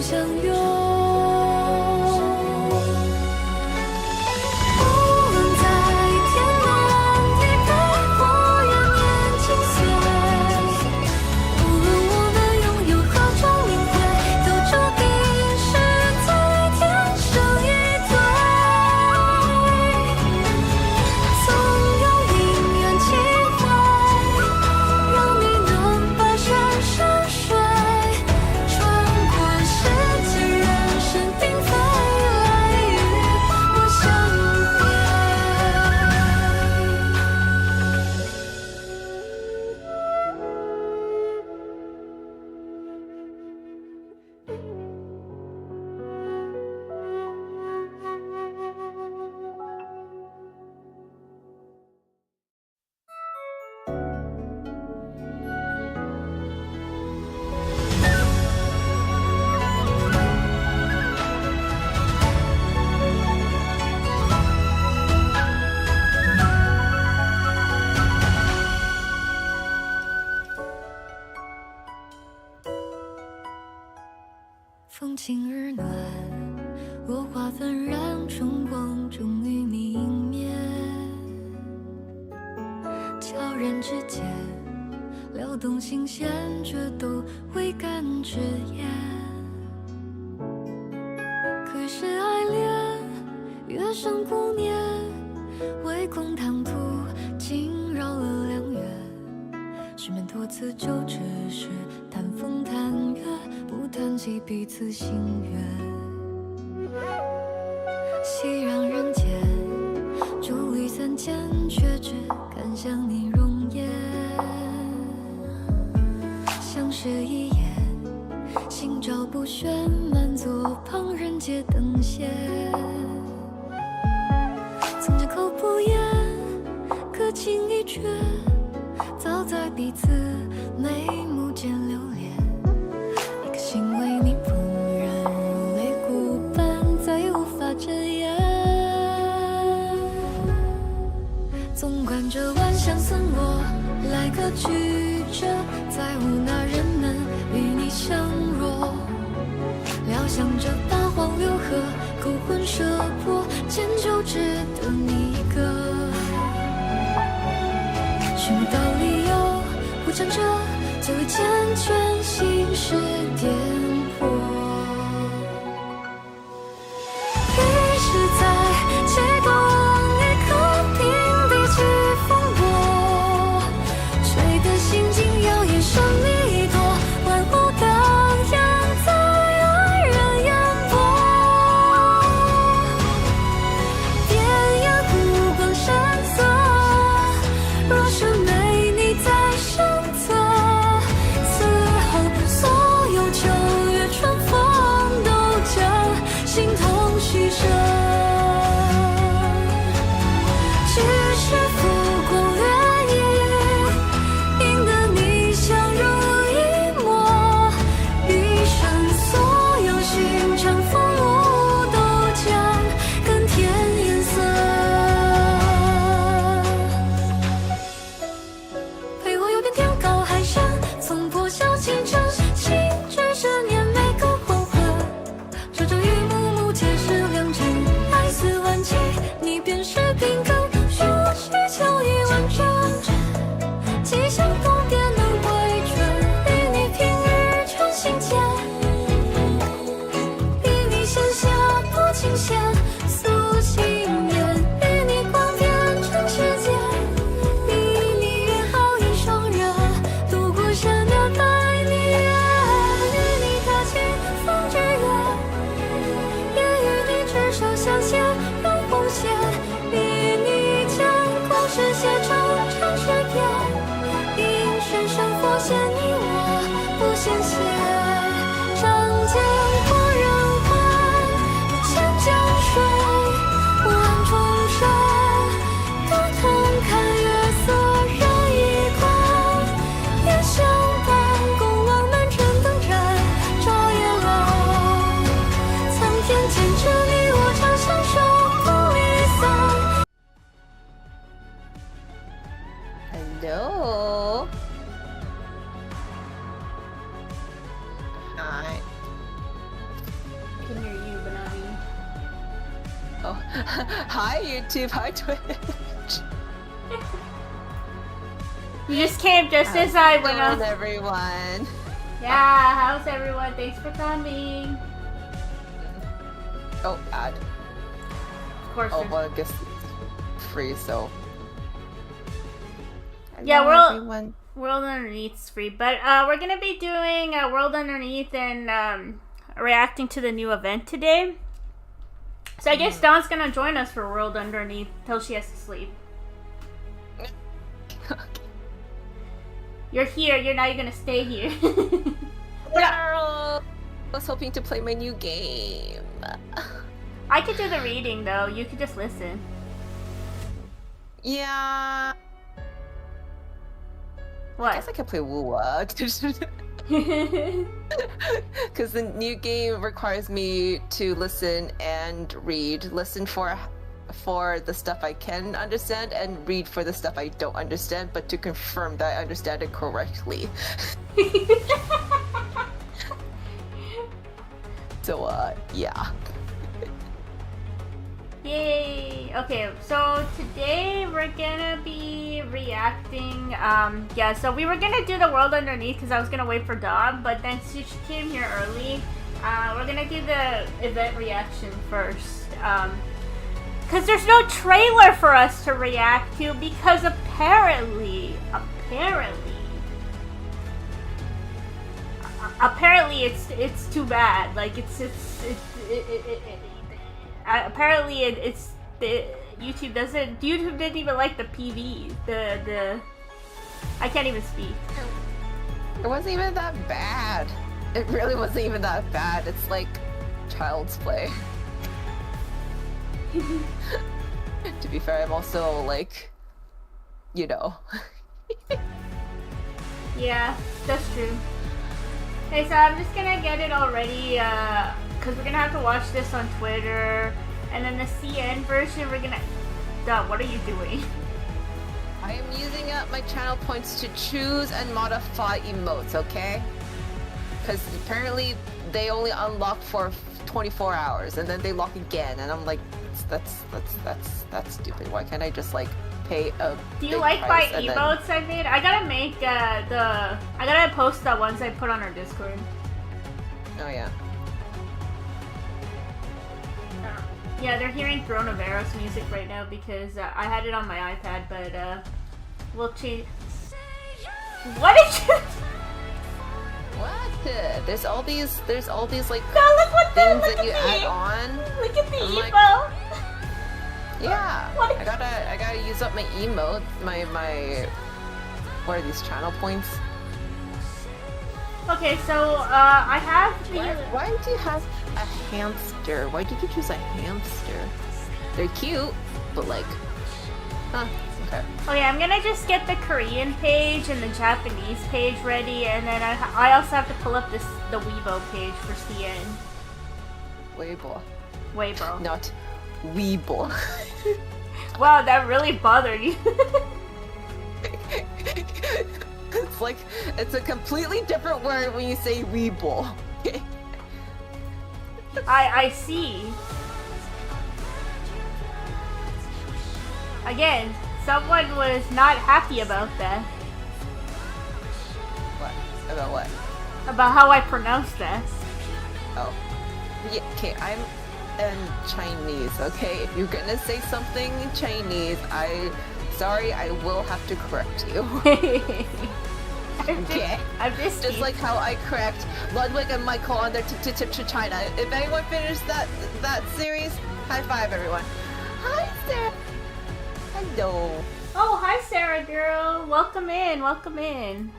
相拥。风轻日暖，落花纷然，春光终于明灭。悄然之间，撩动心弦，却都未敢直言。可是爱恋，月生不念，唯恐唐突，惊扰了良缘。师门多次就只是谈风谈月，不谈起彼此心愿。熙攘人间，伫立三千，却只敢想你容颜。相视一眼，心照不宣，满座旁人皆等闲。从前口不言，可情意绝，早在彼此眉目间流连。一颗心为你怦然如泪骨般，再无法遮掩。纵观这万象散落，来个曲折，再无那人能与你相若。料想着八荒流河，勾魂摄魄，迁就只得你一个。寻不到理由，互缠着，最为缱绻，心事颠簸。于是在街东一刻平地起风波，吹得心境摇曳生一朵，万物荡漾在爱人眼波。边沿湖光山色，若是没你在身侧，此后所有秋月春风都将形同虚设。只是浮光掠影，引得你相濡以沫，余生所有寻常风物都将更添颜色。陪我游遍天高海深，从破晓清晨，心只是念每个黄昏。朝朝与暮暮皆是良辰，爱似万起，你便是病根。如需求一万针，吉祥不变能回春，与你平日穿心间，与你闲暇拨琴弦，诉心言，与你逛遍尘世间，与你约好一双人，度过山的百年，与你踏青风之月，也与你执手相携绕红线，与你将故事写成长诗篇，应是生活写你我不嫌歇。仗剑过人寰，千江水，万重山，感同看月色人一关，也相伴共浪漫真灯盏，照夜郎，苍天坚持你我长相守不离散。Hello， Oh, hi YouTube, hi Twitch. You just came just as I went How's up. everyone? Yeah, how's everyone? Thanks for coming. Oh, ad. Of course. Oh, well, I guess it's free, so. Yeah, everyone. World Underneath's free, but we're gonna be doing World Underneath and reacting to the new event today. So I guess Dawn's gonna join us for World Underneath till she has to sleep. You're here. You're gonna stay here. I was hoping to play my new game. I could do the reading though. You could just listen. Yeah. What? I guess I could play Woowa. Because the new game requires me to listen and read. Listen for the stuff I can understand and read for the stuff I don't understand, but to confirm that I understand it correctly. So, yeah. Yay! Okay, so today we're gonna be reacting. Yeah, so we were gonna do the World Underneath because I was gonna wait for Dawn, but then she came here early. We're gonna do the event reaction first. Because there's no trailer for us to react to because apparently it's too bad. Like apparently it's YouTube didn't even like the PV. The I can't even speak. It wasn't even that bad. It really wasn't even that bad. It's like child's play. To be fair, I'm also like, you know. Yeah, that's true. Okay, so I'm just gonna get it already, because we're gonna have to watch this on Twitter, and then the CN version we're gonna... Duh, what are you doing? I am using up my channel points to choose and modify emotes, okay? Because apparently they only unlock for 24 hours, and then they lock again, and I'm like, that's stupid. Why can't I just like pay a Do you like my emotes I made? I gotta make I gotta post the ones I put on our Discord. Oh yeah. Yeah, they're hearing Throne of Arrows music right now because I had it on my iPad, but we'll change. What did you? What? There's all these like No, look what things that you add on. Look at the I'm emo. Yeah. What? I gotta use up my emote, my what are these channel points? Okay, so I have the. Why do you have a hamster? Why did you choose a hamster? They're cute, but like, huh? Okay. Okay, I'm gonna just get the Korean page and the Japanese page ready, and then I also have to pull up the Weibo page for CN. Weibo. Weibo. Not Weibo. Wow, that really bothered you. It's like, it's a completely different word when you say Weibo. Okay. I see. Again, someone was not happy about that. What? About what? About how I pronounced that. Oh. Yeah, okay, I'm in Chinese, okay? If you're gonna say something in Chinese, sorry, I will have to correct you. Okay? I'm just like how I correct Ludwig and Michael on their tip to China. If anyone finished that series, high five, everyone. Hi, Sarah. Hello. Oh, hi, Sarah girl. Welcome in. Welcome in.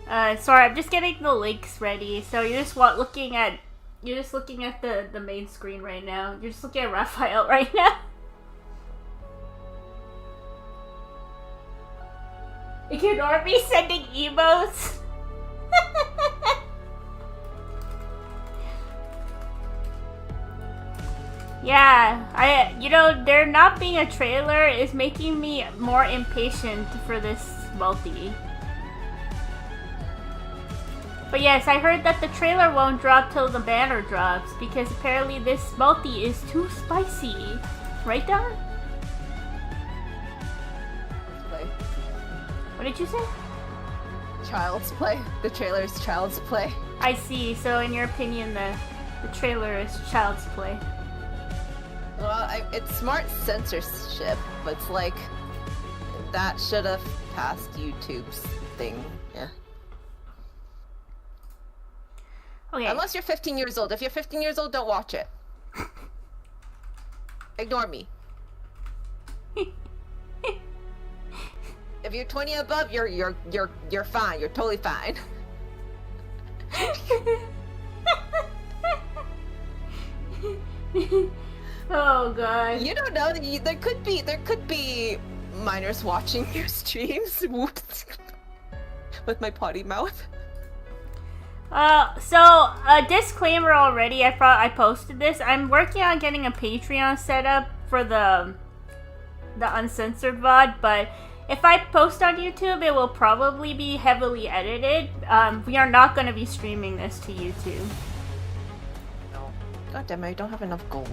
Sorry, I'm just getting the links ready. So you're just looking at the main screen right now. You're just looking at Rafayel right now. Ignore me sending emotes. Yeah, there not being a trailer is making me more impatient for this multi. But yes, I heard that the trailer won't drop till the banner drops because apparently this multi is too spicy. Right, Don? Play. What did you say? Child's play. The trailer is child's play. I see. So in your opinion, the trailer is child's play. Well, it's smart censorship, but it's like that should have passed YouTube's thing. Yeah. Okay. Unless you're 15 years old. If you're 15 years old, don't watch it. Ignore me. If you're 20 above, you're fine. You're totally fine. Oh god. You don't know. There could be minors watching your streams. Whoops. With my potty mouth. So a disclaimer already. I posted this. I'm working on getting a Patreon set up for the uncensored VOD, but if I post on YouTube, it will probably be heavily edited. We are not going to be streaming this to YouTube. No. God damn it! I don't have enough gold.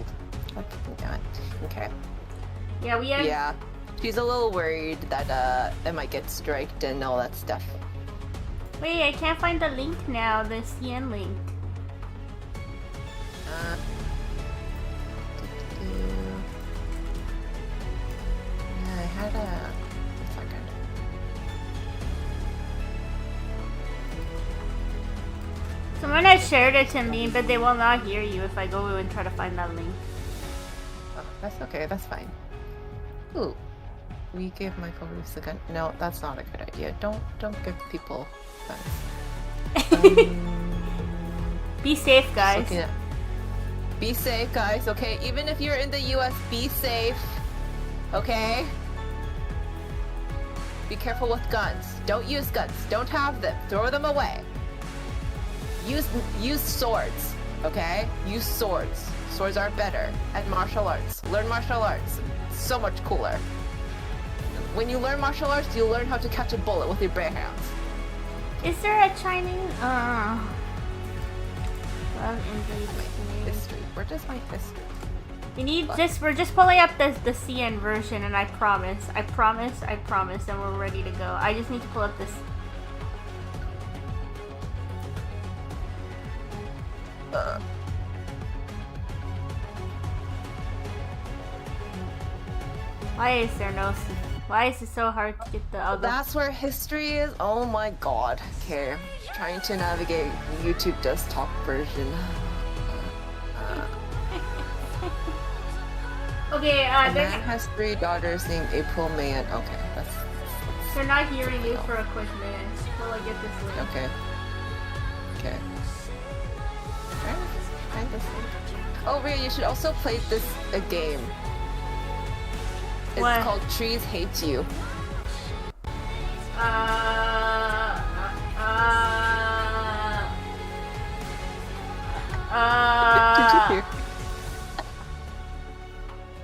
God damn it. Okay. Yeah, we have. Yeah. She's a little worried that it might get striked and all that stuff. Wait, I can't find the link now. The CN link. Yeah, I had a second. Someone has shared it to me, but they will not hear you if I go and try to find that link. Oh, that's okay. That's fine. Ooh. We gave Michael Reeves a gun. No, that's not a good idea. Don't give people guns. Be safe, guys. Be safe, guys. Okay, even if you're in the U.S., be safe. Okay. Be careful with guns. Don't use guns. Don't have them. Throw them away. Use swords. Okay. Use swords. Swords are better at martial arts. Learn martial arts. It's so much cooler. When you learn martial arts, you learn how to catch a bullet with your bare hands. Is there a Chinese? History. Where does my history? We need we're just pulling up the CN version, and I promise, and we're ready to go. I just need to pull up this. Why is it so hard to get the other? That's where history is? Oh my god. Okay. Trying to navigate YouTube desktop version. Okay, a man has 3 daughters named April, May, and... Okay, that's... They're not hearing you for a quick minute while I get this link. Okay. Okay. Find this link. Oh, Rhea, you should also play a game. It's what? Called Trees Hate You. Did you hear?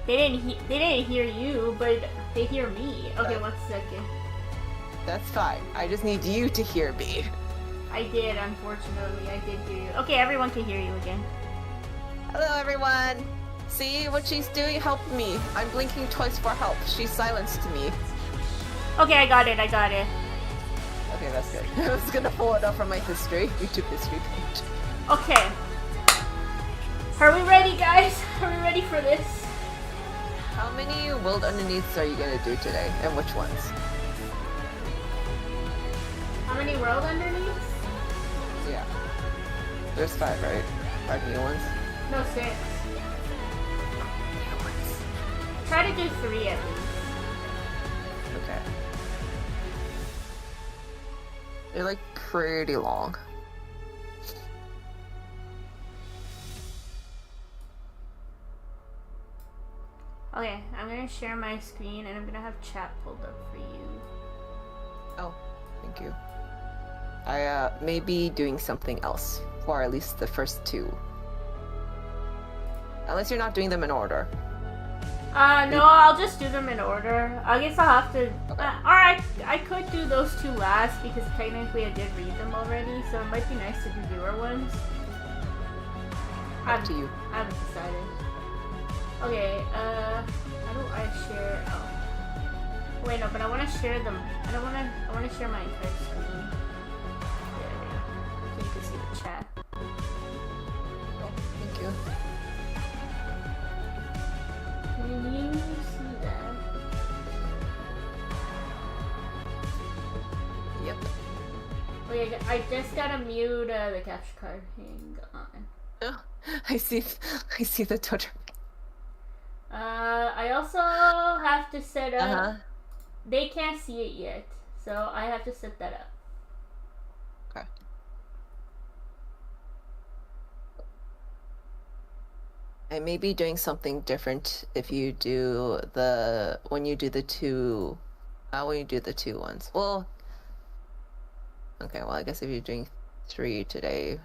They didn't hear you, but they hear me. Okay, 1 second. That's fine. I just need you to hear me. I did, unfortunately. I did hear you. Okay, everyone can hear you again. Hello, everyone. See what she's doing? Help me. I'm blinking twice for help. She silenced me. Okay, I got it. Okay, that's good. I was gonna pull it up from my YouTube history page. Okay. Are we ready, guys? Are we ready for this? How many world underneaths are you gonna do today, and which ones? How many world underneaths? Yeah. There's 5, right? 5 new ones? No, 6. Try to do 3 at least. Okay. They're like pretty long. Okay, I'm gonna share my screen and I'm gonna have chat pulled up for you. Oh, thank you. I may be doing something else for at least the first 2. Unless you're not doing them in order. No, I'll just do them in order. I guess I'll have to. Okay. Alright, I could do those two last because technically I did read them already, so it might be nice to do newer ones. Up to you. I haven't decided. Okay, how do I share? Oh. Wait, no, but I want to share them. I want to share my entire screen. There we go. So you can see the chat. Oh, thank you. Can you see that? Yep. Wait, I just gotta mute the capture card. Hang on. Oh, I see the Twitter. I also have to set up. Uh-huh. They can't see it yet, so I have to set that up. Okay. I may be doing something different if you do when you do the two ones. Well, okay. Well, I guess if you're doing 3 today,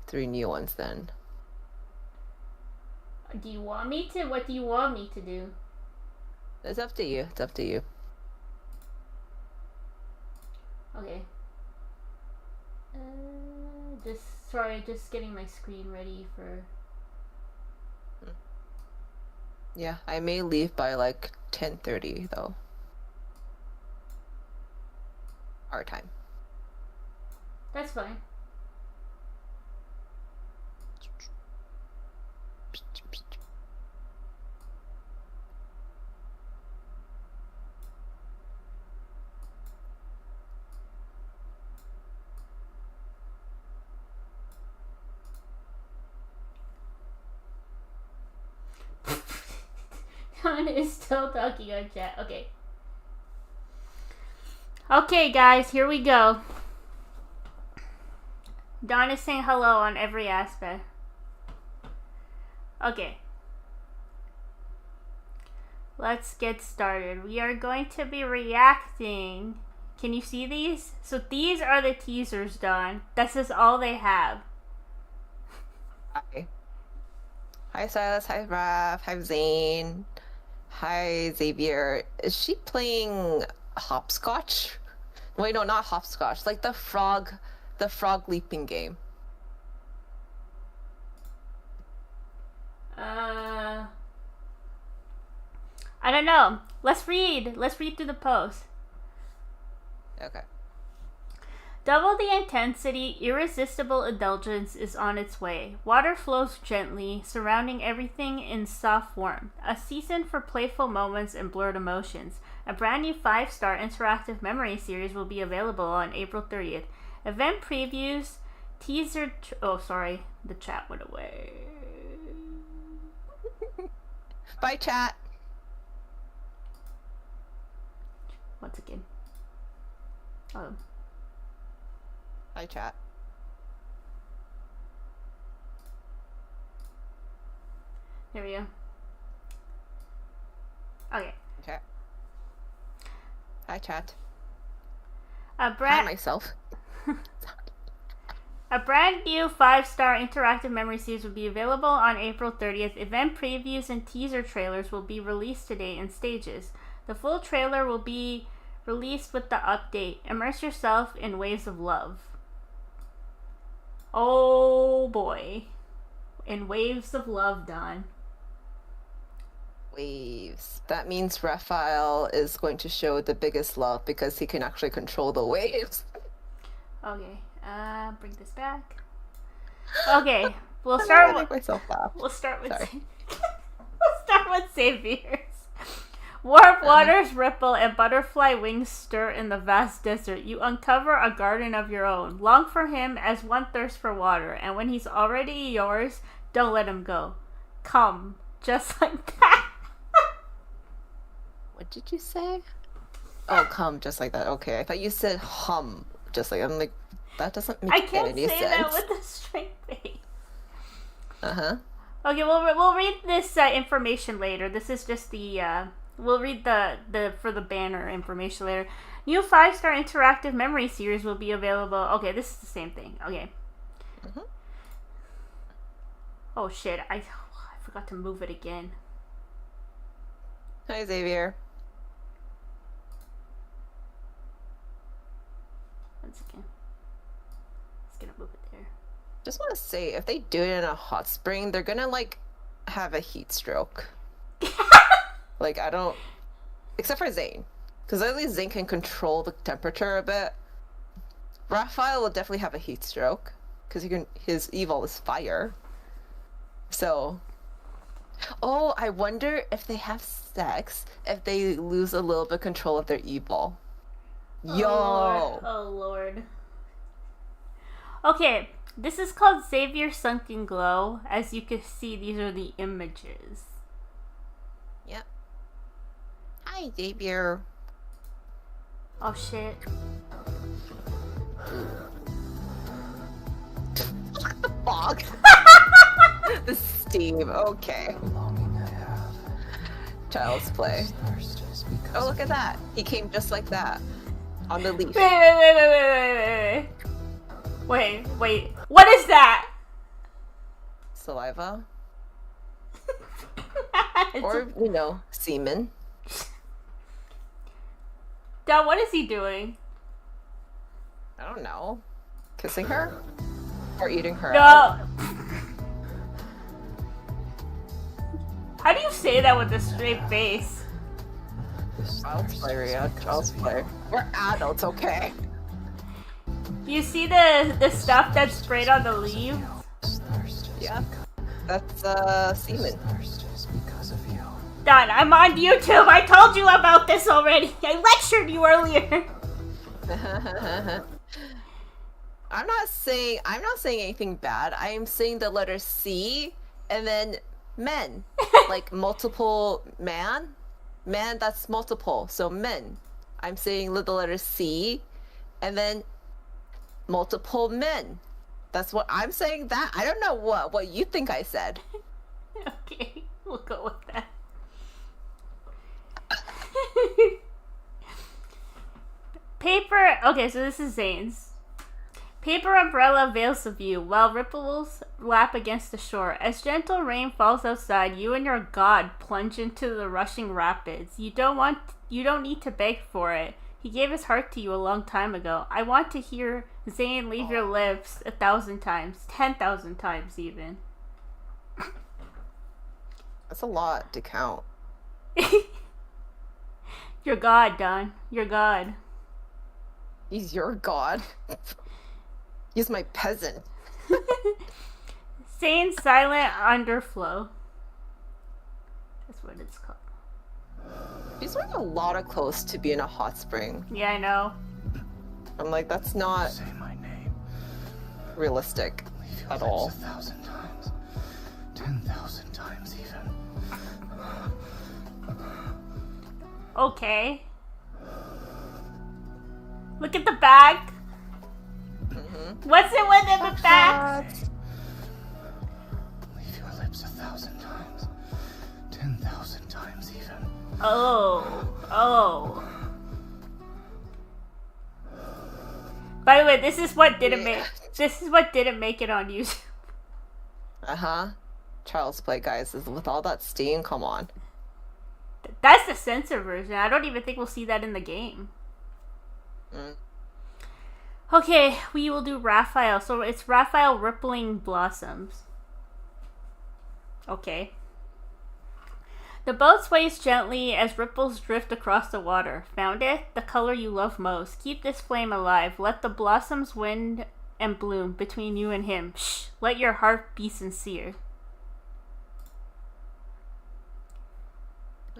3 new ones then. Do you want me to? What do you want me to do? It's up to you. It's up to you. Okay. Just getting my screen ready for. Yeah, I may leave by like 10:30 though. Our time. That's fine. Don is still talking on chat. Okay. Okay, guys, here we go. Don is saying hello on every aspect. Okay. Let's get started. We are going to be reacting. Can you see these? So these are the teasers, Don. This is all they have. Hi. Hi, Sylus. Hi, Raf. Hi, Zayne. Hi, Xavier. Is she playing hopscotch? Wait, no, not hopscotch. Like the frog leaping game. I don't know. Let's read. Let's read through the post. Okay. Double the intensity, irresistible indulgence is on its way. Water flows gently, surrounding everything in soft warmth. A season for playful moments and blurred emotions. A brand new 5-star interactive memory series will be available on April 30th. Event previews, teaser... oh, sorry. The chat went away. Bye, chat. Once again. Oh. Hi, chat. There we go. Okay. Okay. Hi, chat. A Hi, brand myself. A brand new 5-star interactive memory series will be available on April 30th. Event previews and teaser trailers will be released today in stages. The full trailer will be released with the update. Immerse yourself in waves of love. Oh boy. In waves of love, Don. Waves. That means Rafayel is going to show the biggest love because he can actually control the waves. Okay. Bring this back. Okay. We'll start with myself laugh. We'll start with Sorry. we'll start with Xavier's. Warm waters ripple and butterfly wings stir in the vast desert. You uncover a garden of your own. Long for him as one thirsts for water, and when he's already yours, don't let him go. Come, just like that. What did you say? Oh, come, just like that. Okay, I thought you said hum, just like I'm like that doesn't make I can't any say sense. that with a straight face. Uh-huh. Okay, we'll read this information later. This is just the we'll read the for the banner information later. New 5-star interactive memory series will be available. Okay, this is the same thing. Okay. Mm-hmm. Oh shit! I forgot to move it again. Hi, Xavier. One second. Just gonna move it there. Just want to say, if they do it in a hot spring, they're gonna like have a heat stroke. Like I don't, except for Zayne, because at least Zayne can control the temperature a bit. Rafayel will definitely have a heat stroke because his evil is fire. So, oh, I wonder if they have sex if they lose a little bit control of their evil. Yo. Oh Lord. Okay. This is called Xavier Sunken Glow. As you can see, these are the images. Yep. Hi, Xavier. Oh shit. Fog. The steam. Okay. Child's play. Oh, look at that. He came just like that. On the leaf. Wait. What is that? Saliva. Or, semen. Dad, what is he doing? I don't know. Kissing her? Or eating her No. out? How do you say that with a straight face? Child's play, Rhea. Child's play. We're adults, okay? You see the stuff that's sprayed on the leaves? Yeah. That's, semen. Dad, I'm on YouTube. I told you about this already. I lectured you earlier. I'm not saying anything bad. I am saying the letter C and then men. Like multiple man, that's multiple. So men. I'm saying the letter C and then multiple men. That's what I'm saying. That I don't know what you think I said. Okay, we'll go with that. Paper. Okay, so this is Zayne's. Paper umbrella veils the view, while ripples lap against the shore. As gentle rain falls outside, you and your god plunge into the rushing rapids. You don't need to beg for it. He gave his heart to you a long time ago. I want to hear Zayne leave your lips 1,000 times, 10,000 times even. That's a lot to count. Your god, Don. Your god. He's your god. He's my peasant. Zayne's silent underflow. That's what it's called. She's wearing a lot of clothes to be in a hot spring. Yeah, I know. I'm like, that's not Say my name. realistic at all. 1,000 times. 10,000 times even. Okay. Look at the back. Mm-hmm. What's it with the back? Leave your lips 1,000 times. 10,000 times even. Oh. By the way, this is what didn't make it on YouTube. Child's play, guys. With all that steam, come on. That's the censor version. I don't even think we'll see that in the game. Okay, we will do Rafayel. So it's Rafayel Rippling Blossoms. Okay. The boat sways gently as ripples drift across the water. Found it? The color you love most. Keep this flame alive. Let the blossoms wind and bloom between you and him. Shh. Let your heart be sincere.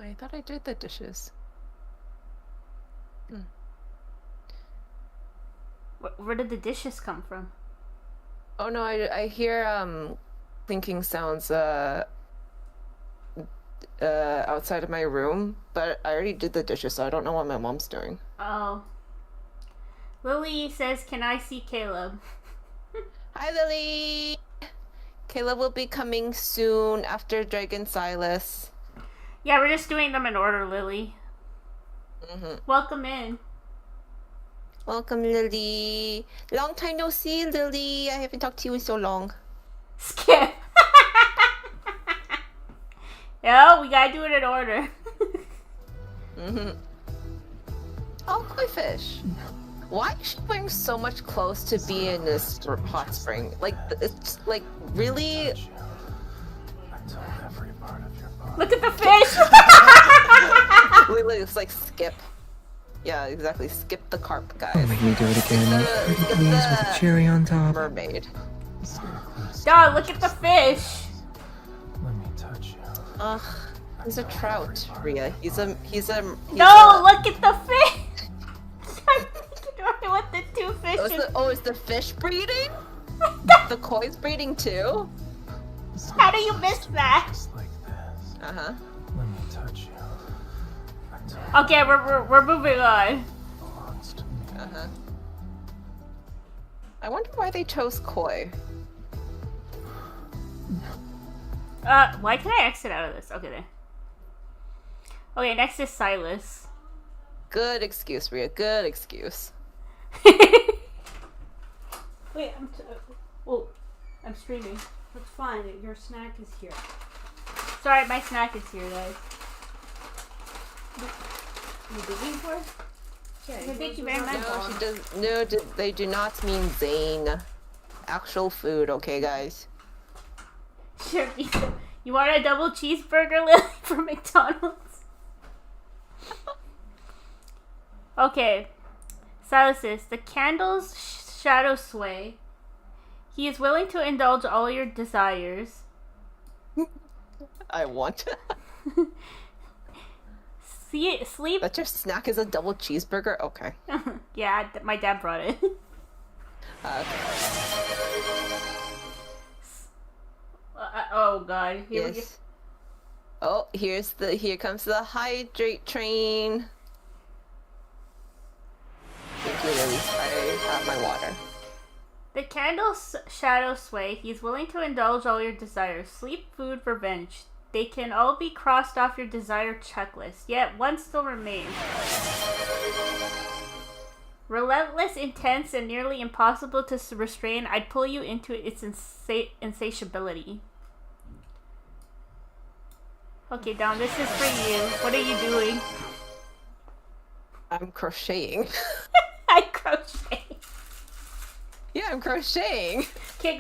I thought I did the dishes. Where did the dishes come from? Oh no, I hear clinking sounds outside of my room, but I already did the dishes, so I don't know what my mom's doing. Oh. Lily says, can I see Caleb? Hi, Lily! Caleb will be coming soon after Dragon Sylus. Yeah, we're just doing them in order, Lily. Welcome in. Welcome, Lily. Long time no see, Lily. I haven't talked to you in so long. Skip. Yeah, we gotta do it in order. Oh, koi fish. Why is she wearing so much clothes to be in this hot spring? Like, it's like really. Until every part of your body. Look at the fish! Literally, it's like skip. Yeah, exactly. Skip the carp, guys. Don't make me do it again. Skip Pretty please, with a cherry on top. mermaid. Dog, look at the fish! Let me touch you. Ugh, he's a trout, Rhea. He's a. No, look at the fish! I'm thinking what the two fishes. Is the fish breeding? The koi's breeding too? How do you miss that? Just like this. Uh-huh. Let me touch you. Until it Okay, we're moving on. belongs to me. Uh-huh. I wonder why they chose koi. Why can I exit out of this? Okay, there. Okay, next is Sylus. Good excuse, Rhea. Good excuse. Wait, I'm streaming. That's fine. Your snack is here. Sorry, my snack is here, guys. You digging for it? Yeah. Okay, thank you very much. No, she does. No, they do not mean Zayne. Actual food, okay, guys. Sure. You want a double cheeseburger, Lily, from McDonald's? Okay. Sylus, the candle's shadow sway. He is willing to indulge all your desires. I want. Sleep. That your snack is a double cheeseburger? Okay. Yeah, my dad brought it. Okay. Oh god. Here we go. Yes. Oh, here comes the hydrate train. Thank you, Lily. I have my water. The candle's shadow sway. He is willing to indulge all your desires. Sleep, food, revenge. They can all be crossed off your desire checklist, yet one still remains. Relentless, intense, and nearly impossible to restrain, I'd pull you into its insatiability. Okay, Dom, this is for you. What are you doing? I'm crocheting. I crochet. Yeah, I'm crocheting. Okay,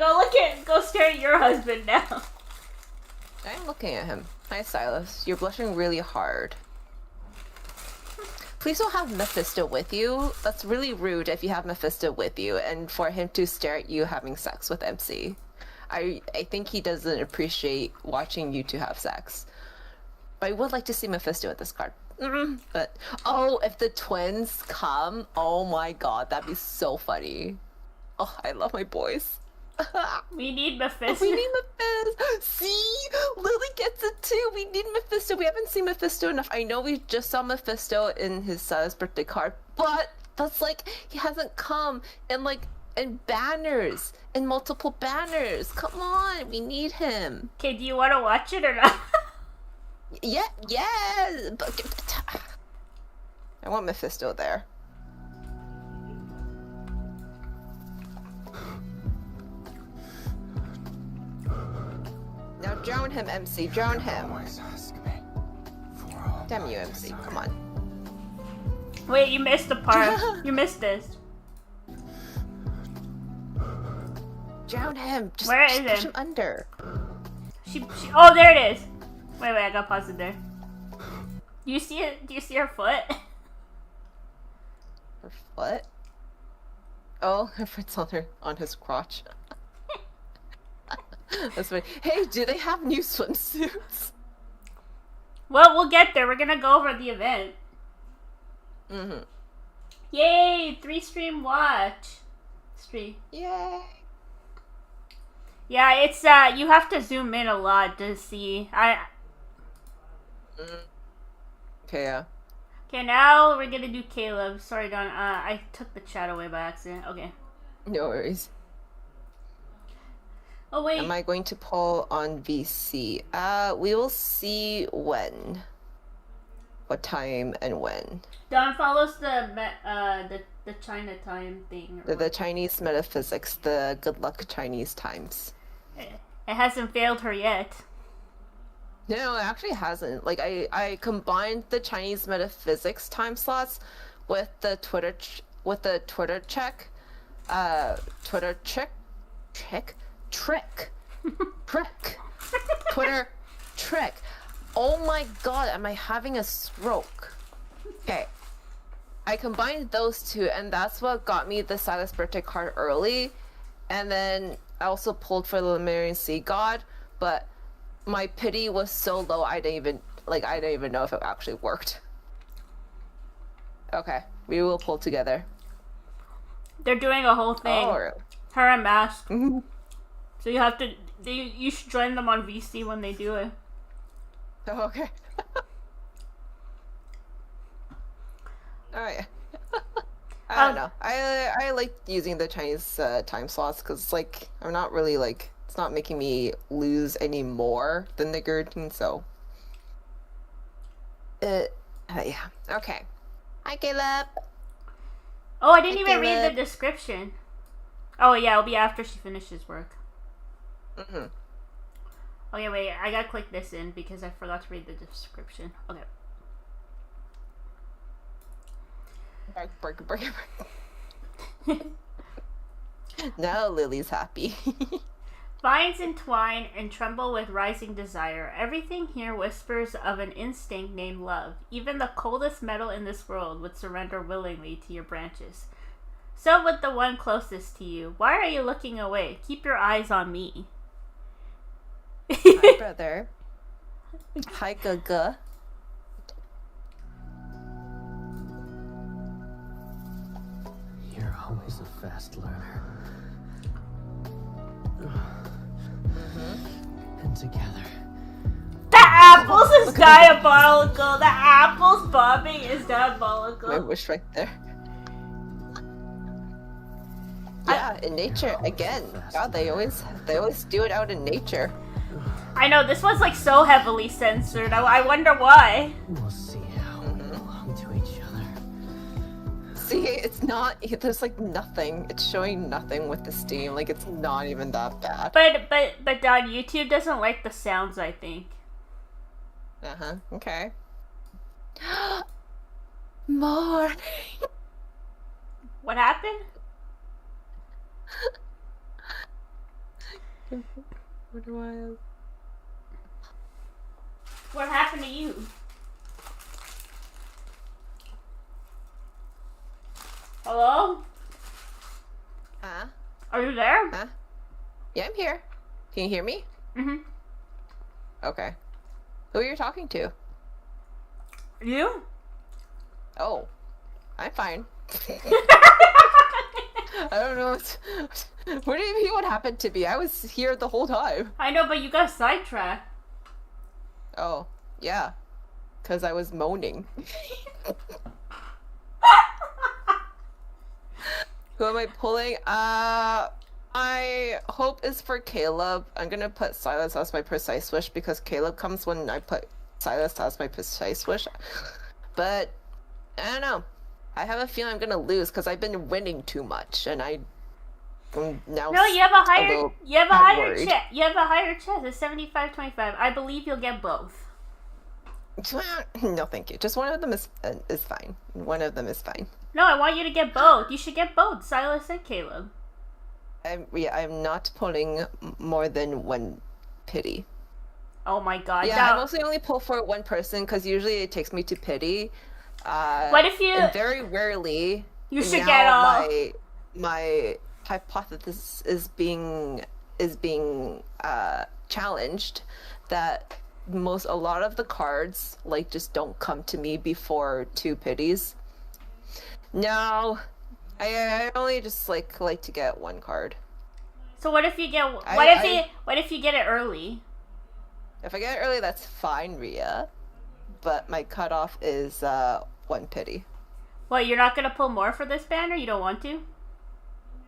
go stare at your husband now. I'm looking at him. Hi, Sylus. You're blushing really hard. Please don't have Mephisto with you. That's really rude if you have Mephisto with you and for him to stare at you having sex with MC. I think he doesn't appreciate watching you two have sex. But I would like to see Mephisto at this card. But, oh, if the twins come, oh my god, that'd be so funny. Oh, I love my boys. We need Mephisto. We need Mephisto. See? Lily gets it too. We need Mephisto. We haven't seen Mephisto enough. I know we just saw Mephisto in his son's birthday card, but that's like, he hasn't come in banners, in multiple banners. Come on, we need him. Okay, do you want to watch it or not? Yeah. But, I want Mephisto there. Now drown him, MC. Drown him. Always ask me for all Damn my you, MC. desires. Come on. Wait, you missed the part. You missed this. Drown him. Where just is push him? him under. Oh, there it is. Wait, I got paused it there. Do you see it? Do you see her foot? Her foot? Oh, her foot's on his crotch. That's funny. Hey, do they have new swimsuits? Well, we'll get there. We're gonna go over the event. Yay! 3-stream watch. Stream. Yay! Yeah, it's you have to zoom in a lot to see. Okay, yeah. Okay, now we're gonna do Caleb. Sorry, Don. I took the chat away by accident. Okay. No worries. Oh wait. Am I going to pull on VC? We will see when. What time and when. Don follows the China time thing. The Chinese metaphysics, the good luck Chinese times. It hasn't failed her yet. No, it actually hasn't. Like I combined the Chinese metaphysics time slots with the Twitter check, Twitter trick, Twitter trick. Oh my god, am I having a stroke? Okay. I combined those two, and that's what got me the Sylus birthday card early. And then I also pulled for the Lemurian Sea God, but my pity was so low I didn't even know if it actually worked. Okay, we will pull together. They're doing a whole thing. Oh, Her and Mask. So you have to. You should join them on VC when they do it. oh okay. Alright. I don't know. I like using the Chinese time slots because like I'm not really like it's not making me lose any more than the Gurdon, so yeah. Okay. Hi Caleb. Oh, I didn't Hi, even read Caleb. the description. Oh yeah, it'll be after she finishes work. Mm-hmm. Okay, wait. I gotta click this in because I forgot to read the description. Okay. Bark. Now Lily's happy. Vines entwine and tremble with rising desire. Everything here whispers of an instinct named love. Even the coldest metal in this world would surrender willingly to your branches. So would the one closest to you. Why are you looking away? Keep your eyes on me. Hi brother. Hi Gaga. You're always a fast learner. And together. The apples is diabolical. The apples bobbing is My diabolical. wish right there. Yeah, in nature again. God, they always do it out in nature. I know, this was like so heavily censored. I wonder why. We'll see how we belong to each other. See, it's not. There's like nothing. It's showing nothing with the Steam. Like it's not even that bad. But Don, YouTube doesn't like the sounds, I think. Okay. More. What happened? What do I? What happened to you? Hello? Huh? Are you there? Huh? Yeah, I'm here. Can you hear me? Mm-hmm. Okay. Who are you talking to? You? Oh, I'm fine. I don't know. What do you mean? What happened to me? I was here the whole time. I know, but you got sidetracked. Oh, yeah. Because I was moaning. Who am I pulling? My hope is for Caleb. I'm gonna put Sylus as my precise wish because Caleb comes when I put Sylus as my precise wish. But I don't know. I have a feeling I'm gonna lose because I've been winning too much, and I'm now. No, you have a higher. little You have a bad higher worried. chance. You have a higher chance. It's 75-25. I believe you'll get both. No, thank you. Just one of them is fine. One of them is fine. No, I want you to get both. You should get both, Silas and Caleb. I'm not pulling more than one pity. Oh my god. Yeah, now, I mostly only pull for one person because usually it takes me to pity. What if you? And very rarely. You should now get all. my hypothesis is being challenged that a lot of the cards like just don't come to me before two pities. No, I only just like to get one card. So what if you get? What if you get it early? If I get it early, that's fine, Ria. But my cutoff is one pity. What? You're not gonna pull more for this banner? You don't want to?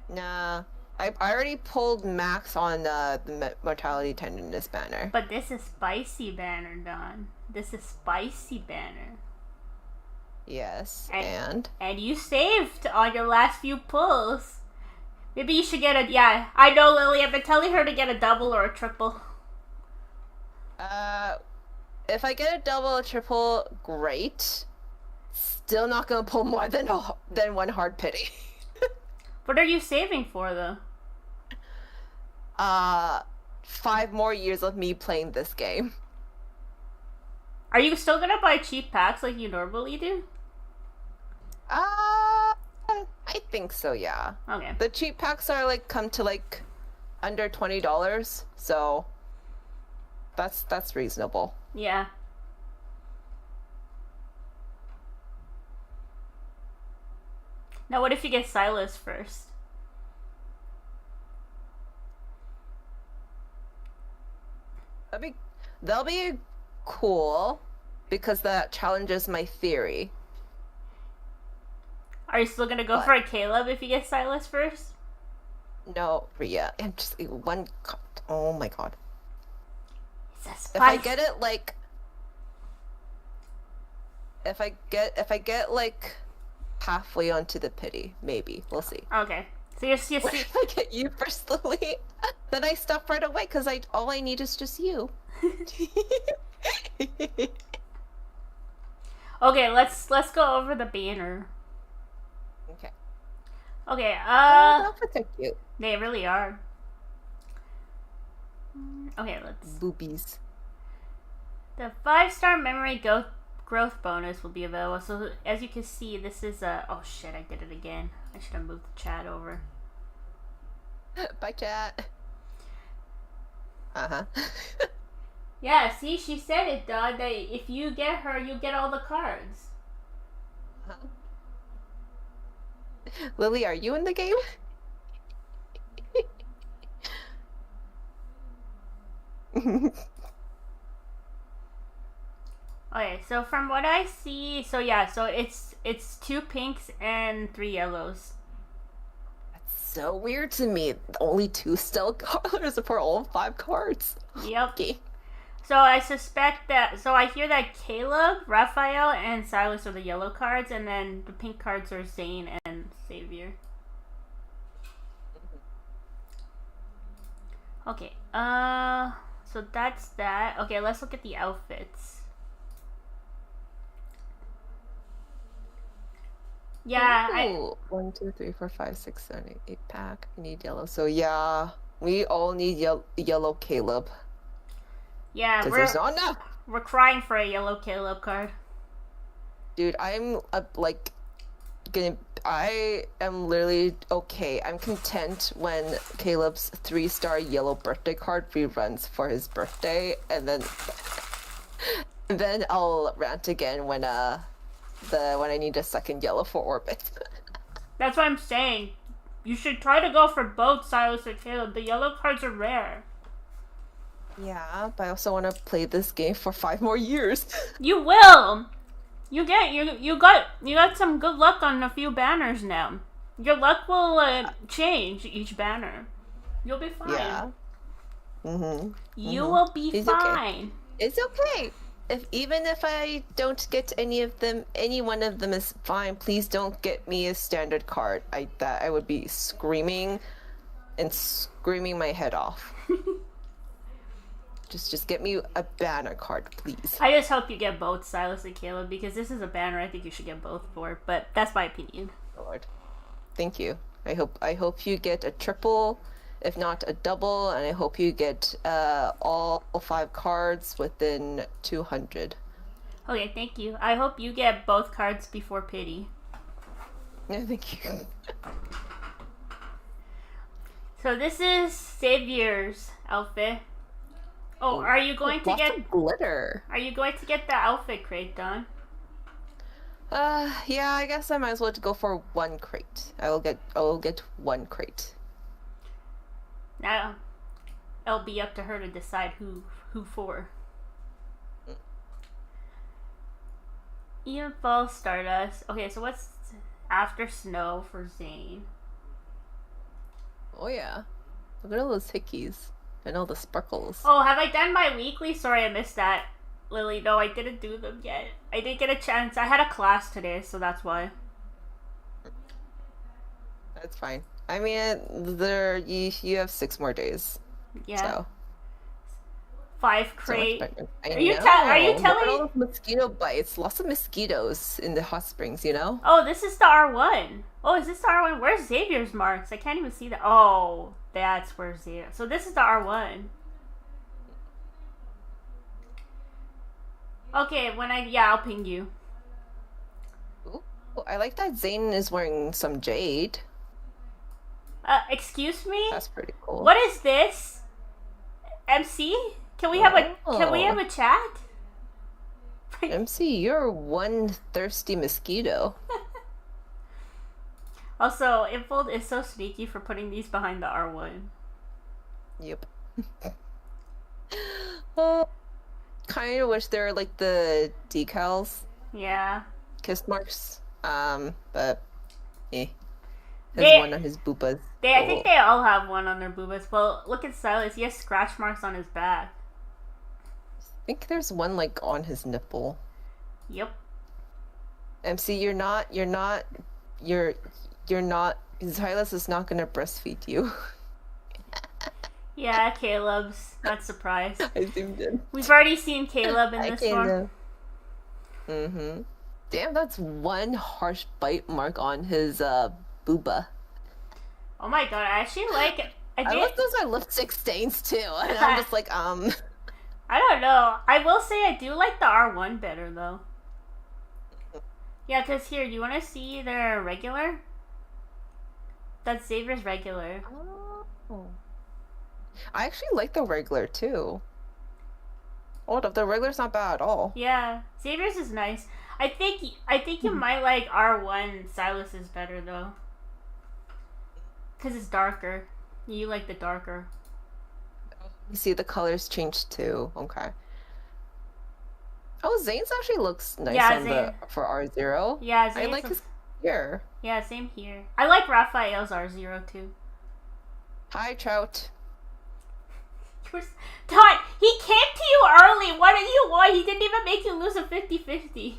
Nah, I already pulled max on the mortality tenderness banner. But this is spicy banner, Don. This is spicy banner. Yes, And you saved on your last few pulls. Maybe you should get a. Yeah, I know, Lily. I've been telling her to get a double or a triple. If I get a double or triple, great. Still not gonna pull more than one hard pity. What are you saving for, though? 5 more years of me playing this game. Are you still gonna buy cheap packs like you normally do? I think so, yeah. Okay. The cheap packs are like come to like under $20, so that's reasonable. Yeah. Now, what if you get Sylus first? That'll be cool because that challenges my theory. Are you still gonna go for a Caleb if you get Sylus first? No, Rhea, I'm just one. Oh my god! If I get it like, if I get like halfway onto the pity, maybe we'll see. Okay, so you When I get you personally, then I stop right away because all I need is just you. Okay, let's go over the banner. Okay. Okay, Oh, outfits are cute. they really are. Okay, let's. Boobies. The 5-star memory growth bonus will be available. So as you can see, this is a. Oh shit! I did it again. I should have moved the chat over. Bye, chat. Uh-huh. Yeah, see, she said it, Dad. That if you get her, you get all the cards. Lily, are you in the game? Okay, so from what I see, so yeah, so it's 2 pinks and 3 yellows. That's so weird to me. Only 2 stealth colors for all 5 cards. Yep. Okay. So I suspect that. So I hear that Caleb, Rafayel, and Sylus are the yellow cards, and then the pink cards are Zayne and Xavier. Okay. So that's that. Okay, let's look at the outfits. Yeah. Ooh, 1, 2, 3, 4, 5, 6, 7, 8 pack. I need yellow. So yeah, we all need yellow Caleb. Yeah, Because there's not enough. we're crying for a yellow Caleb card. Dude, I'm I am literally okay. I'm content when Caleb's 3-star yellow birthday card reruns for his birthday, and then I'll rant again when I need a second yellow for Orbit. That's what I'm saying. You should try to go for both Sylus and Caleb. The yellow cards are rare. Yeah, but I also want to play this game for 5 more years. You will. You got some good luck on a few banners now. Your luck will change each banner. You'll be fine. Yeah. You will be It's fine. Okay. It's okay. Even if I don't get any one of them is fine. Please don't get me a standard card. I would be screaming my head off. Just get me a banner card, please. I just hope you get both Sylus and Caleb because this is a banner I think you should get both for. But that's my opinion. Lord, thank you. I hope you get a triple, if not a double, and I hope you get all 5 cards within 200. Okay, thank you. I hope you get both cards before pity. Yeah, thank you. So this is Xavier's outfit. Oh, are you going to Lots get of glitter? Are you going to get the outfit crate done? Yeah, I guess I might as well go for 1 crate. I will get 1 crate. Now, it'll be up to her to decide who for. Even Fall Stardust. Okay, so what's after snow for Zayne? Oh yeah, look at all those hickeys and all the sparkles. Oh, have I done my weekly? Sorry, I missed that. Lily, no, I didn't do them yet. I didn't get a chance. I had a class today, so that's why. That's fine. I mean, you have 6 more days. Yeah. So. 5 So much crate. better. I Are you know. are you Look at telling all me? those mosquito bites? Lots of mosquitoes in the hot springs, you know? Oh, this is the R1. Oh, is this the R1? Where's Xavier's marks? I can't even see that. Oh, that's where Xavier. So this is the R1. Okay, I'll ping you. Ooh, I like that Zayne is wearing some jade. Excuse me? That's pretty cool. What is this? MC? Can we have a chat? MC, you're one thirsty mosquito. Also, Infold is so sneaky for putting these behind the R1. Yep. Kind of wish there were like the decals, Yeah. kiss marks. But There's They- one on his boobas. I think they all have one on their boobas. Well, look at Sylus. He has scratch marks on his back. I think there's one like on his nipple. Yep. MC, you're not. Silas is not gonna breastfeed you. Yeah, Caleb's. Not surprised. I zoomed in. We've already seen Caleb in this one. Mm-hmm. Damn, that's one harsh bite mark on his booba. Oh my god, I actually like. I love those are lipstick stains too, and I'm just like I don't know. I will say I do like the R1 better though. Yeah, because here, do you want to see their regular? That's Xavier's regular. Oh. I actually like the regular too. Hold up, the regular's not bad at all. Yeah, Xavier's is nice. I think you might like R1. Sylus is better though, because it's darker. You like the darker. You see the colors changed too. Okay. Oh, Zayne's actually looks nice Yeah, on Zayne. for R0. Yeah, I Zayne's like his hair. Yeah, same here. I like Rafayel's R0 too. Hi, Trout. Todd, he came to you early. What do you want? He didn't even make you lose a 50-50.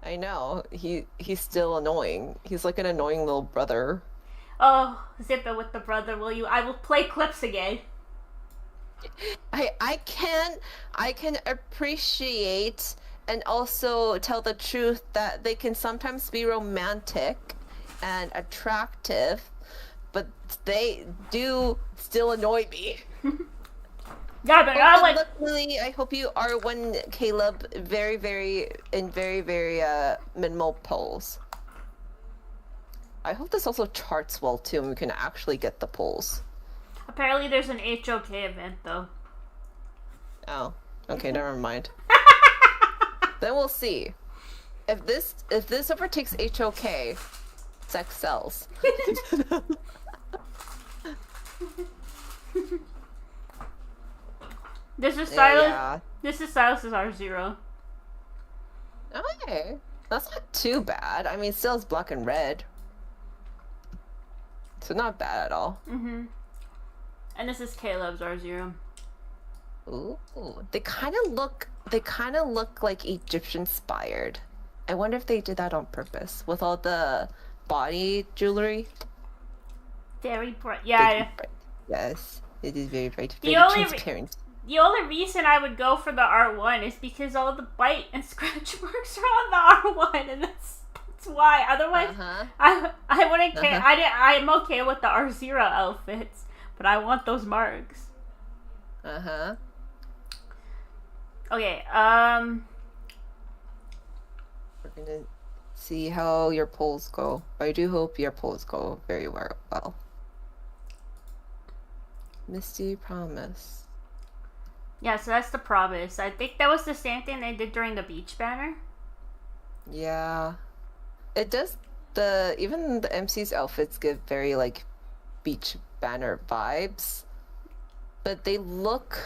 I know. He's still annoying. He's like an annoying little brother. Oh, zip it with the brother, will you? I will play clips again. I can appreciate and also tell the truth that they can sometimes be romantic and attractive, but they do still annoy me. Yeah, but I like. Luckily, I hope you are one, Caleb, very, very minimal polls. I hope this also charts well too, and we can actually get the polls. Apparently, there's an HOK event though. Oh, okay, never mind. Then we'll see. If this overtakes HOK, sex sells. This is Sylus. Yeah. This is Sylus's R0. Okay, that's not too bad. I mean, still is black and red, so not bad at all. And this is Caleb's R0. Ooh, they kind of look like Egyptian inspired. I wonder if they did that on purpose with all the body jewelry. Very bright. Yeah. Very bright. Yes, it is very bright. The Very only transparent. The only reason I would go for the R1 is because all the bite and scratch marks are on the R1, and that's why. Otherwise, I wouldn't care. I'm okay with the R0 outfits, but I want those marks. Okay. We're gonna see how your polls go. I do hope your polls go very well. Misty Promise. Yeah, so that's the promise. I think that was the same thing they did during the beach banner. Yeah. It does even the MC's outfits give very like beach banner vibes. But they look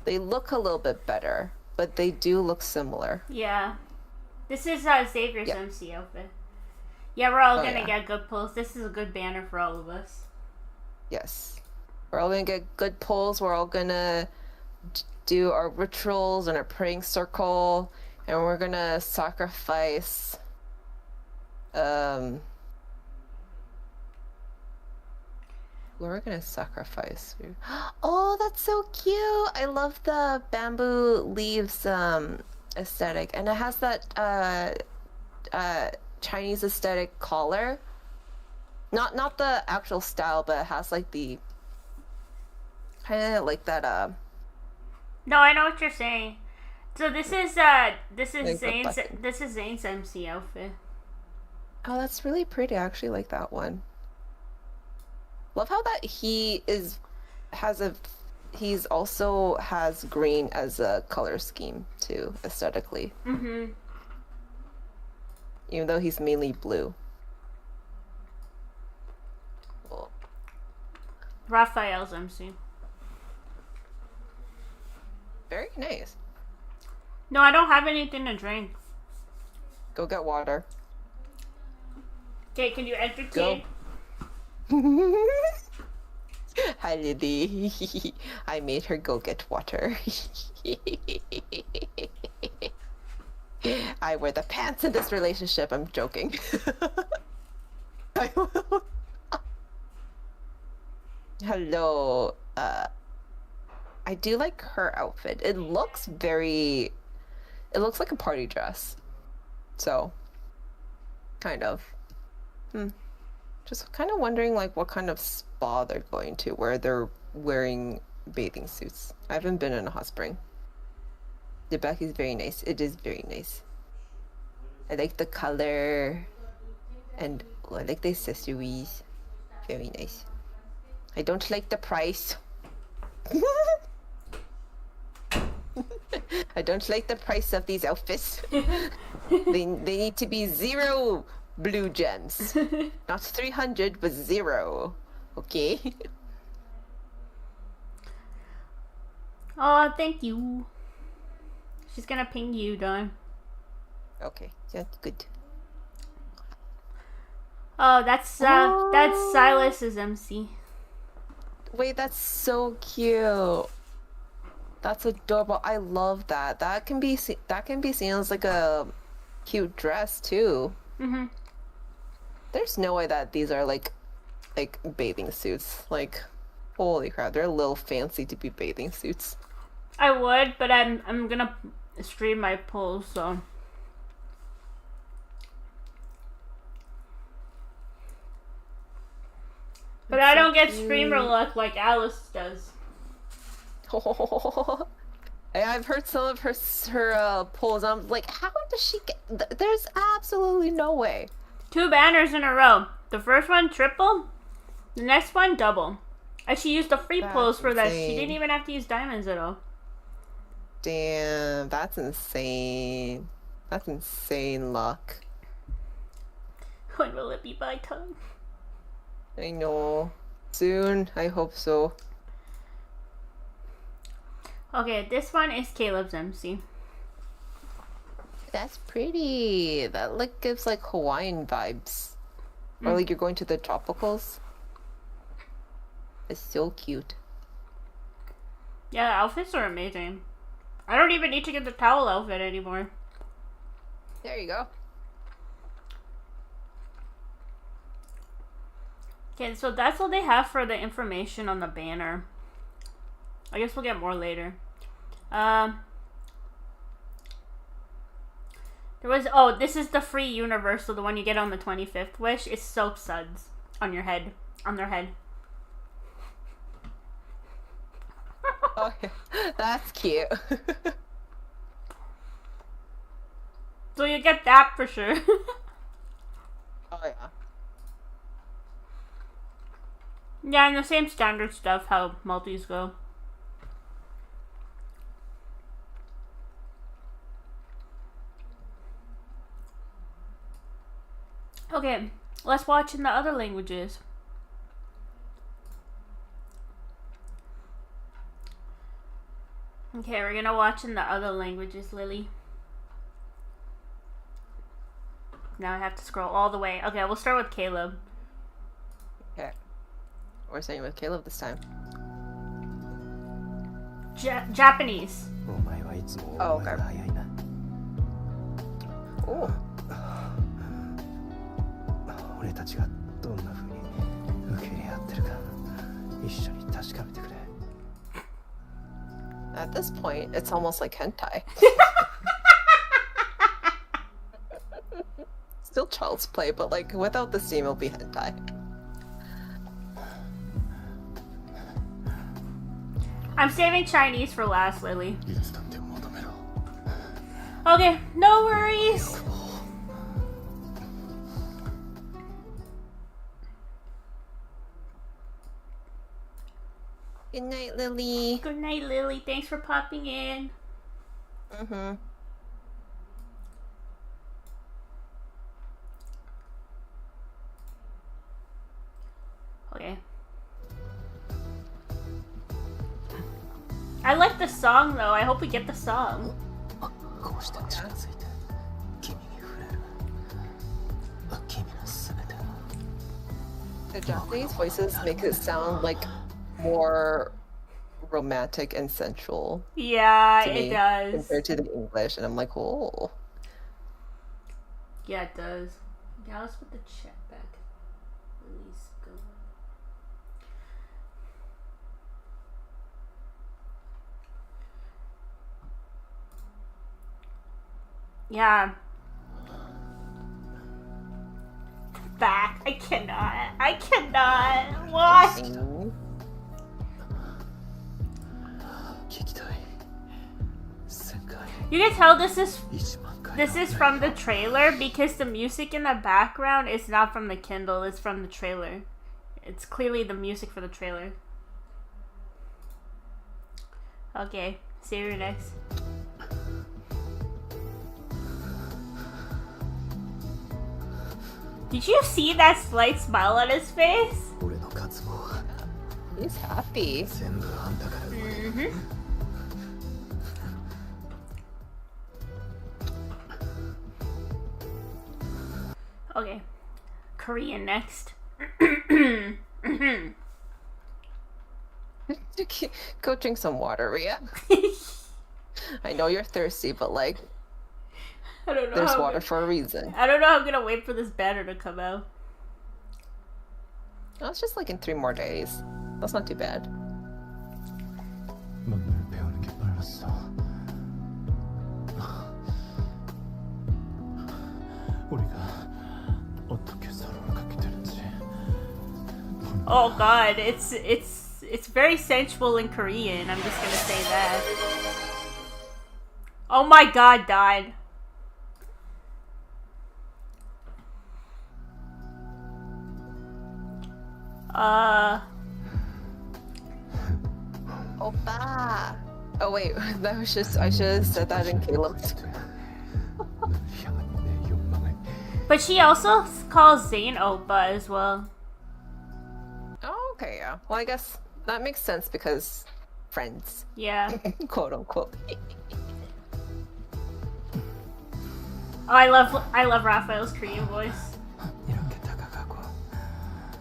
They look a little bit better, but they do look similar. Yeah. This is Xavier's MC outfit. Yeah, we're all gonna get good pulls. This is a good banner for all of us. Yes. We're all gonna get good pulls. We're all gonna do our rituals and our praying circle, and we're gonna sacrifice We're gonna sacrifice. Oh, that's so cute! I love the bamboo leaves aesthetic, and it has that Chinese aesthetic collar. Not the actual style, but it has like the kind of like that No, I know what you're saying. So this is Like Zayne's MC outfit. Oh, that's really pretty. I actually like that one. Love how that he's also has green as a color scheme too, aesthetically. Mm-hmm. Even though he's mainly blue. Cool. Rafayel's MC. Very nice. No, I don't have anything to drink. Go get water. Okay, can you entertain? Hi, Lily. I made her go get water. I wear the pants in this relationship. I'm joking. Hello. I do like her outfit. It looks like a party dress. So, kind of. Just kind of wondering like what kind of spa they're going to where they're wearing bathing suits. I haven't been in a hot spring. The back is very nice. It is very nice. I like the color and I like the accessories. Very nice. I don't like the price. I don't like the price of these outfits. They need to be 0 blue gems. Not 300, but 0. Okay? Oh, thank you. She's gonna ping you, Don. Okay, that's good. Oh, that's Silas's MC. Wait, that's so cute. That's adorable. I love that. That can be seen as like a cute dress too. Mm-hmm. There's no way that these are like bathing suits. Like, holy crap, they're a little fancy to be bathing suits. I would, but I'm gonna stream my polls, so. But I don't get streamer luck like Alice does. I've heard some of her polls. I'm like, how does she get? There's absolutely no way. 2 banners in a row. The first one triple, the next one double. And she used the free polls for that. She didn't even have to use diamonds at all. Damn, that's insane. That's insane luck. When will it be my turn? I know. Soon, I hope so. Okay, this one is Caleb's MC. That's pretty. That like gives like Hawaiian vibes. Or like you're going to the tropicals. It's so cute. Yeah, the outfits are amazing. I don't even need to get the towel outfit anymore. There you go. Okay, so that's all they have for the information on the banner. I guess we'll get more later. This is the free universal, the one you get on the 25th wish. It's soap suds on your head, on their head. Oh, yeah. That's cute. So you get that for sure. Oh yeah. Yeah, and the same standard stuff, how multis go. Okay, let's watch in the other languages. Okay, we're gonna watch in the other languages, Lily. Now I have to scroll all the way. Okay, we'll start with Caleb. Okay. We're starting with Caleb this time. Japanese. Oh, okay. Oh. 俺たちがどんな風に受け入れ合ってるか一緒に確かめてくれ。 At this point, it's almost like hentai. Still child's play, but like without the steam, it'll be hentai. I'm saving Chinese for last, Lily. いつだって求めろ。 Okay, no worries. Good night, Lily. Good night, Lily. Thanks for popping in. Mm-hmm. Okay. I like the song though. I hope we get the song. こうして近づいて君に触れる。君の全てを。 The Japanese voices make it sound like more romantic and sensual Yeah, to it me does. compared to the English, and I'm like, oh. Yeah, it does. Yeah, let's put the chat back. Lily's going. Yeah. Back. I cannot. I cannot. What? 聞きたい。旋回。 You can tell this is 1万回。 this is from the trailer because the music in the background is not from the Kindle, it's from the trailer. It's clearly the music for the trailer. Okay, see you next. Did you see that slight smile on his face? 俺の渇望は He's happy. 全部あんたから生まれる。 Mm-hmm. Okay, Korean next. Go drink some water, Rhea. I know you're thirsty, but like, I don't know. there's how water for a reason. I don't know how I'm gonna wait for this banner to come out. Oh, it's just like in 3 more days. That's not too bad. 만나를 배우는 게 빨랐어. 우리가 어떻게 서로를 갖게 되는지. Oh god, it's very sensual in Korean. I'm just gonna say that. Oh my god, died. Oppa! Oh wait, that was just, I should have said that in Caleb's. 널 향한 내 욕망을 But she also calls Zayne Oppa as well. Oh, okay, yeah. Well, I guess that makes sense because friends, Yeah. quote unquote. Oh, I love Raphael's Korean voice. 이렇게 다가가고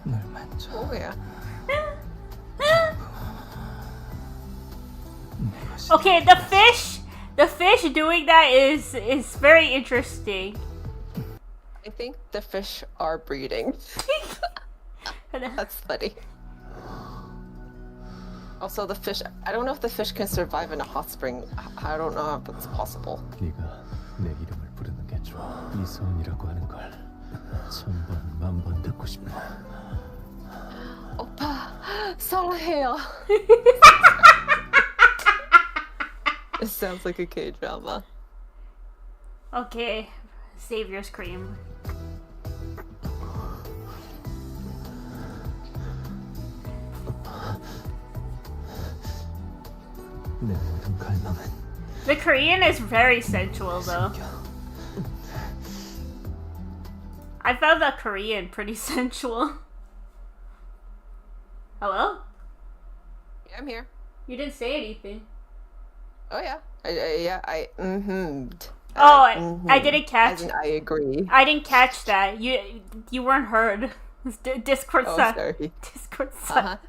널 만져. Oh yeah. Okay, the fish doing that is very interesting. I think the fish are breeding. That's funny. Also, the fish, I don't know if the fish can survive in a hot spring. I don't know if that's possible. 네가 내 이름을 부르는 게 좋아. 이선이라고 하는 걸 1000번, 1000번 듣고 싶어. 오빠, 사랑해요. It sounds like a K-drama. Okay, Xavier's cream. 내 모든 갈망은 The Korean is very sensual though. I found the Korean pretty sensual. Hello? Yeah, I'm here. You didn't say anything. Oh yeah. I mm-hmmed. I didn't catch. As in, I agree. I didn't catch that. You weren't heard. Discord Oh, silence. sorry. Discord silence.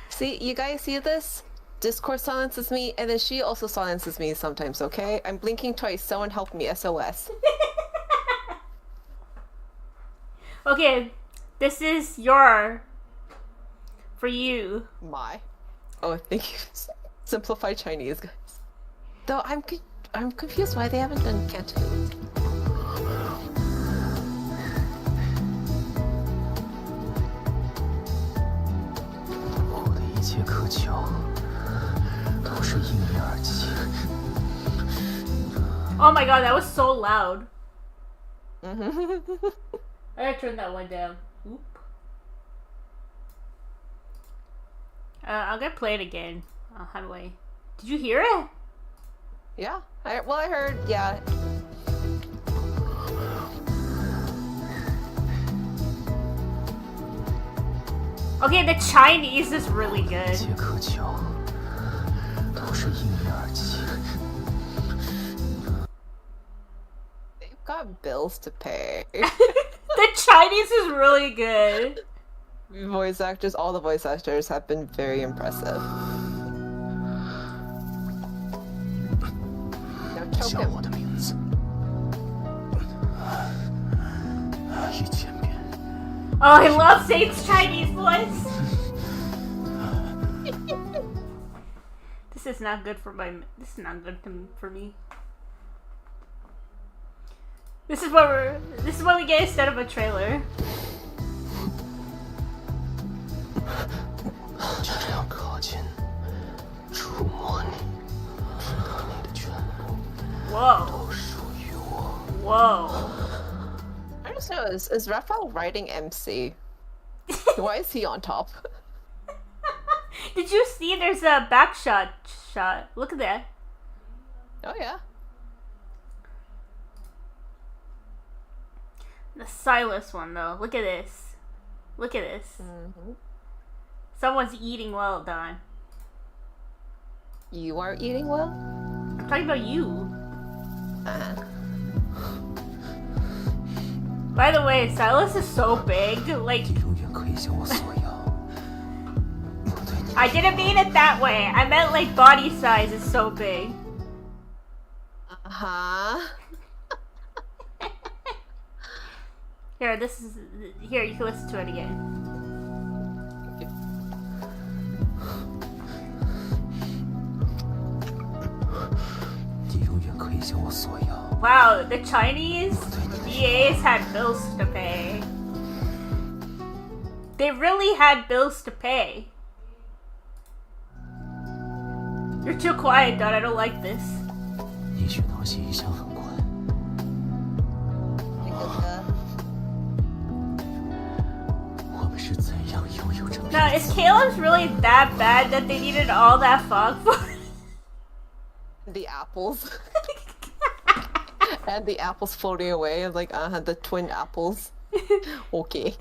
See, you guys see this? Discord silences me, and then she also silences me sometimes, okay? I'm blinking twice. Someone help me, SOS. Okay, this is your For you. My. Oh, thank you. Simplify Chinese, guys. Though I'm confused why they haven't done Cantonese. 我的一切渴求都是因你而起。 Oh my god, that was so loud. I gotta turn that one down. Oop. I'm gonna play it again. How do I... Did you hear it? Yeah. I heard, yeah. Okay, the Chinese is really 一 good. 切渴求都是因你而起。 They've got bills to pay. The Chinese is really good. Voice actors, all the voice actors have been very impressive. Now choke 叫 him. 我的名字1000遍。 Oh, I love Zayne's Chinese voice. This is not good for my. This is not good for me. This is what we get instead of a trailer. 就这样靠近，触摸你，直到你的全部 Whoa, 都属于我。 whoa. I just know, is Raphael writing MC? Why is he on top? Did you see? There's a back shot. Look at that. Oh yeah. The Sylus one though. Look at this. Look at this. Mm-hmm. Someone's eating well done. You are eating well? I'm talking about you. By the way, Sylus is so big. Like, 你永远可以向我索要。我对你 I didn't mean it that way. I meant like body size is so big. Uh-huh. Here, here, you can listen to it again. 你永远可以向我索要。 Wow, the Chinese VAs had bills to pay. They really had bills to pay. You're too quiet, Dad. I don't like this. 你学到写一项很快， 我们是怎样拥有这 Now, is Caleb's really that bad that they needed all that fog for? The apples. And the apples floating away, like, the twin apples. Okay.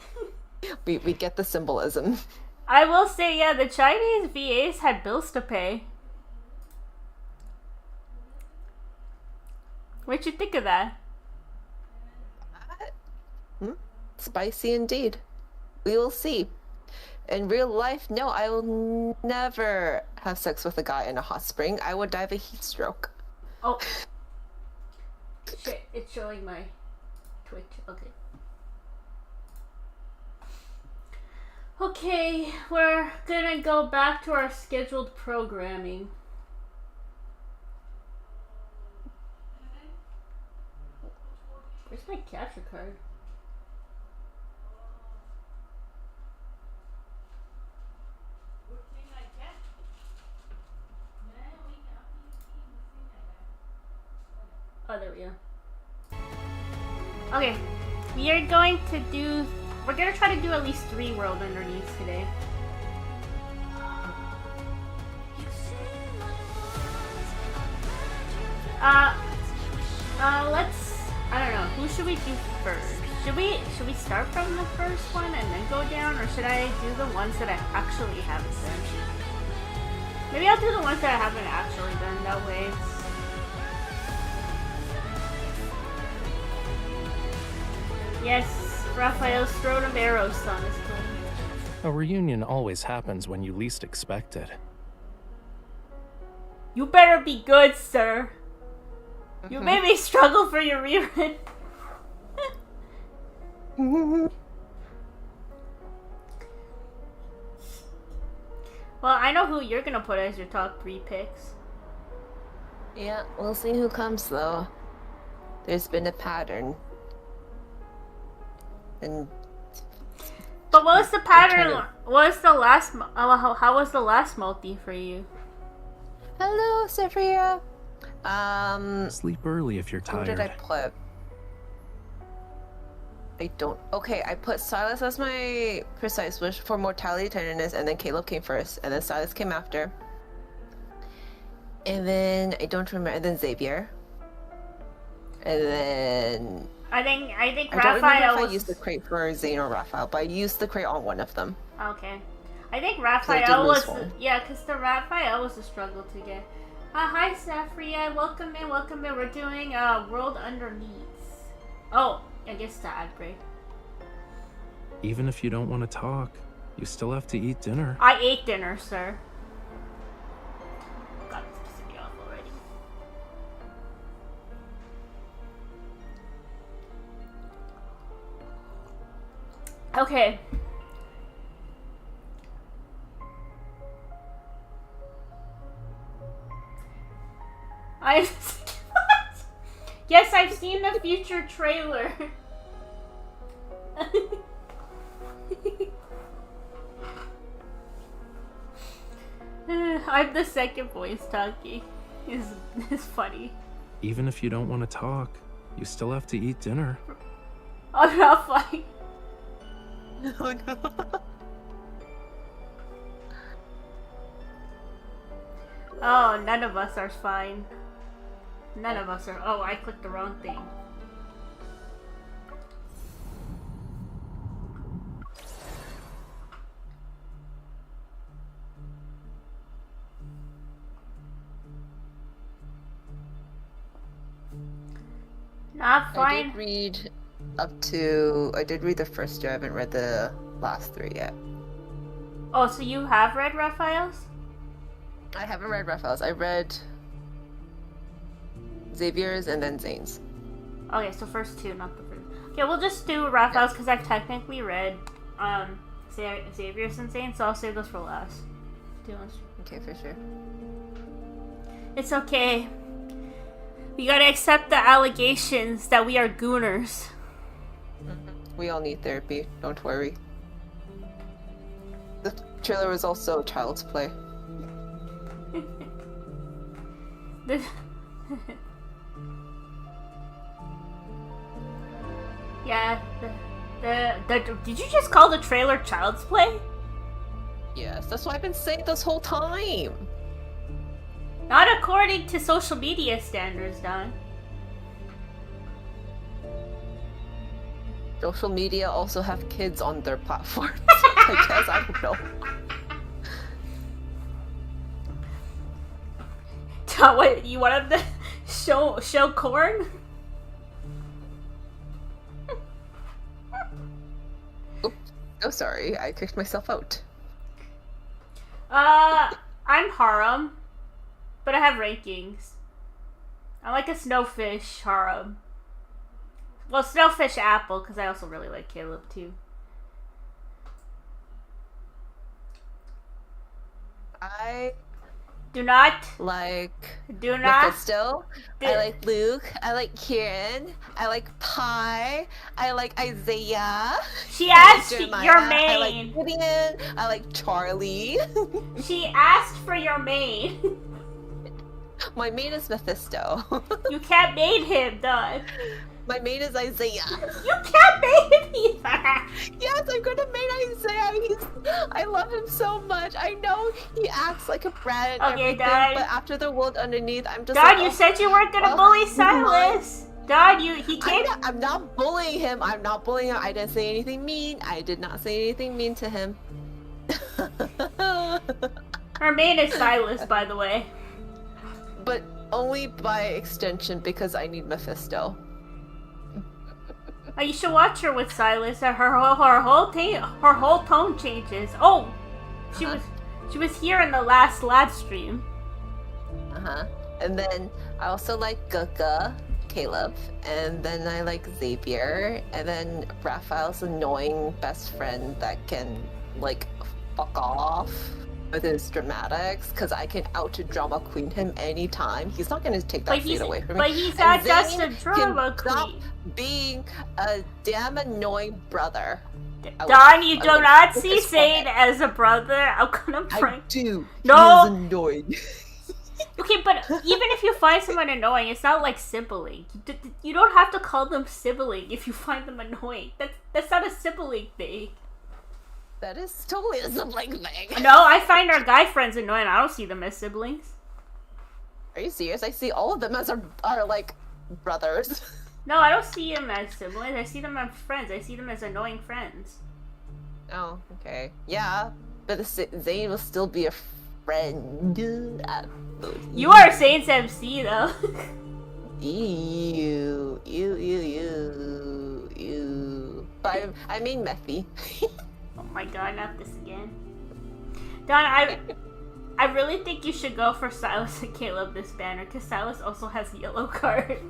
We get the symbolism. I will say, yeah, the Chinese VAs had bills to pay. What'd you think of that? Spicy indeed. We will see. In real life, no, I will never have sex with a guy in a hot spring. I would die of a heat stroke. Oh. Shit, it's showing my Twitch. Okay. Okay, we're gonna go back to our scheduled programming. Where's my capture card? Oh, there we go. Okay, we are going to do... We're gonna try to do at least 3 world underneaths today. Let's... I don't know, who should we do first? Should we start from the first one and then go down, or should I do the ones that I actually haven't done? Maybe I'll do the ones that I haven't actually done, that way it's... Yes, Rafayel's Throne of Arrows song is playing. A reunion always happens when you least expect it. You better be good, sir. You made me struggle for your rerun. Well, I know who you're gonna put as your top 3 picks. Yeah, we'll see who comes though. There's been a pattern. And But what was the pattern? to- What was the last? How was the last multi for you? hello, Xavier. Sleep early if you're Who did I tired. put? I don't. Okay, I put Sylus as my precise wish for mortality, tenderness, and then Caleb came first, and then Sylus came after. And then I don't remember. And then Xavier. And then I think I don't remember Rafayel if I was used the crate for Zayne or Rafayel, but I used the crate on one of them. okay. I think I did Rafayel lose was one. yeah, because the Rafayel was a struggle to get. Hi, Safria. Welcome in. Welcome in. We're doing World Underneath. Oh, I guess the ad break. Even if you don't want to talk, you still have to eat dinner. I ate dinner, sir. God, it's pissing me off already. Okay. I yes, I've seen the future trailer. I'm the second voice talking. Is funny. Even if you don't want to talk, you still have to eat dinner. I'm not fine. Oh no. Oh, none of us are fine. None of us are. Oh, I clicked the wrong thing. Not I fine. did read up to. I did read the first 2. I haven't read the last 3 yet. Oh, so you have read Raphael's? I haven't read Rafayel's. I read Xavier's and then Zayne's. Okay, so first 2, not the first. Okay, we'll just do Raphael's because I've technically read Xavier's and Zayne, so I'll save those for last. Do you want to- Okay, for sure. It's okay. We gotta accept the allegations that we are gooners. We all need therapy. Don't worry. The trailer was also child's play. The- yeah, did you just call the trailer child's play? Yes, that's what I've been saying this whole time. Not according to social media standards, Don. Social media also have kids on their platforms. I guess, I don't know. What, you want them to show corn? Oops. Oh, sorry. I kicked myself out. I'm harem, but I have rankings. I'm like a snowfish harem. Well, snowfish apple, because I also really like Caleb too. I Do not, like not. Mephisto. I like Luke. I like Kieran. I like Pi. I like Isaiah. She asked Jeremiah. your I main. like Gideon. I like Charlie. She asked for your main. My main is Mephisto. You can't main him, Don. My main is Isaiah. You can't main him either. Yes, I'm gonna main Isaiah. I love him so much. I know he acts like a brat and Okay, everything, Dad. but after the world underneath, I'm just Don, like, you oh, said you weren't gonna oh, bully never mind. Silas. Don, he came. I'm not bullying him. I'm not bullying him. I didn't say anything mean. I did not say anything mean to him. Her main is Silas, by the way. But only by extension because I need Mephisto. Oh, you should watch her with Silas. Her whole tone changes. Oh, she was here in the last live stream. And then I also like Guka, Caleb, and then I like Xavier, and then Raphael's annoying best friend that can like fuck off. with his dramatics because I can out drama queen him anytime. He's not gonna take that seat away from me. But he's And not just a Zayne drama can stop queen. being a damn annoying brother. Don, you do not with see his Zayne friend. as a brother. I'm gonna I prank. do. No. He is annoying. Okay, but even if you find someone annoying, it's not like sibling. You don't have to call them sibling if you find them annoying. That's not a sibling thing. That is totally a sibling thing. No, I find our guy friends annoying. I don't see them as siblings. Are you serious? I see all of them as are like brothers. No, I don't see them as siblings. I see them as friends. I see them as annoying friends. Oh, okay. Yeah, but Zayne will still be a friend. You are Saint's MC though. Ew. But I mean Methy. Oh my god, not this again. Don, I really think you should go for Sylus and Caleb this banner, because Sylus also has a yellow card.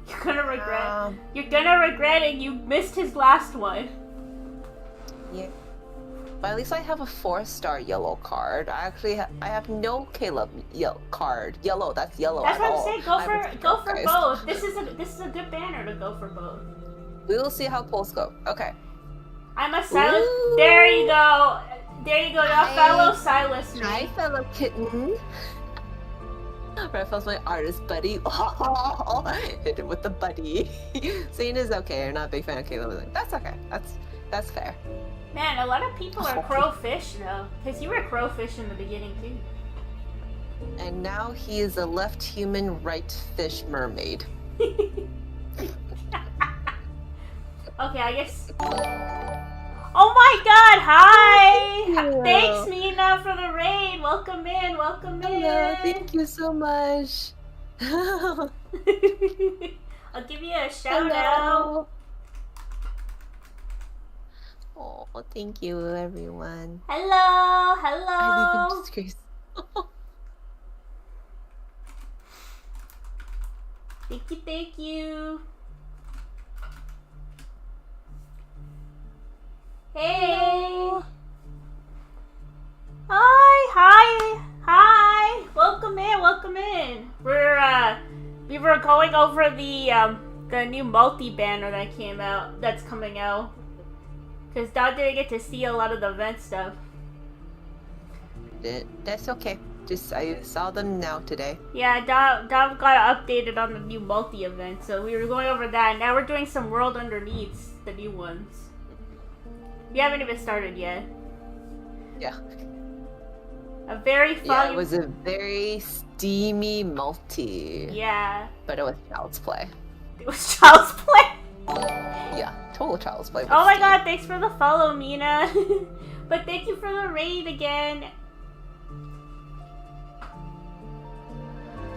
You're gonna regret. You're gonna regret it. You missed his last one. Yeah. But at least I have a 4-star yellow card. I have no Caleb card. Yellow, that's yellow. That's what I'm all. saying. Go for both. This is a good banner to go for both. We will see how polls go. Okay. I'm a Sylus. Ooh. There you go. There you go. Now follow Sylus. Me. Hi, fellow kitten. Rafayel's my artist buddy. Hit him with the buddy. Zayne is okay. I'm not a big fan of Caleb. That's okay. That's fair. Man, a lot of people are crowfish though, because you were crowfish in the beginning too. And now he is a left human, right fish mermaid. Okay, I guess. Oh my god, hi! Thanks, Nina, for the raid. Welcome in, welcome in. Hello, thank you so much. I'll give you a shout out. Oh, thank you, everyone. Hello, I hello. live in disgrace. Thank you, thank you. Hey. Hello. Hi. Welcome in, welcome in. We were going over the new multi banner that's coming out. Because Dad didn't get to see a lot of the event stuff. That's okay. I saw them now today. Yeah, Dad got updated on the new multi event, so we were going over that. Now we're doing some world underneaths, the new ones. We haven't even started yet. Yeah. A very fun. Yeah, it was a very steamy multi. Yeah. But it was child's play. It was child's play. Yeah, total child's play. Oh my god, thanks for the follow, Mina. But thank you for the raid again.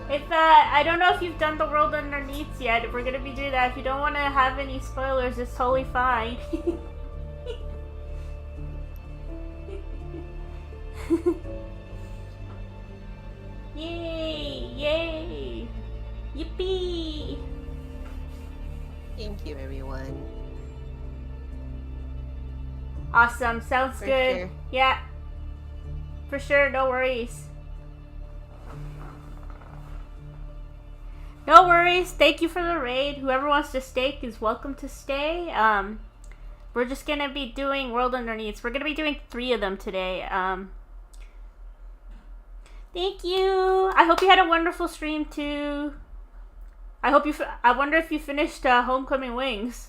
I don't know if you've done the world underneath yet. We're gonna be doing that. If you don't want to have any spoilers, it's totally fine. Yay! Yippee! Thank you, everyone. Awesome, sounds For good. sure. Yeah. For sure, no worries. No worries. Thank you for the raid. Whoever wants to stay is welcome to stay. We're just gonna be doing world underneaths. We're gonna be doing 3 of them today. Thank you. I hope you had a wonderful stream too. I wonder if you finished Homecoming Wings.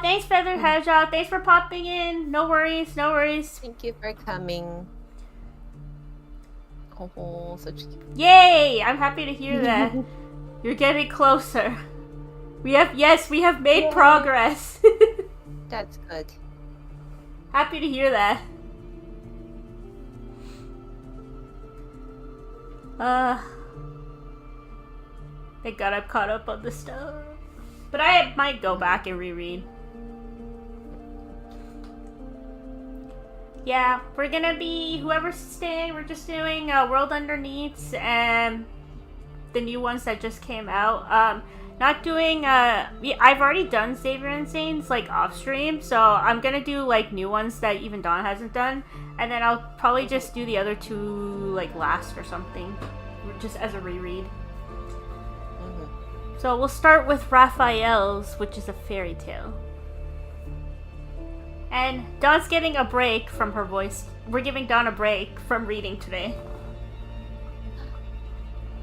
Thanks, Feathered Hedgehog. Thanks for popping in. No worries, no worries. Thank you for coming. Oh, such cute. Yay! I'm happy to hear that. You're getting closer. We have made progress. That's good. Happy to hear that. Thank God I'm caught up on the stuff. But I might go back and reread. Yeah, we're gonna be, whoever's staying, we're just doing World Underneaths and the new ones that just came out. Not doing, I've already done Xavier and Zayne's, like, off stream, so I'm gonna do, like, new ones that even Dawn hasn't done, and then I'll probably just do the other two, like, last or something, just as a reread. So we'll start with Rafayel's, which is a fairy tale. And Dawn's getting a break from her voice. We're giving Dawn a break from reading today.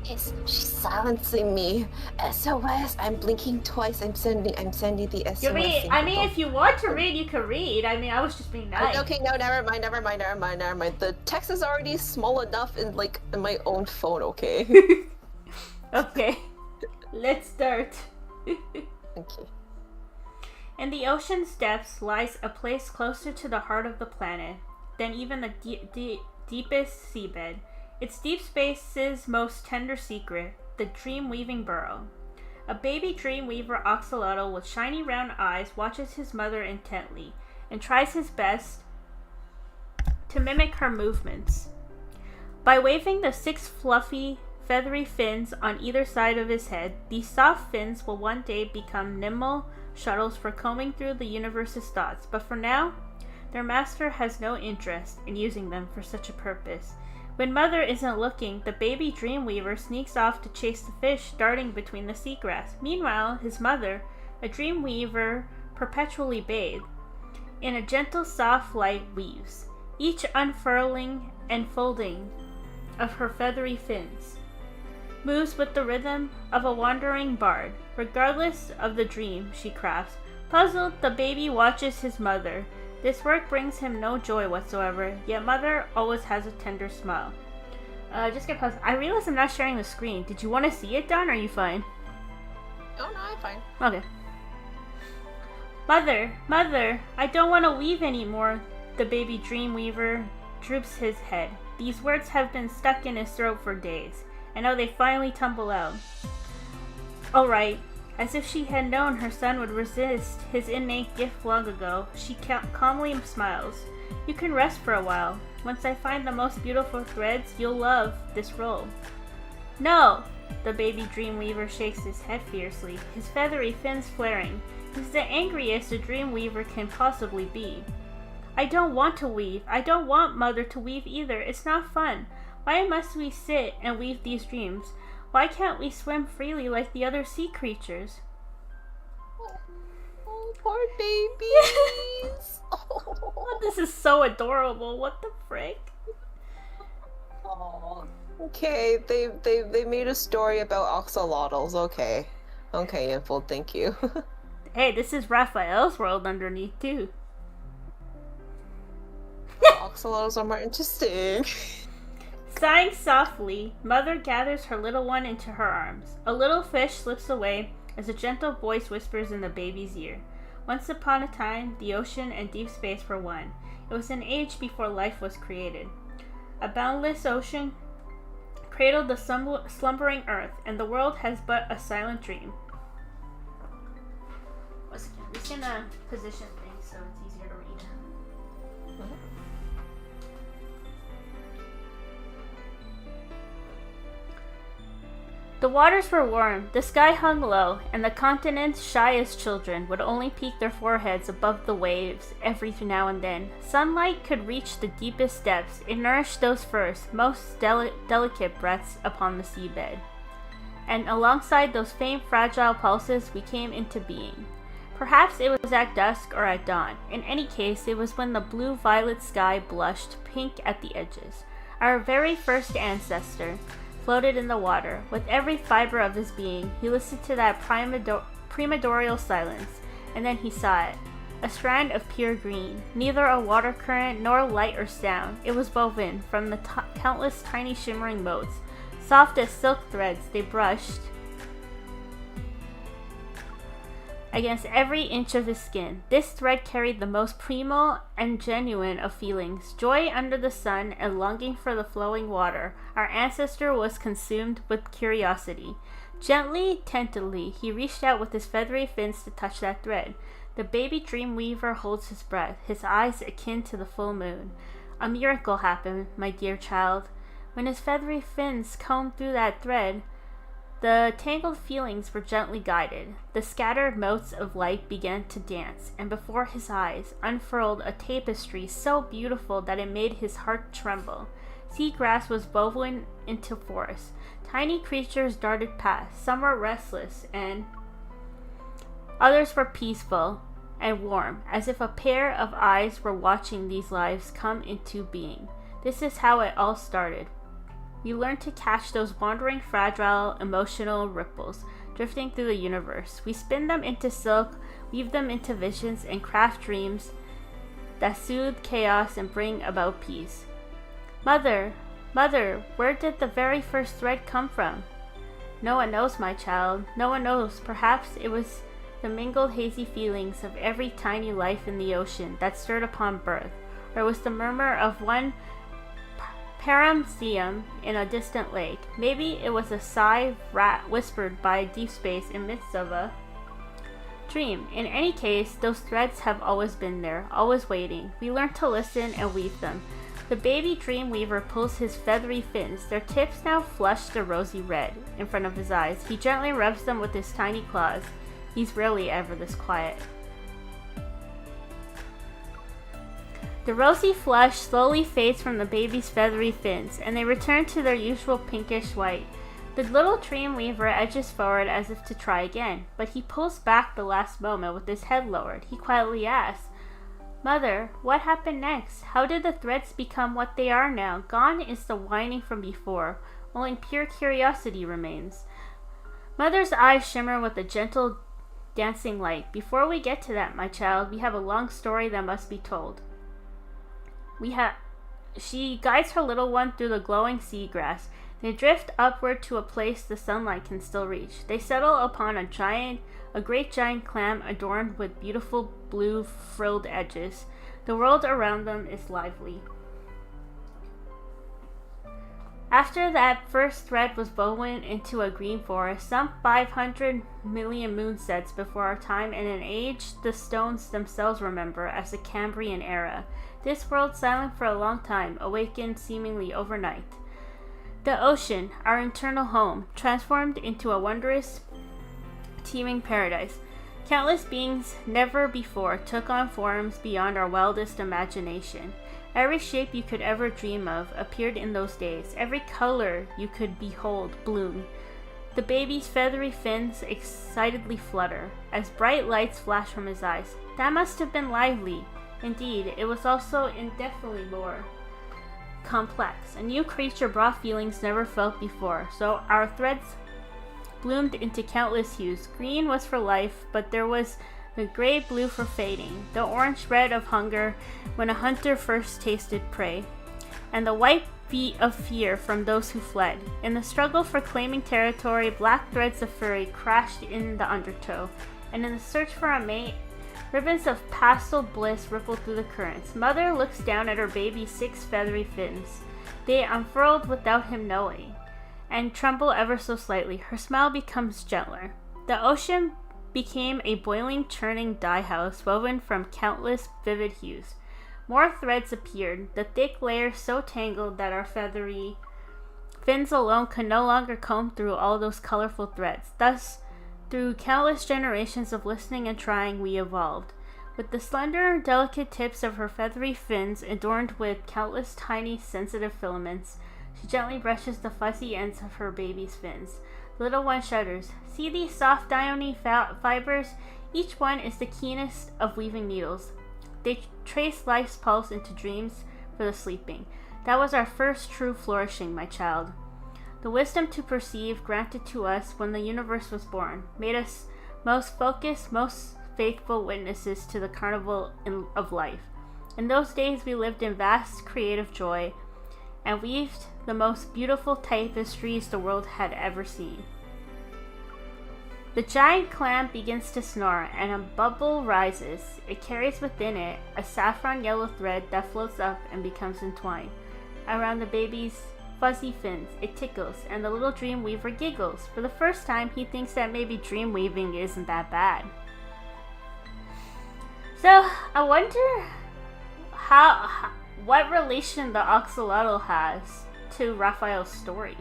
She's silencing me. SOS. I'm blinking twice. I'm sending the SOS. I mean, if you want to read, you can read. I mean, I was just being nice. Okay, no, never mind. The text is already small enough in my own phone, okay? Okay. Let's start. Okay. In the ocean's depths lies a place closer to the heart of the planet than even the deepest seabed. It's Deepspace's most tender secret, the dream-weaving burrow. A baby dream-weaver axolotl with shiny round eyes watches his mother intently and tries his best to mimic her movements. By waving the 6 fluffy, feathery fins on either side of his head, these soft fins will one day become nimble shuttles for combing through the universe's thoughts, but for now, their master has no interest in using them for such a purpose. When Mother isn't looking, the baby dreamweaver sneaks off to chase the fish darting between the seagrass. Meanwhile, his mother, a dreamweaver perpetually bathed, in a gentle, soft light weaves, each unfurling and folding of her feathery fins, moves with the rhythm of a wandering bard. Regardless of the dream she crafts, puzzled, the baby watches his mother. This work brings him no joy whatsoever, yet Mother always has a tender smile. Just get pause. I realize I'm not sharing the screen. Did you want to see it, Dawn, or are you fine? Oh, no, I'm fine. Okay. Mother, I don't want to weave anymore. The baby dreamweaver droops his head. These words have been stuck in his throat for days, and now they finally tumble out. Alright. As if she had known her son would resist his innate gift long ago, she calmly smiles. You can rest for a while. Once I find the most beautiful threads, you'll love this roll. No! The baby dreamweaver shakes his head fiercely, his feathery fins flaring. He's the angriest a dreamweaver can possibly be. I don't want to weave. I don't want Mother to weave either. It's not fun. Why must we sit and weave these dreams? Why can't we swim freely like the other sea creatures? Oh, poor babies. Oh, this is so adorable. What the frick? Oh, okay, they made a story about axolotls. Okay, Info, thank you. Hey, this is Raphael's world underneath too. Axolotls are more interesting. Sighing softly, Mother gathers her little one into her arms. A little fish slips away as a gentle voice whispers in the baby's ear. Once upon a time, the ocean and deep space were one. It was an age before life was created. A boundless ocean cradled the slumbering earth, and the world has but a silent dream. I'm just gonna position things so it's easier to read. The waters were warm, the sky hung low, and the continents, shy as children, would only peek their foreheads above the waves every now and then. Sunlight could reach the deepest depths. It nourished those first, most delicate breaths upon the seabed. And alongside those faint, fragile pulses, we came into being. Perhaps it was at dusk or at dawn. In any case, it was when the blue-violet sky blushed pink at the edges. Our very first ancestor floated in the water. With every fiber of his being, he listened to that primordial silence, and then he saw it. A strand of pure green, neither a water current nor light or sound. It was woven from the countless tiny shimmering motes. Soft as silk threads, they brushed against every inch of his skin. This thread carried the most primal and genuine of feelings, joy under the sun and longing for the flowing water. Our ancestor was consumed with curiosity. Gently, tentatively, he reached out with his feathery fins to touch that thread. The baby dreamweaver holds his breath, his eyes akin to the full moon. A miracle happened, my dear child. When his feathery fins combed through that thread, The tangled feelings were gently guided. The scattered motes of light began to dance, and before his eyes unfurled a tapestry so beautiful that it made his heart tremble. Seagrass was woven into forest. Tiny creatures darted past. Some were restless, and others were peaceful and warm, as if a pair of eyes were watching these lives come into being. This is how it all started. We learned to catch those wandering, fragile, emotional ripples drifting through the universe. We spin them into silk, weave them into visions, and craft dreams that soothe chaos and bring about peace. Mother, where did the very first thread come from? No one knows, my child. No one knows. Perhaps it was the mingled hazy feelings of every tiny life in the ocean that stirred upon birth, or it was the murmur of one paramecium in a distant lake. Maybe it was a sigh whispered by Deepspace in midst of a dream. In any case, those threads have always been there, always waiting. We learn to listen and weave them. The baby dream weaver pulls his feathery fins. Their tips now flush the rosy red in front of his eyes. He gently rubs them with his tiny claws. He's rarely ever this quiet. The rosy flush slowly fades from the baby's feathery fins, and they return to their usual pinkish white. The little dream weaver edges forward as if to try again, but he pulls back the last moment with his head lowered. He quietly asks, Mother, what happened next? How did the threads become what they are now? Gone is the whining from before. Only pure curiosity remains. Mother's eyes shimmer with a gentle dancing light. Before we get to that, my child, we have a long story that must be told. She guides her little one through the glowing seagrass. They drift upward to a place the sunlight can still reach. They settle upon a great giant clam adorned with beautiful blue frilled edges. The world around them is lively. After that first thread was woven into a green forest, some 500 million moonsets before our time, in an age the stones themselves remember as the Cambrian era. This world, silent for a long time, awakened seemingly overnight. The ocean, our eternal home, transformed into a wondrous, teeming paradise. Countless beings never before took on forms beyond our wildest imagination. Every shape you could ever dream of appeared in those days. Every color you could behold bloomed. The baby's feathery fins excitedly flutter as bright lights flash from his eyes. That must have been lively. Indeed, it was also indefinitely more complex. A new creature brought feelings never felt before, so our threads bloomed into countless hues. Green was for life, but there was the gray-blue for fading, the orange-red of hunger when a hunter first tasted prey, and the white beat of fear from those who fled. In the struggle for claiming territory, black threads of fury crashed in the undertow, and in the search for a mate, ribbons of pastel bliss rippled through the currents. Mother looks down at her baby's 6 feathery fins. They unfurled without him knowing, and tremble ever so slightly. Her smile becomes gentler. The ocean became a boiling, churning dye house woven from countless vivid hues. More threads appeared, the thick layers so tangled that our feathery fins alone could no longer comb through all those colorful threads. Thus, through countless generations of listening and trying, we evolved. With the slender, delicate tips of her feathery fins adorned with countless tiny, sensitive filaments, she gently brushes the fuzzy ends of her baby's fins. The little one shudders. See these soft diony fibers? Each one is the keenest of weaving needles. They trace life's pulse into dreams for the sleeping. That was our first true flourishing, my child. The wisdom to perceive granted to us when the universe was born made us most focused, most faithful witnesses to the carnival of life. In those days we lived in vast creative joy and weaved the most beautiful tapestries the world had ever seen. The giant clam begins to snore, and a bubble rises. It carries within it a saffron yellow thread that floats up and becomes entwined around the baby's fuzzy fins. It tickles, and the little dream weaver giggles. For the first time, he thinks that maybe dream weaving isn't that bad. So, I wonder what relation the axolotl has to Rafayel's story.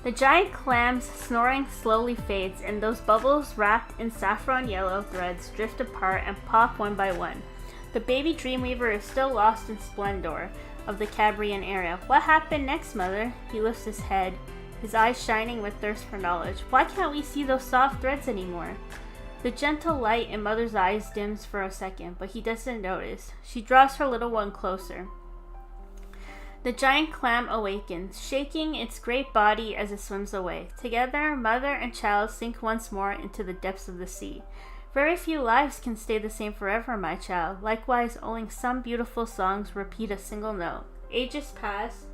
The giant clam's snoring slowly fades, and those bubbles wrapped in saffron yellow threads drift apart and pop one by one. The baby Dreamweaver is still lost in splendor of the Cabrian area. What happened next, Mother? He lifts his head, his eyes shining with thirst for knowledge. Why can't we see those soft threads anymore? The gentle light in Mother's eyes dims for a second, but he doesn't notice. She draws her little one closer. The giant clam awakens, shaking its great body as it swims away. Together, mother and child sink once more into the depths of the sea. Very few lives can stay the same forever, my child. Likewise, only some beautiful songs repeat a single note. Ages pass,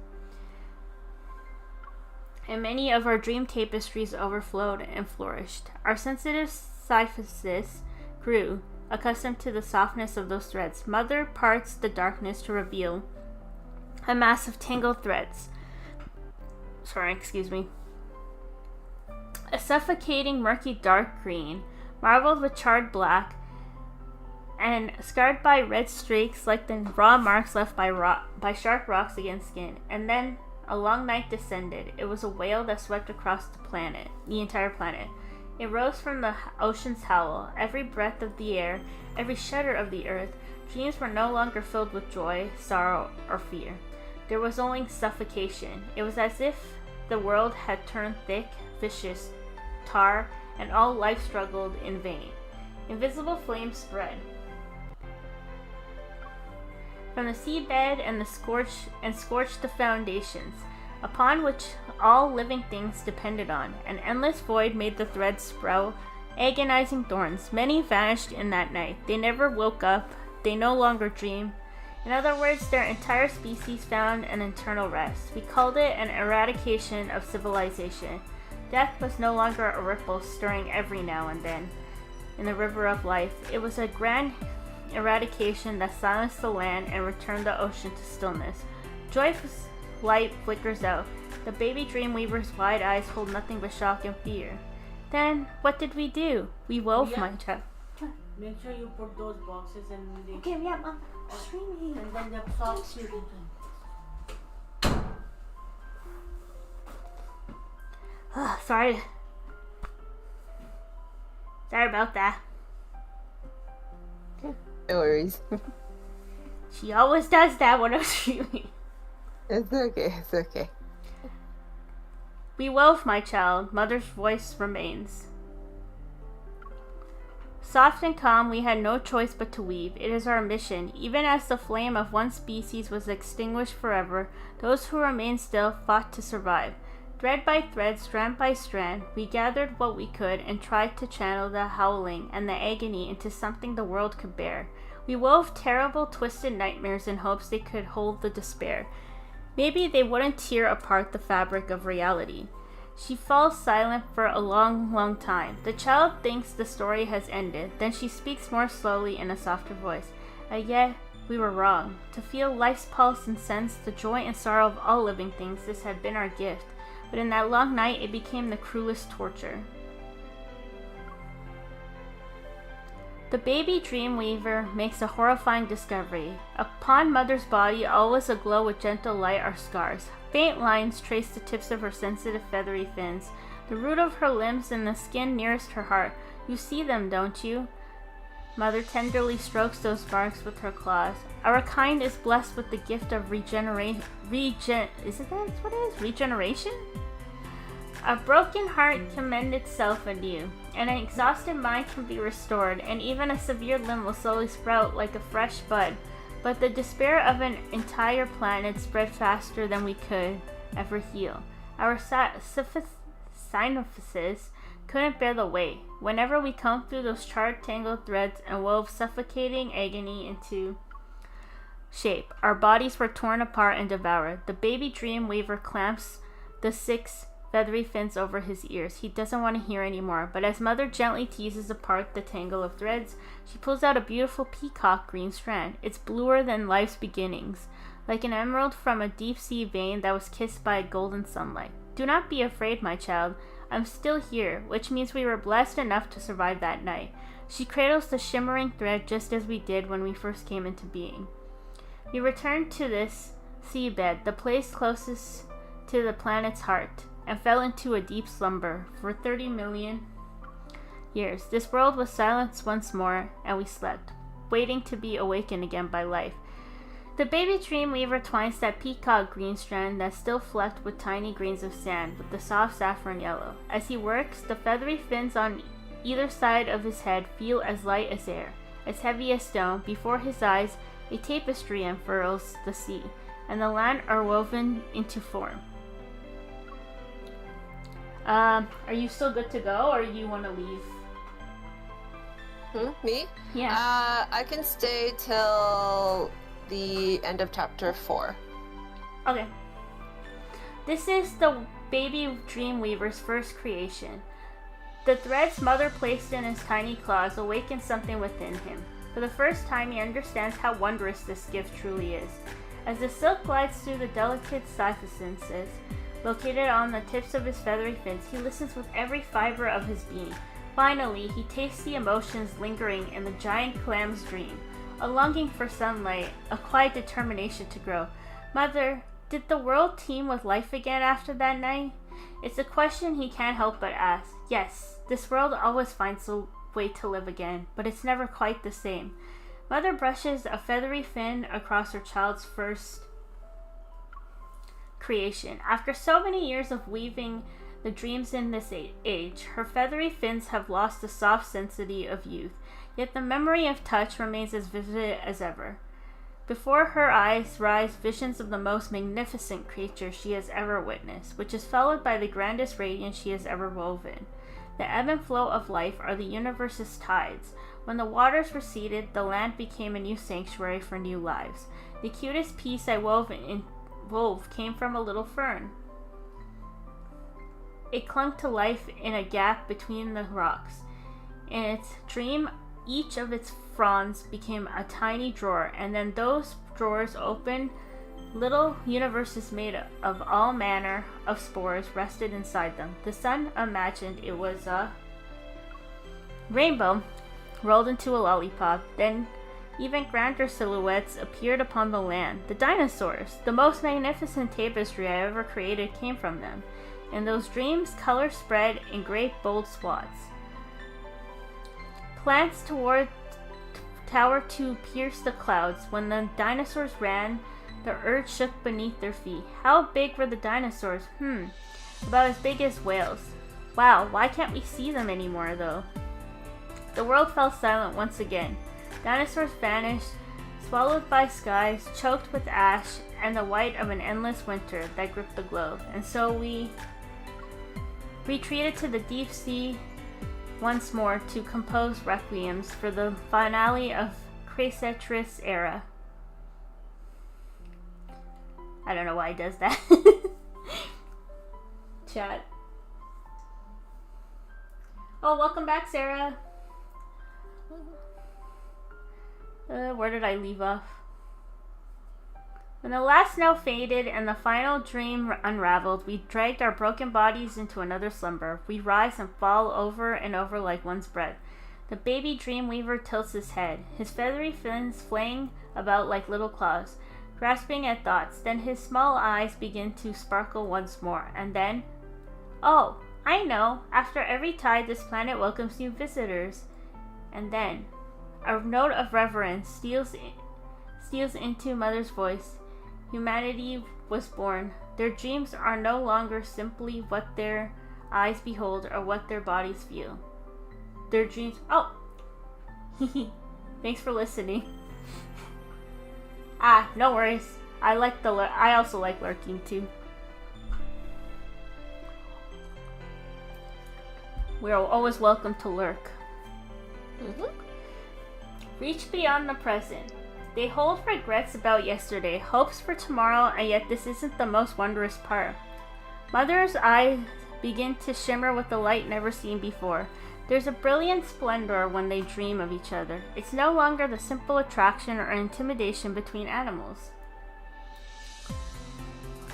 and many of our dream tapestries overflowed and flourished. Our sensitive syphilis grew, accustomed to the softness of those threads. Mother parts the darkness to reveal a mass of tangled threads. A suffocating, murky dark green, marbled with charred black, and scarred by red streaks like the raw marks left by sharp rocks against skin. And then a long night descended. It was a wail that swept across the entire planet. It rose from the ocean's howl. Every breath of the air, every shudder of the earth, dreams were no longer filled with joy, sorrow, or fear. There was only suffocation. It was as if the world had turned thick, vicious, tar, and all life struggled in vain. Invisible flames spread from the seabed and scorched the foundations, upon which all living things depended on. An endless void made the threads sprout agonizing thorns. Many vanished in that night. They never woke up. They no longer dreamed. In other words, their entire species found an eternal rest. We called it an eradication of civilization. Death was no longer a ripple stirring every now and then in the river of life. It was a grand eradication that silenced the land and returned the ocean to stillness. Joyous light flickers out. The baby Dreamweaver's wide eyes hold nothing but shock and fear. Then, what did we do? We wove, my child. Make sure you put those boxes in the... Okay, yeah, Mom. Streaming. And then the socks you Sorry about that. No worries. She always does that when I'm streaming. It's okay, it's okay. We wove, my child. Mother's voice remains. Soft and calm, we had no choice but to weave. It is our mission. Even as the flame of one species was extinguished forever, those who remained still fought to survive. Thread by thread, strand by strand, we gathered what we could and tried to channel the howling and the agony into something the world could bear. We wove terrible, twisted nightmares in hopes they could hold the despair. Maybe they wouldn't tear apart the fabric of reality. She falls silent for a long, long time. The child thinks the story has ended. Then she speaks more slowly in a softer voice. And yet, we were wrong. To feel life's pulse and sense the joy and sorrow of all living things, this had been our gift. But in that long night, it became the cruelest torture. The baby Dreamweaver makes a horrifying discovery. Upon Mother's body, all was aglow with gentle light are scars. Faint lines trace the tips of her sensitive feathery fins, the root of her limbs and the skin nearest her heart. You see them, don't you? Mother tenderly strokes those marks with her claws. Our kind is blessed with the gift of regeneration. Regeneration? A broken heart can mend itself anew, and an exhausted mind can be restored, and even a severed limb will slowly sprout like a fresh bud. But the despair of an entire planet spread faster than we could ever heal. Our synapses couldn't bear the weight. Whenever we combed through those charred, tangled threads and wove suffocating agony into shape, our bodies were torn apart and devoured. The baby Dreamweaver clamps the 6 feathery fins over his ears. He doesn't want to hear anymore, but as Mother gently teases apart the tangle of threads, she pulls out a beautiful peacock green strand. It's bluer than life's beginnings, like an emerald from a deep sea vein that was kissed by golden sunlight. Do not be afraid, my child. I'm still here, which means we were blessed enough to survive that night. She cradles the shimmering thread just as we did when we first came into being. We return to this seabed, the place closest to the planet's heart. and fell into a deep slumber for 30 million years. This world was silenced once more, and we slept, waiting to be awakened again by life. The baby dreamweaver twines that peacock green strand that still flecked with tiny grains of sand with the soft saffron yellow. As he works, the feathery fins on either side of his head feel as light as air, as heavy as stone. Before his eyes, a tapestry unfurls the sea, and the land are woven into form. Are you still good to go, or you want to leave? Me? Yeah. I can stay till the end of chapter 4. Okay. This is the baby dreamweaver's first creation. The threads mother placed in his tiny claws awaken something within him. For the first time, he understands how wondrous this gift truly is. As the silk glides through the delicate syphicences located on the tips of his feathery fins, he listens with every fiber of his being. Finally, he tastes the emotions lingering in the giant clam's dream. A longing for sunlight, a quiet determination to grow. Mother, did the world teem with life again after that night? It's a question he can't help but ask. Yes, this world always finds a way to live again, but it's never quite the same. Mother brushes a feathery fin across her child's first creation. After so many years of weaving the dreams in this age, her feathery fins have lost the soft sensitivity of youth, yet the memory of touch remains as vivid as ever. Before her eyes rise visions of the most magnificent creature she has ever witnessed, which is followed by the grandest radiance she has ever woven. The ebb and flow of life are the universe's tides. When the waters receded, the land became a new sanctuary for new lives. The cutest piece I wove came from a little fern. It clung to life in a gap between the rocks. In its dream, each of its fronds became a tiny drawer, and then those drawers opened. Little universes made of all manner of spores rested inside them. The sun imagined it was a rainbow rolled into a lollipop. Then even grander silhouettes appeared upon the land. The dinosaurs, the most magnificent tapestry I ever created, came from them. In those dreams, color spread in great bold swaths. Plants towered to pierce the clouds. When the dinosaurs ran, the earth shook beneath their feet. How big were the dinosaurs? About as big as whales. Wow, why can't we see them anymore, though? The world fell silent once again. Dinosaurs vanished, swallowed by skies, choked with ash, and the white of an endless winter that gripped the globe. And so we retreated to the deep sea once more to compose requiems for the finale of Cracetrus era. I don't know why he does that. Chat. Oh, welcome back, Sarah. Where did I leave off? When the last snow faded and the final dream unraveled, we dragged our broken bodies into another slumber. We rise and fall over and over like one's breath. The baby dreamweaver tilts his head, his feathery fins flaying about like little claws, grasping at thoughts. Then his small eyes begin to sparkle once more, and then, oh, I know, after every tide this planet welcomes new visitors. And then, a note of reverence steals into Mother's voice. Humanity was born. Their dreams are no longer simply what their eyes behold or what their bodies feel. Their dreams... Oh! Thanks for listening. No worries. I also like lurking too. We are always welcome to lurk. Reach beyond the present. They hold regrets about yesterday, hopes for tomorrow, and yet this isn't the most wondrous part. Mother's eyes begin to shimmer with a light never seen before. There's a brilliant splendor when they dream of each other. It's no longer the simple attraction or intimidation between animals,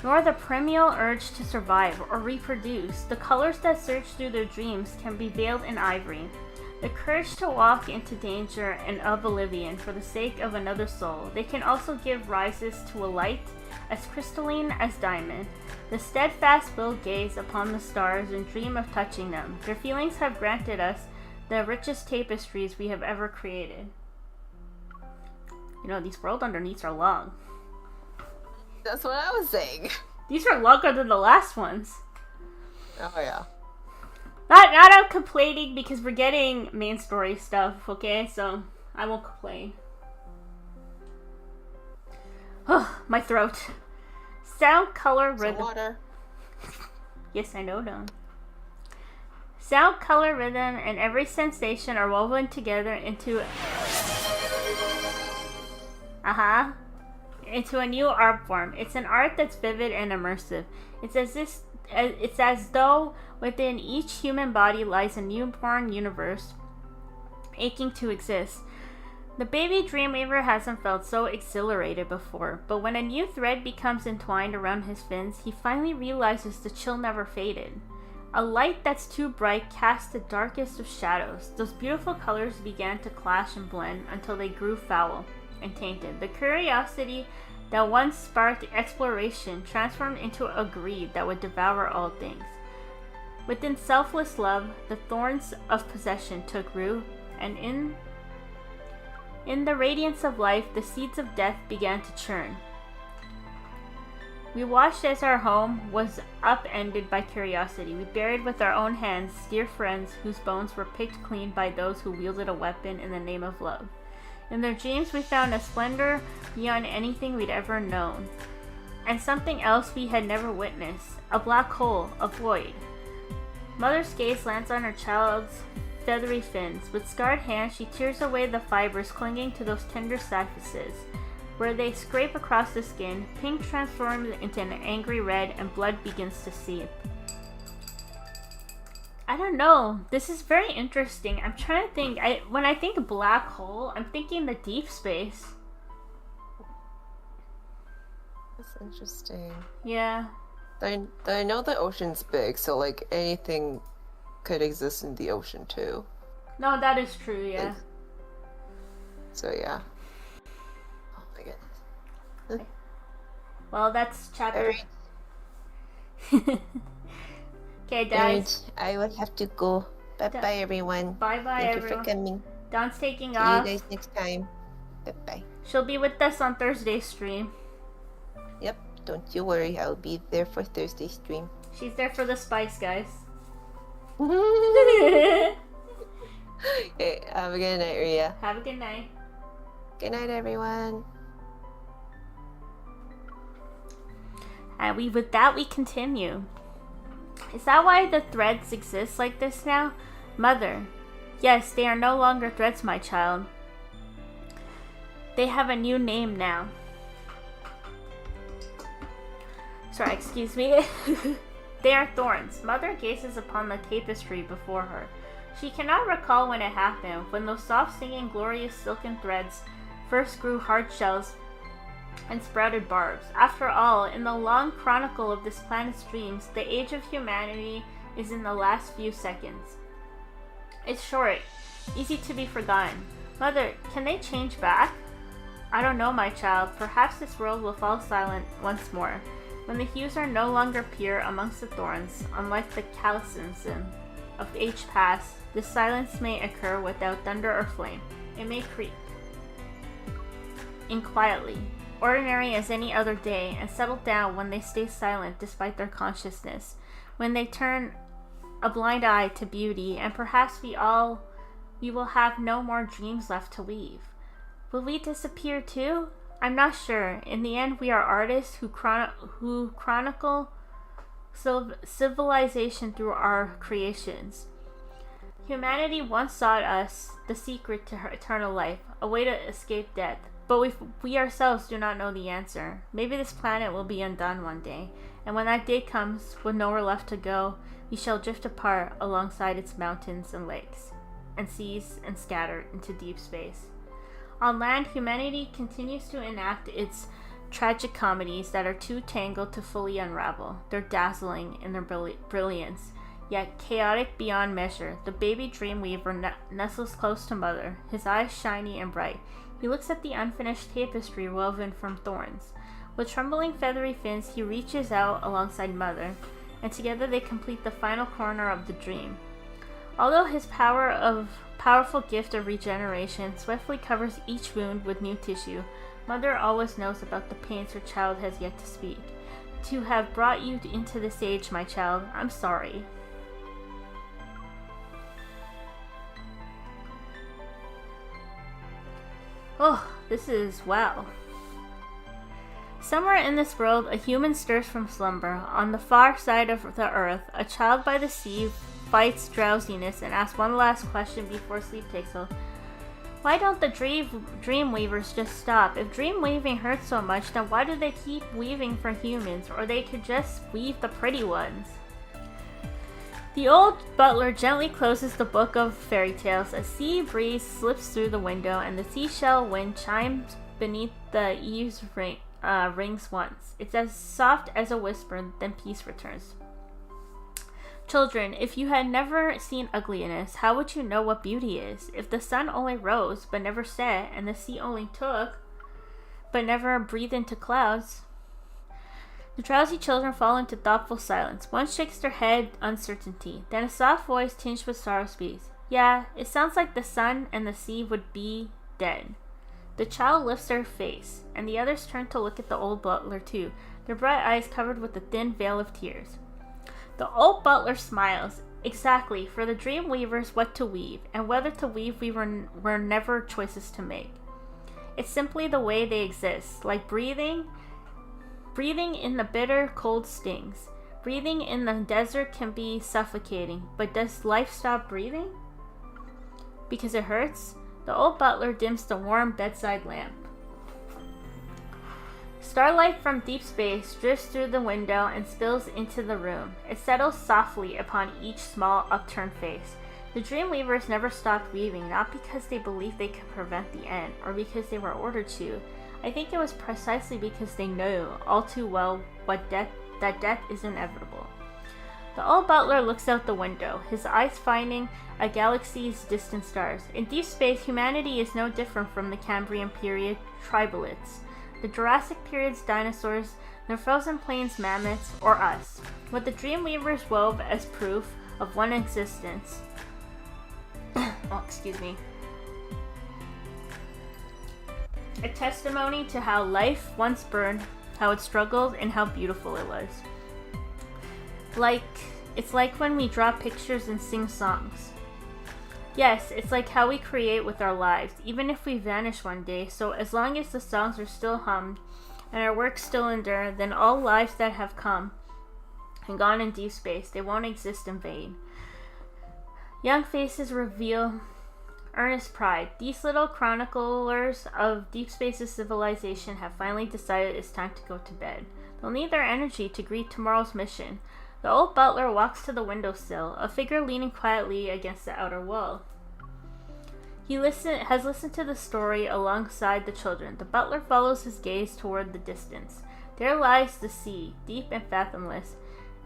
nor the primeval urge to survive or reproduce. The colors that surge through their dreams can be veiled in ivory. The courage to walk into danger and oblivion for the sake of another soul. They can also give rises to a light as crystalline as diamond. The steadfast will gaze upon the stars and dream of touching them. Their feelings have granted us the richest tapestries we have ever created. You know, these world underneaths are long. That's what I was saying. These are longer than the last ones. Oh yeah. Not I'm complaining because we're getting main story stuff, okay? So I won't complain. Oh, my throat. Sound, color, rhythm. Water. Yes, I know, Don. Sound, color, rhythm, and every sensation are woven together into into a new art form. It's an art that's vivid and immersive. It's as though within each human body lies a newborn universe aching to exist. The baby Dreamweaver hasn't felt so exhilarated before, but when a new thread becomes entwined around his fins, he finally realizes the chill never faded. A light that's too bright cast the darkest of shadows. Those beautiful colors began to clash and blend until they grew foul and tainted. The curiosity that once sparked exploration transformed into a greed that would devour all things. Within selfless love, the thorns of possession took root, and in the radiance of life, the seeds of death began to churn. We watched as our home was upended by curiosity. We buried with our own hands dear friends whose bones were picked clean by those who wielded a weapon in the name of love. In their dreams, we found a splendor beyond anything we'd ever known, and something else we had never witnessed, a black hole, a void. Mother's gaze lands on her child's feathery fins. With scarred hands, she tears away the fibers clinging to those tender surfaces. Where they scrape across the skin, pink transforms into an angry red and blood begins to seep. I don't know. This is very interesting. I'm trying to think. When I think black hole, I'm thinking the deep space. That's interesting. Yeah. I know the ocean's big, so like anything could exist in the ocean too. No, that is true, yeah. So yeah. Oh my goodness. Well, that's chapter. Okay, guys. I will have to go. Bye-bye, everyone. Bye-bye, Thank everyone. you for coming. Dawn's taking See off. you guys next time. Bye-bye. She'll be with us on Thursday's stream. Yep, don't you worry. I'll be there for Thursday's stream. She's there for the spice, guys. Okay, have a good night, Ria. Have a good night. Good night, everyone. And with that, we continue. Is that why the threads exist like this now? Mother. Yes, they are no longer threads, my child. They have a new name now. Sorry, excuse me. They are thorns. Mother gazes upon the tapestry before her. She cannot recall when it happened, when those soft singing glorious silken threads first grew hard shells and sprouted barbs. After all, in the long chronicle of this planet's dreams, the age of humanity is in the last few seconds. It's short, easy to be forgotten. Mother, can they change back? I don't know, my child. Perhaps this world will fall silent once more. When the hues are no longer pure amongst the thorns, unlike the calcinism of age past, this silence may occur without thunder or flame. It may creep in quietly, ordinary as any other day, and settle down when they stay silent despite their consciousness, when they turn a blind eye to beauty, and perhaps we will have no more dreams left to weave. Will we disappear too? I'm not sure. In the end, we are artists who chronicle civilization through our creations. Humanity once sought us the secret to her eternal life, a way to escape death. But we ourselves do not know the answer. Maybe this planet will be undone one day, and when that day comes, with nowhere left to go, we shall drift apart alongside its mountains and lakes, and seas, and scatter into deep space. On land, humanity continues to enact its tragic comedies that are too tangled to fully unravel. They're dazzling in their brilliance, yet chaotic beyond measure. The baby Dreamweaver nestles close to Mother, his eyes shiny and bright. He looks at the unfinished tapestry woven from thorns. With trembling feathery fins, he reaches out alongside Mother, and together they complete the final corner of the dream. Although his powerful gift of regeneration swiftly covers each wound with new tissue, Mother always knows about the pains her child has yet to speak. To have brought you into this age, my child, I'm sorry. Oh, this is wow. Somewhere in this world, a human stirs from slumber. On the far side of the earth, a child by the sea fights drowsiness and asks one last question before sleep takes hold. Why don't the dream weavers just stop? If dream weaving hurts so much, then why do they keep weaving for humans? Or they could just weave the pretty ones. The old butler gently closes the book of fairy tales. A sea breeze slips through the window, and the seashell wind chimes beneath the eaves rings once. It's as soft as a whisper, then peace returns. Children, if you had never seen ugliness, how would you know what beauty is? If the sun only rose, but never set, and the sea only took, but never breathed into clouds. The drowsy children fall into thoughtful silence. One shakes their head uncertainty. Then a soft voice tinged with sorrow speaks. Yeah, it sounds like the sun and the sea would be dead. The child lifts their face, and the others turn to look at the old butler too, their bright eyes covered with a thin veil of tears. The old butler smiles. Exactly, for the dream weavers what to weave, and whether to weave were never choices to make. It's simply the way they exist, like breathing. Breathing in the bitter cold stings. Breathing in the desert can be suffocating, but does life stop breathing? Because it hurts? The old butler dims the warm bedside lamp. Starlight from Deepspace drifts through the window and spills into the room. It settles softly upon each small upturned face. The Dreamweavers never stopped weaving, not because they believed they could prevent the end, or because they were ordered to. I think it was precisely because they knew all too well that death is inevitable. The old butler looks out the window, his eyes finding a galaxy's distant stars. In deep space, humanity is no different from the Cambrian period tribalids, the Jurassic period's dinosaurs, the Frozen Plains mammoths, or us. What the Dreamweavers wove as proof of one existence. A testimony to how life once burned, how it struggled, and how beautiful it was. It's like when we draw pictures and sing songs. Yes, it's like how we create with our lives, even if we vanish one day. So as long as the songs are still hummed and our works still endure, then all lives that have come and gone in deep space, they won't exist in vain. Young faces reveal earnest pride. These little chroniclers of deep space's civilization have finally decided it's time to go to bed. They'll need their energy to greet tomorrow's mission. The old butler walks to the windowsill, a figure leaning quietly against the outer wall. He has listened to the story alongside the children. The butler follows his gaze toward the distance. There lies the sea, deep and fathomless,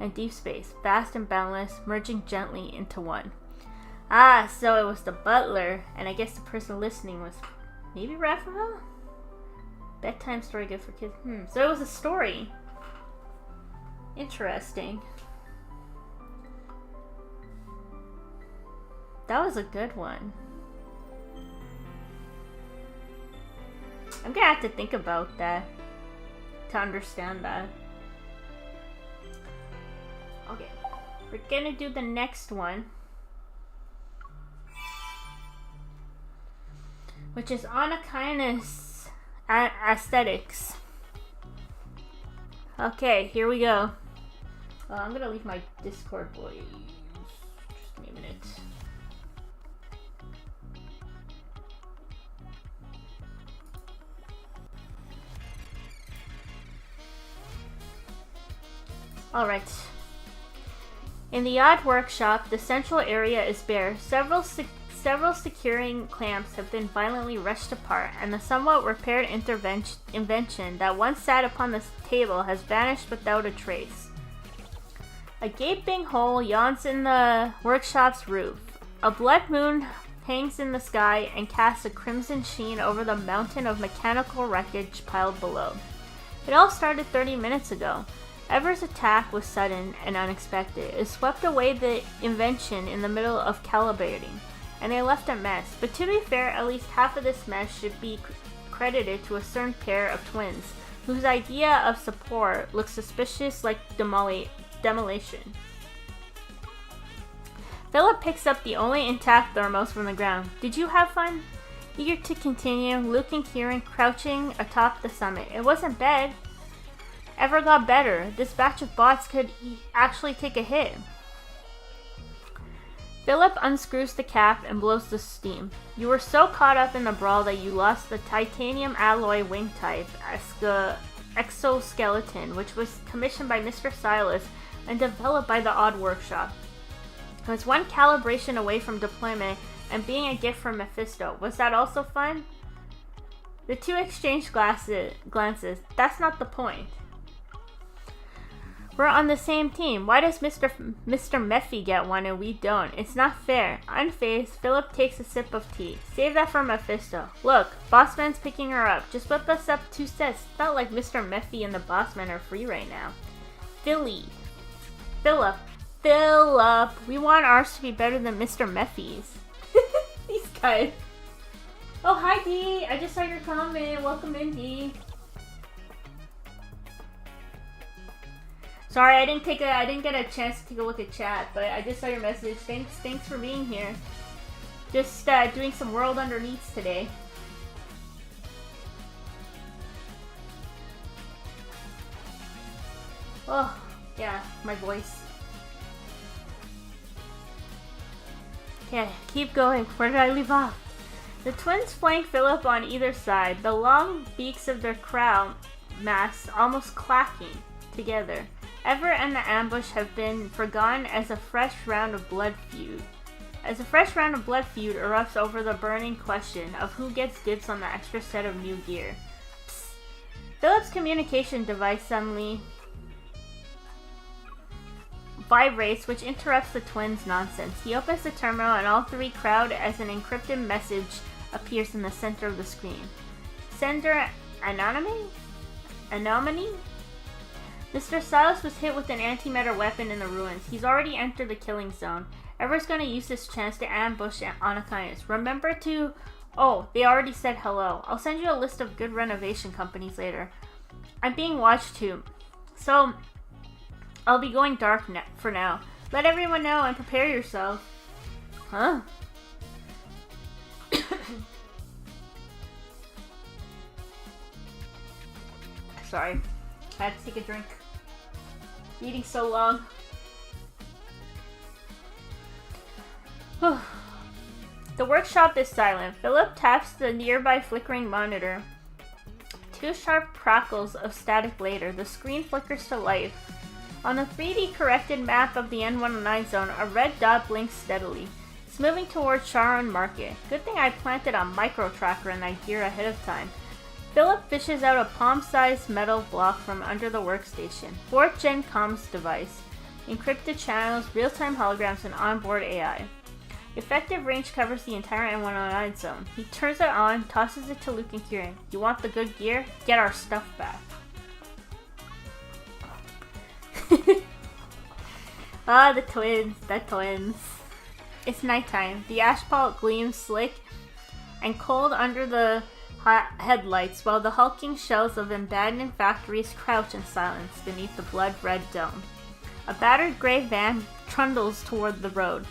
and deep space, vast and boundless, merging gently into one. Ah, so it was the butler, and I guess the person listening was maybe Rafayel? Bedtime story good for kids. So it was a story. Interesting. That was a good one. I'm gonna have to think about that to understand that. Okay, we're gonna do the next one, which is Anakinus aesthetics. Okay, here we go. I'm gonna leave my Discord voice. Just give me a minute. Alright. In the odd workshop, the central area is bare. Several securing clamps have been violently wrenched apart, and the somewhat repaired invention that once sat upon the table has vanished without a trace. A gaping hole yawns in the workshop's roof. A blood moon hangs in the sky and casts a crimson sheen over the mountain of mechanical wreckage piled below. It all started 30 minutes ago. Ever's attack was sudden and unexpected. It swept away the invention in the middle of calibrating, and they left a mess. But to be fair, at least half of this mess should be credited to a certain pair of twins, whose idea of support looks suspicious like demolition. Philip picks up the only intact thermos from the ground. Did you have fun? Eager to continue, Luke and Kieran crouching atop the summit. It wasn't bad. Ever got better. This batch of bots could actually take a hit. Philip unscrews the cap and blows the steam. You were so caught up in the brawl that you lost the titanium alloy wing type exoskeleton, which was commissioned by Mr. Sylus and developed by the Odd Workshop. It was one calibration away from deployment and being a gift from Mephisto. Was that also fun? The two exchanged glances. That's not the point. We're on the same team. Why does Mr. Mephi get one and we don't? It's not fair. Unfazed, Philip takes a sip of tea. Save that for Mephisto. Look, Bossman's picking her up. Just whip us up 2 sets. It's not like Mr. Mephi and the Bossman are free right now. Philip. We want ours to be better than Mr. Mephi's. These guys. Oh, hi, Dee. I just saw your comment. Welcome in, Dee. Sorry, I didn't get a chance to take a look at chat, but I just saw your message. Thanks for being here. Just doing some world underneaths today. Oh, yeah, my voice. Okay, keep going. Where did I leave off? The twins flank Philip on either side, the long beaks of their crown masks almost clacking together. Ever and the ambush have been forgotten as a fresh round of blood feud. Erupts over the burning question of who gets dibs on the extra set of new gear. Psst. Philip's communication device suddenly vibrates, which interrupts the twins' nonsense. He opens the terminal and all three crowd as an encrypted message appears in the center of the screen. Sender Anomaly? Mr. Sylus was hit with an antimatter weapon in the ruins. He's already entered the killing zone. Ever's gonna use this chance to ambush Anakias. Remember to... Oh, they already said hello. I'll send you a list of good renovation companies later. I'm being watched too, so I'll be going dark for now. Let everyone know and prepare yourself. Huh? Sorry. I had to take a drink. Eating so long. The workshop is silent. Philip taps the nearby flickering monitor. 2 sharp crackles of static later, the screen flickers to life. On the 3D corrected map of the N109 zone, a red dot blinks steadily. It's moving towards Sharon Market. Good thing I planted a micro tracker in that gear ahead of time. Philip fishes out a palm-sized metal block from under the workstation. 4th gen comms device. Encrypted channels, real-time holograms, and onboard AI. Effective range covers the entire N109 zone. He turns it on, tosses it to Luke and Kieran. You want the good gear? Get our stuff back. The twins. It's nighttime. The asphalt gleams slick and cold under the headlights, while the hulking shells of abandoned factories crouch in silence beneath the blood-red dome. A battered gray van trundles toward the road.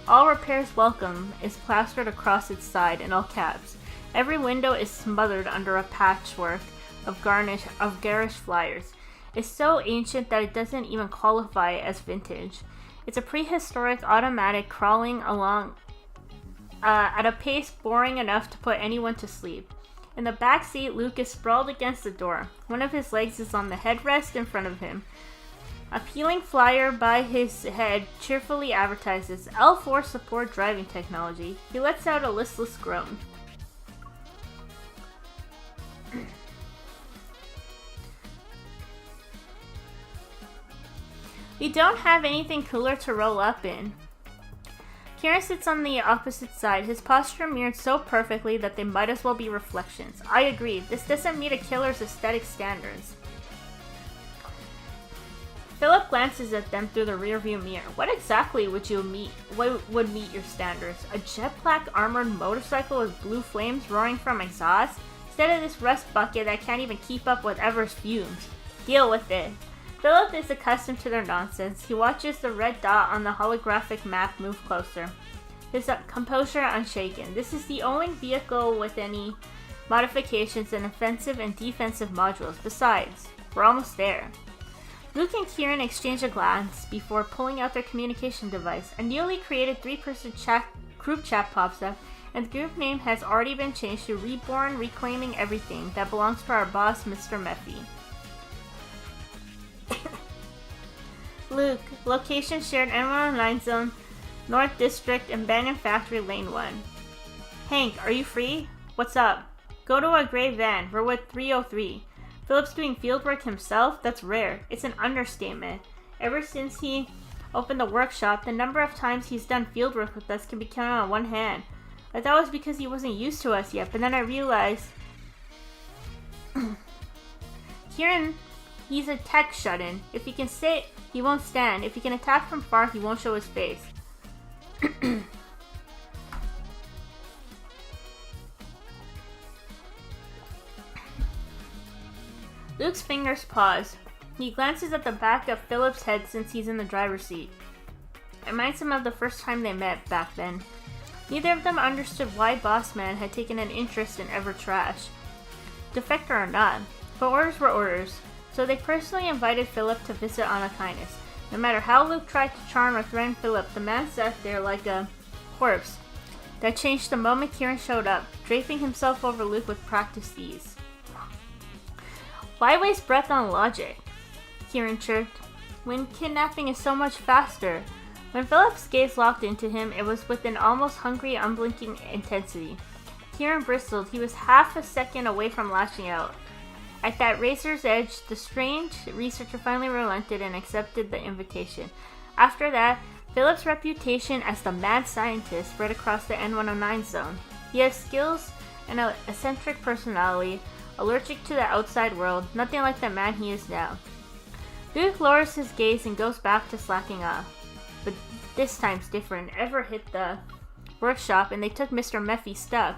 All repairs welcome is plastered across its side in all caps. Every window is smothered under a patchwork of garish flyers. It's so ancient that it doesn't even qualify as vintage. It's a prehistoric automatic crawling along at a pace boring enough to put anyone to sleep. In the back seat, Luke is sprawled against the door. One of his legs is on the headrest in front of him. A peeling flyer by his head cheerfully advertises L4 support driving technology. He lets out a listless groan. We don't have anything cooler to roll up in. Kieran sits on the opposite side, his posture mirrored so perfectly that they might as well be reflections. I agree, this doesn't meet a killer's aesthetic standards. Philip glances at them through the rearview mirror. What exactly would meet your standards? A jet black armored motorcycle with blue flames roaring from exhaust? Instead of this rust bucket that can't even keep up with Ever's fumes. Deal with it. Philip is accustomed to their nonsense. He watches the red dot on the holographic map move closer. His composure unshaken. This is the only vehicle with any modifications in offensive and defensive modules. Besides, we're almost there. Luke and Kieran exchange a glance before pulling out their communication device. A newly created 3-person group chat pops up, and the group name has already been changed to Reborn Reclaiming Everything that belongs to our boss, Mr. Mephi. Luke, location shared N109 Zone, North District, Abandoned Factory, Lane 1. Hank, are you free? What's up? Go to a gray van. We're with 303. Philip's doing fieldwork himself? That's rare. It's an understatement. Ever since he opened the workshop, the number of times he's done fieldwork with us can be counted on one hand. I thought it was because he wasn't used to us yet, but then I realized... Kieran, he's a tech shut-in. If he can sit, he won't stand. If he can attack from far, he won't show his face. Luke's fingers pause. He glances at the back of Philip's head since he's in the driver's seat. It reminds him of the first time they met back then. Neither of them understood why Bossman had taken an interest in Ever Trash. Defector or not, but orders were orders, so they personally invited Philip to visit on a kindness. No matter how Luke tried to charm or threaten Philip, the man sat there like a corpse. That changed the moment Kieran showed up, draping himself over Luke with practiced ease. Why waste breath on logic? Kieran chirped. When kidnapping is so much faster. When Philip's gaze locked into him, it was with an almost hungry, unblinking intensity. Kieran bristled. He was half a second away from lashing out. At that razor's edge, the strange researcher finally relented and accepted the invitation. After that, Philip's reputation as the mad scientist spread across the N109 zone. He has skills and an eccentric personality, allergic to the outside world, nothing like the man he is now. Luke lowers his gaze and goes back to slacking off. But this time's different. Ever hit the workshop and they took Mr. Mephi's stuff.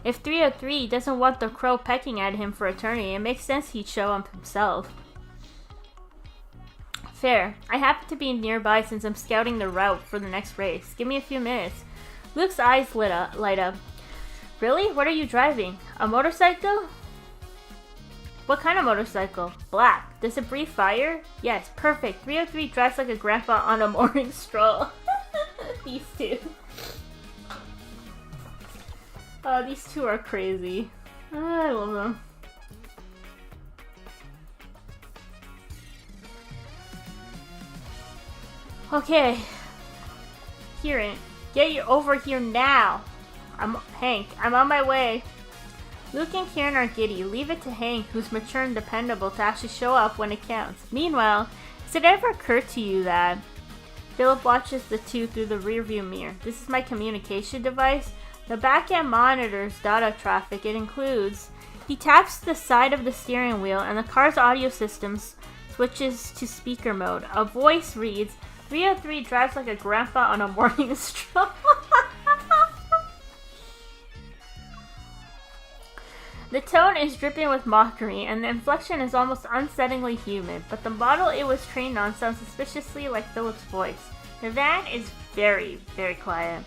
If 303 doesn't want the crow pecking at him for eternity, it makes sense he'd show up himself. Fair. I happen to be nearby since I'm scouting the route for the next race. Give me a few minutes. Luke's eyes light up. Really? What are you driving? A motorcycle? What kind of motorcycle? Black. Does it breathe fire? Yes, perfect. 303 drives like a grandpa on a morning stroll. These two. Oh, these two are crazy. I love them. Okay. Kieran, get you over here now. Hank, I'm on my way. Luke and Kieran are giddy. Leave it to Hank, who's mature and dependable, to actually show up when it counts. Meanwhile, has it ever occurred to you that... Philip watches the two through the rearview mirror. This is my communication device. The back-end monitors data traffic it includes. He taps the side of the steering wheel and the car's audio system switches to speaker mode. A voice reads, 303 drives like a grandpa on a morning stroll. The tone is dripping with mockery, and the inflection is almost unsettlingly human, but the model it was trained on sounds suspiciously like Philip's voice. The van is very, very quiet,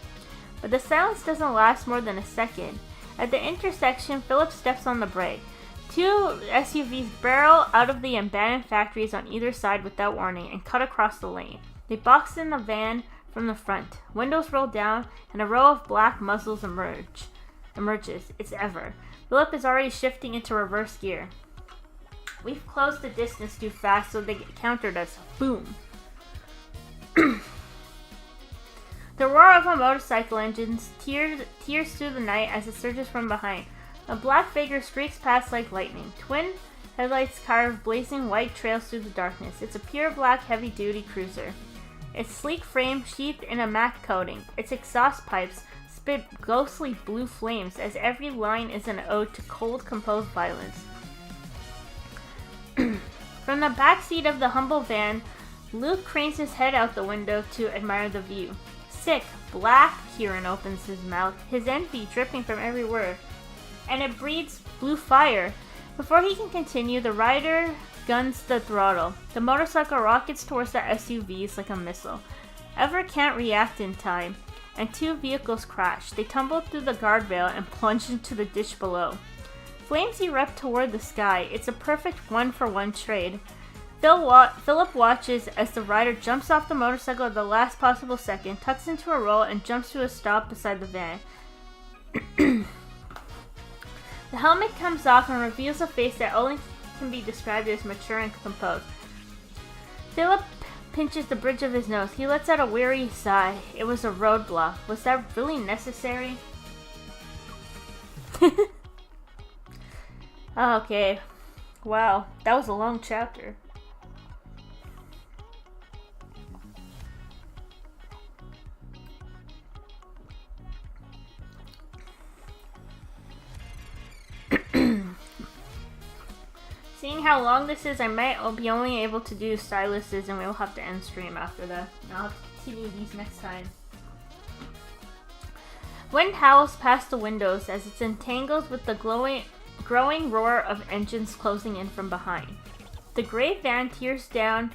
but the silence doesn't last more than a second. At the intersection, Philip steps on the brake. Two SUVs barrel out of the abandoned factories on either side without warning and cut across the lane. They box in the van from the front. Windows roll down, and a row of black muzzles emerges. It's Ever. Philip is already shifting into reverse gear. We've closed the distance too fast, so they countered us. Boom. The roar of a motorcycle engine tears through the night as it surges from behind. A black figure streaks past like lightning. Twin Headlights carve blazing white trails through the darkness. It's a pure black heavy-duty cruiser. Its sleek frame sheathed in a matte coating. Its exhaust pipes spit ghostly blue flames as every line is an ode to cold, composed violence. From the back seat of the humble van, Luke cranes his head out the window to admire the view. Sick, black, Kieran opens his mouth, his envy dripping from every word. And it breathes blue fire. Before he can continue, the rider guns the throttle. The motorcycle rockets towards the SUVs like a missile. Ever can't react in time, and two vehicles crash. They tumble through the guardrail and plunge into the ditch below. Flames erupt toward the sky. It's a perfect one-for-one trade. Philip watches as the rider jumps off the motorcycle at the last possible second, tucks into a roll, and jumps to a stop beside the van. The helmet comes off and reveals a face that only can be described as mature and composed. Philip pinches the bridge of his nose. He lets out a weary sigh. It was a roadblock. Was that really necessary? Okay. Wow, that was a long chapter. Seeing how long this is, I might be only able to do Sylus's, and we'll have to end stream after that. I'll have to continue these next time. Wind howls past the windows as it's entangled with the growing roar of engines closing in from behind. The gray van tears down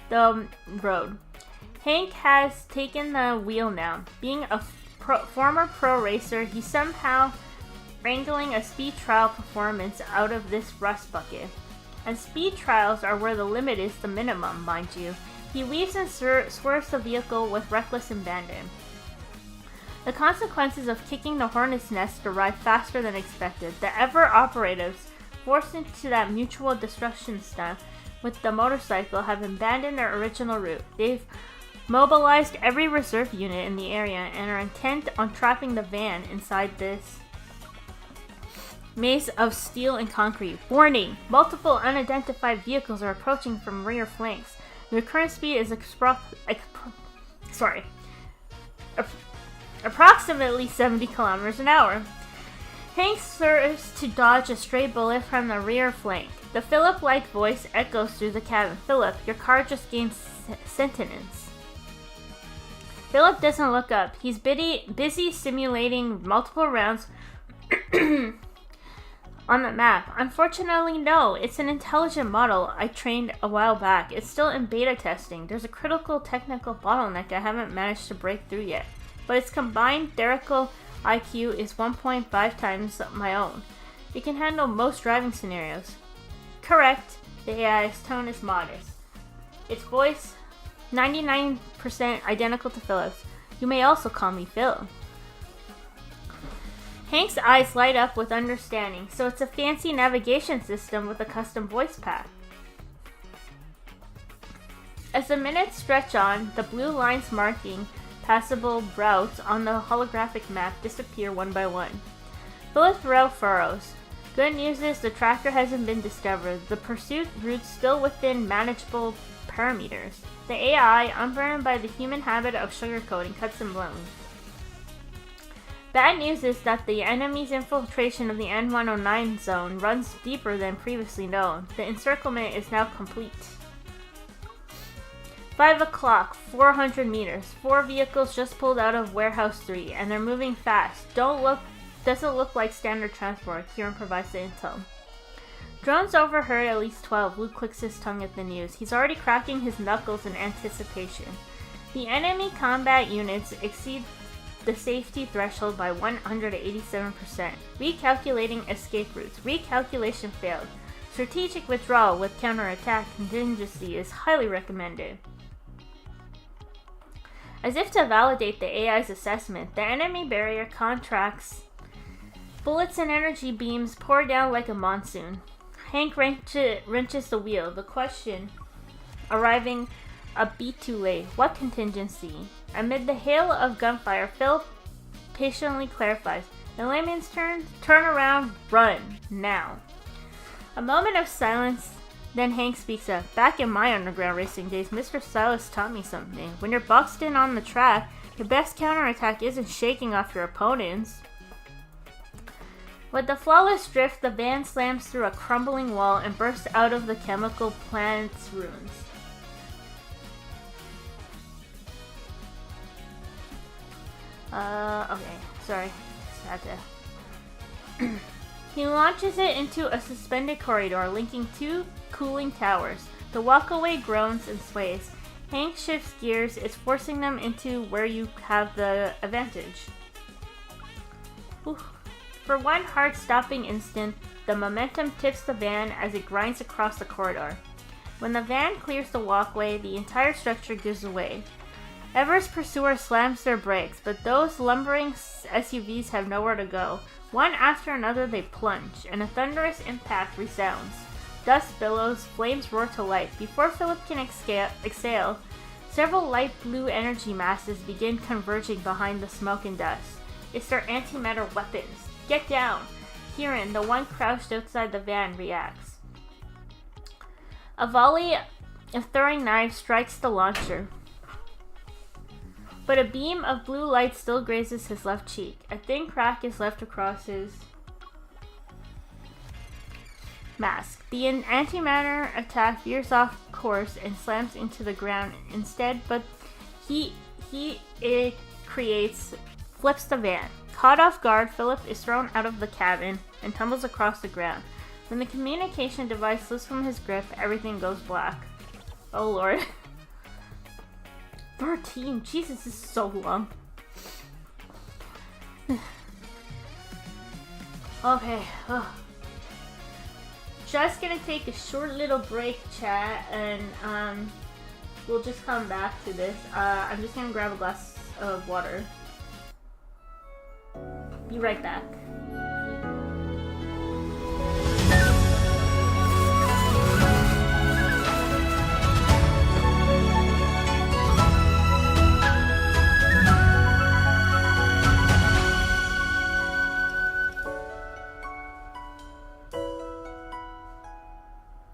the road. Hank has taken the wheel now. Being a former pro racer, he's somehow wrangling a speed trial performance out of this rust bucket. And speed trials are where the limit is the minimum, mind you. He weaves and swerves the vehicle with reckless abandon. The consequences of kicking the hornet's nest arrive faster than expected. The ever-operatives, forced into that mutual destruction stunt with the motorcycle, have abandoned their original route. They've mobilized every reserve unit in the area and are intent on trapping the van inside this maze of steel and concrete. Warning! Multiple unidentified vehicles are approaching from rear flanks. Their current speed is approximately 70 kilometers an hour. Hank serves to dodge a stray bullet from the rear flank. The Philip-like voice echoes through the cabin. Philip, your car just gained sentience. Philip doesn't look up. He's busy simulating multiple rounds on the map. Unfortunately, no. It's an intelligent model I trained a while back. It's still in beta testing. There's a critical technical bottleneck I haven't managed to break through yet. But its combined theoretical IQ is 1.5 times my own. It can handle most driving scenarios. Correct. The AI's tone is modest. Its voice, 99% identical to Philip's. You may also call me Phil. Hank's eyes light up with understanding. So it's a fancy navigation system with a custom voice pack. As the minutes stretch on, the blue lines marking passable routes on the holographic map disappear one by one. Philip's brow furrows. Good news is the tracker hasn't been discovered. The pursuit route's still within manageable parameters. The AI, unburdened by the human habit of sugarcoating, cuts him bluntly. Bad news is that the enemy's infiltration of the N109 zone runs deeper than previously known. The encirclement is now complete. 5 o'clock, 400 meters. 4 vehicles just pulled out of Warehouse 3, and they're moving fast. Doesn't look like standard transport. Kieran provides the intel. Drones overheard at least 12. Luke clicks his tongue at the news. He's already cracking his knuckles in anticipation. The enemy combat units exceed the safety threshold by 187%. Recalculating escape routes. Recalculation failed. Strategic withdrawal with counterattack contingency is highly recommended. As if to validate the AI's assessment, the enemy barrier contracts. Bullets and energy beams pour down like a monsoon. Hank wrenches the wheel. The question arriving a beat too late. What contingency? Amid the hail of gunfire, Phil patiently clarifies. In layman's terms, turn around, run, now. A moment of silence, then Hank speaks up. Back in my underground racing days, Mr. Sylus taught me something. When you're boxed in on the track, your best counterattack isn't shaking off your opponents. With the flawless drift, the van slams through a crumbling wall and bursts out of the chemical plant's ruins. Okay, sorry. Just had to... He launches it into a suspended corridor linking two cooling towers. The walkaway groans and sways. Hank shifts gears, is forcing them into where you have the advantage. Oof. For one heart-stopping instant, the momentum tips the van as it grinds across the corridor. When the van clears the walkway, the entire structure gives way. Ever's pursuer slams their brakes, but those lumbering SUVs have nowhere to go. One after another they plunge, and a thunderous impact resounds. Dust billows, flames roar to life. Before Philip can exhale, several light blue energy masses begin converging behind the smoke and dust. It's their antimatter weapons. Get down! Kieran, the one crouched outside the van, reacts. A volley of throwing knives strikes the launcher, but a beam of blue light still grazes his left cheek. A thin crack is left across his mask. The antimatter attack veers off course and slams into the ground instead, but it creates flips the van. Caught off guard, Philip is thrown out of the cabin and tumbles across the ground. When the communication device slips from his grip, everything goes black. Oh lord. 13. Jesus, this is so long. Okay. Ugh. Just gonna take a short little break, chat, and we'll just come back to this. I'm just gonna grab a glass of water. Be right back.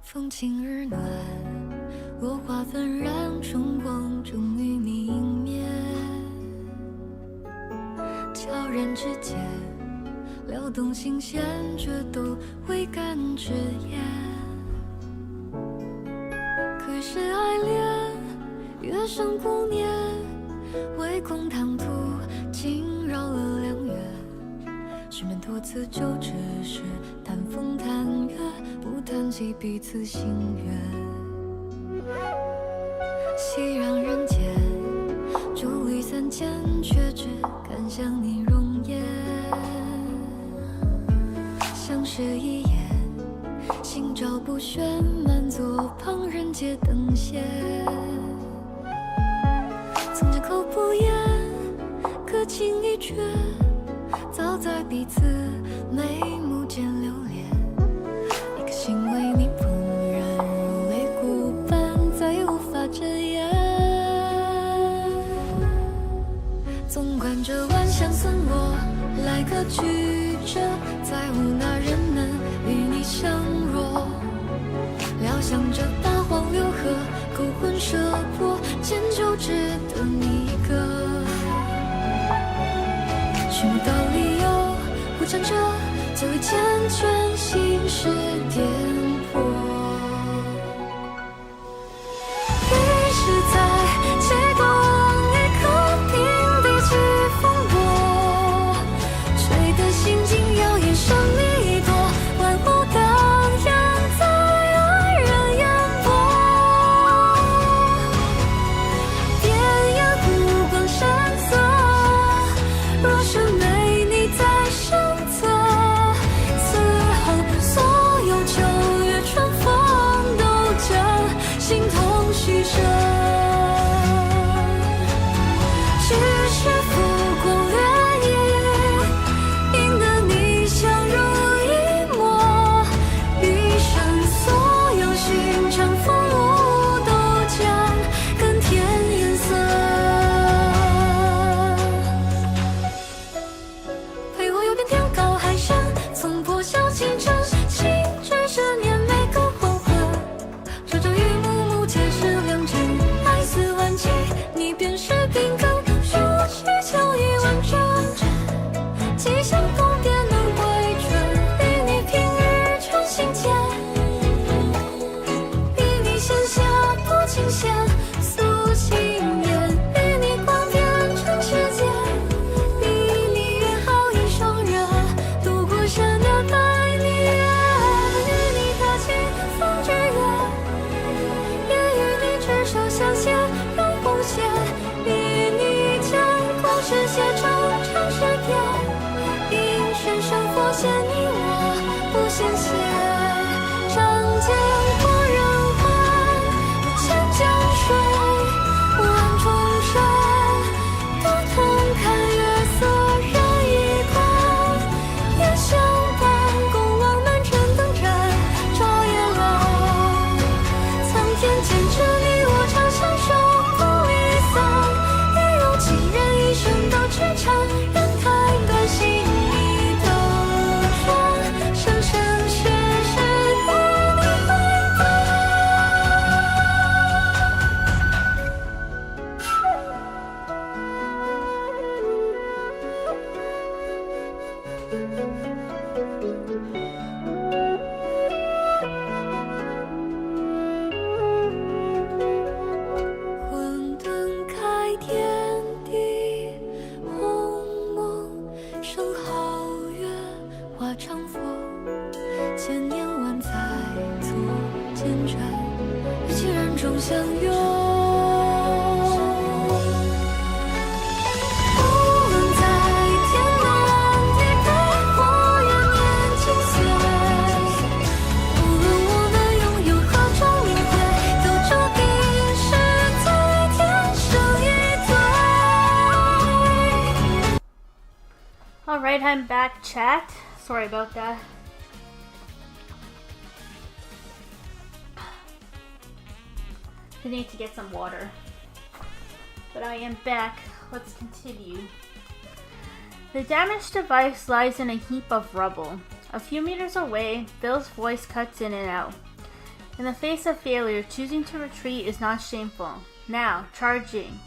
风轻而暖，落花纷然，春光终于明灭。悄然之间，撩动心弦，却都未敢直言。可是爱恋，月上顾念，唯恐唐突惊扰了良缘。师门多次就只是谈风谈月，不谈起彼此心愿。熙攘人间，伫立三千，却只敢想你容颜。相视一眼，心照不宣，满座旁人皆等闲。从前口不言，可情意却早在彼此眉目间流连。一颗心为你怦然如泪骨般，再无法遮掩。纵观这万象村落，来个曲折，再无那人能与你相若。料想着八荒流河，勾魂摄魄，迁就只得你一个。寻不到理由，互缠着，最为缱绻，心事颠簸。于是在街头望一颗平地起风波，吹得心境摇曳生一朵，万物荡漾在爱人眼波。边沿湖光山色，若是没你在身侧，此后所有旧见你我不嫌嫌，仗剑过人寰，一千江水，万重山，多痛看月色人一关，也相伴共往南城灯盏照夜郎，苍天见证你我长相守不离散，一如情人一生都痴缠，人太短心里的转，生生世世与你为伴。混沌开天地，鸿蒙生皓月，化长风，千年万载作笺斩，与其人中相拥。无论在天南地北，或远年今岁，无论我们拥有何种名讳，都注定是在天生一对。 Alright, I'm back, chat. Sorry about that. I need to get some water. But I am back. Let's continue. The damaged device lies in a heap of rubble. A few meters away, Bill's voice cuts in and out. In the face of failure, choosing to retreat is not shameful. Now, charging.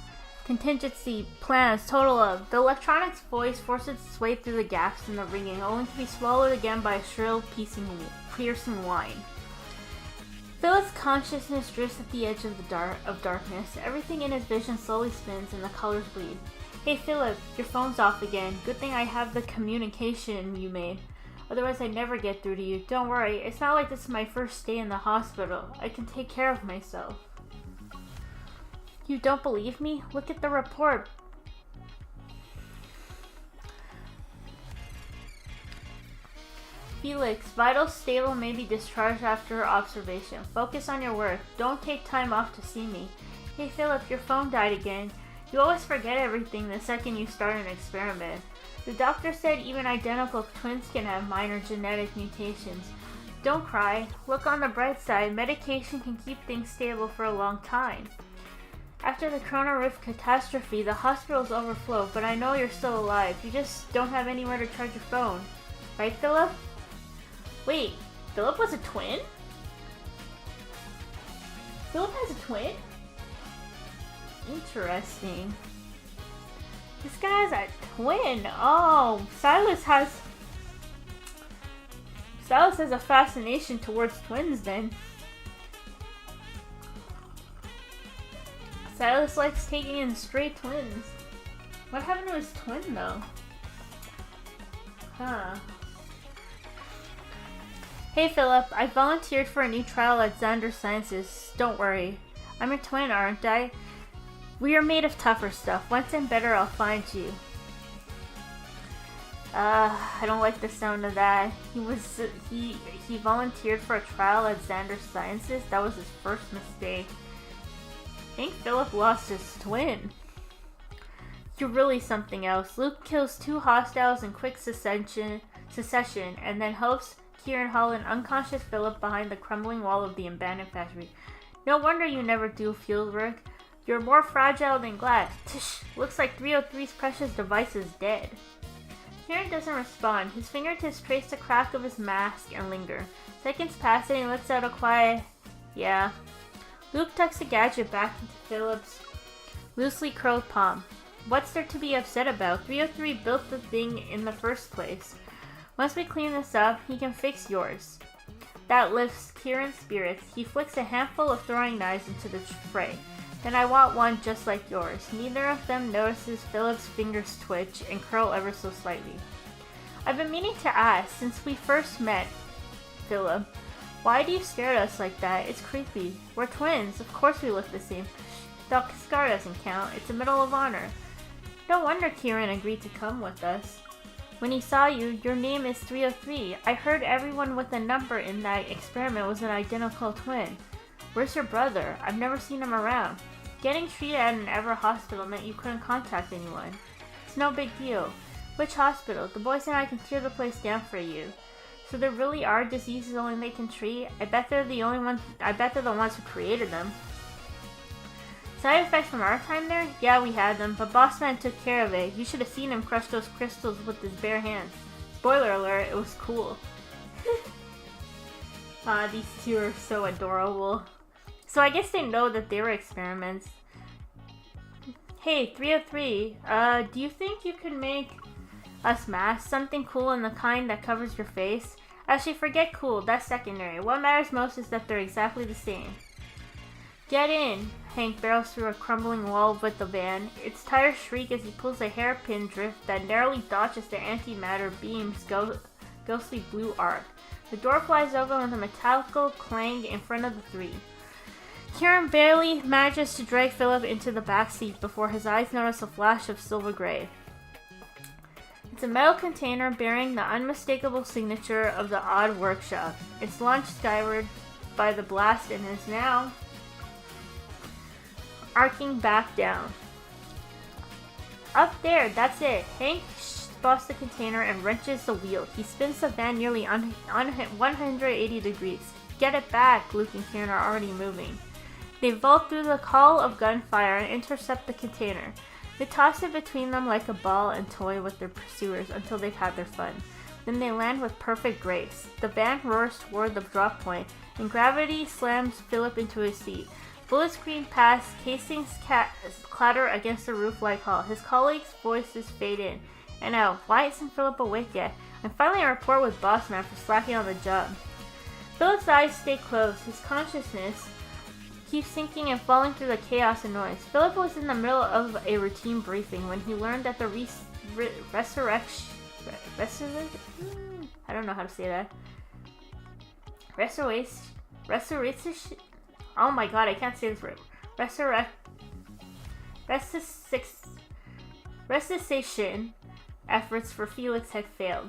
Contingency plans total of. The electronic's voice forces its way through the gaps in the ringing, only to be swallowed again by a shrill, piercing whine. Philip's consciousness drifts at the edge of darkness. Everything in his vision slowly spins and the colors bleed. Hey Philip, your phone's off again. Good thing I have the communication you made. Otherwise I'd never get through to you. Don't worry, it's not like this is my first day in the hospital. I can take care of myself. You don't believe me? Look at the report. Felix, vitals stable, may be discharged after observation. Focus on your work. Don't take time off to see me. Hey Philip, your phone died again. You always forget everything the second you start an experiment. The doctor said even identical twins can have minor genetic mutations. Don't cry. Look on the bright side. Medication can keep things stable for a long time. After the Corona Rift catastrophe, the hospital's overflowed, but I know you're still alive. You just don't have anywhere to charge your phone. Right, Philip? Wait, Philip was a twin? Philip has a twin? Interesting. This guy has a twin. Oh, Sylus has a fascination towards twins then. Sylus likes taking in stray twins. What happened to his twin though? Huh. Hey Philip, I volunteered for a new trial at Xander Sciences. Don't worry. I'm your twin, aren't I? We are made of tougher stuff. Once I'm better, I'll find you. I don't like the sound of that. He volunteered for a trial at Xander Sciences. That was his first mistake. I think Philip lost his twin. You're really something else. Luke kills 2 hostiles in quick succession and then helps Kieran haul an unconscious Philip behind the crumbling wall of the abandoned factory. No wonder you never do field work. You're more fragile than glass. Tish! Looks like 303's precious device is dead. Kieran doesn't respond. His fingertips trace the crack of his mask and linger. Seconds pass and he lets out a quiet, yeah. Luke tucks the gadget back into Philip's loosely curled palm. What's there to be upset about? 303 built the thing in the first place. Once we clean this up, he can fix yours. That lifts Kieran's spirits. He flicks a handful of throwing knives into the fray. Then I want one just like yours. Neither of them notices Philip's fingers twitch and curl ever so slightly. I've been meaning to ask, since we first met, Philip, why do you stare at us like that? It's creepy. We're twins. Of course we look the same. The scar doesn't count. It's a medal of honor. No wonder Kieran agreed to come with us. When he saw you, your name is 303. I heard everyone with a number in that experiment was an identical twin. Where's your brother? I've never seen him around. Getting treated at an Ever hospital meant you couldn't contact anyone. It's no big deal. Which hospital? The boys and I can tear the place down for you. So there really are diseases only they can treat? I bet they're the ones who created them. Side effects from our time there? Yeah, we had them, but Bossman took care of it. You should have seen him crush those crystals with his bare hands. Spoiler alert, it was cool. These two are so adorable. So I guess they know that they were experiments. Hey, 303, do you think you could make us masks? Something cool and the kind that covers your face? Actually, forget cool, that's secondary. What matters most is that they're exactly the same. Get in! Hank barrels through a crumbling wall with the van. Its tires shriek as he pulls a hairpin drift that narrowly dodges the antimatter beam's ghostly blue arc. The door flies open with a metallical clang in front of the three. Kieran barely manages to drag Philip into the back seat before his eyes notice a flash of silver gray. It's a metal container bearing the unmistakable signature of the Odd Workshop. It's launched skyward by the blast and is now arcing back down. Up there, that's it. Hank spots the container and wrenches the wheel. He spins the van nearly 180 degrees. Get it back, Luke and Kieran are already moving. They vault through the call of gunfire and intercept the container. They toss it between them like a ball and toy with their pursuers until they've had their fun. Then they land with perfect grace. The van roars toward the drop point, and gravity slams Philip into his seat. Bullets scream past, casings clatter against the roof-like hull. His colleagues' voices fade in. And out. Why isn't Philip awake yet? I'm filing a report with Bossman for slacking on the job. Philip's eyes stay closed. His consciousness keeps sinking and falling through the chaos and noise. Philip was in the middle of a routine briefing when he learned that the resurrection... I don't know how to say that. Resurrection... Oh my god, I can't say this word. Resuscitation efforts for Felix had failed.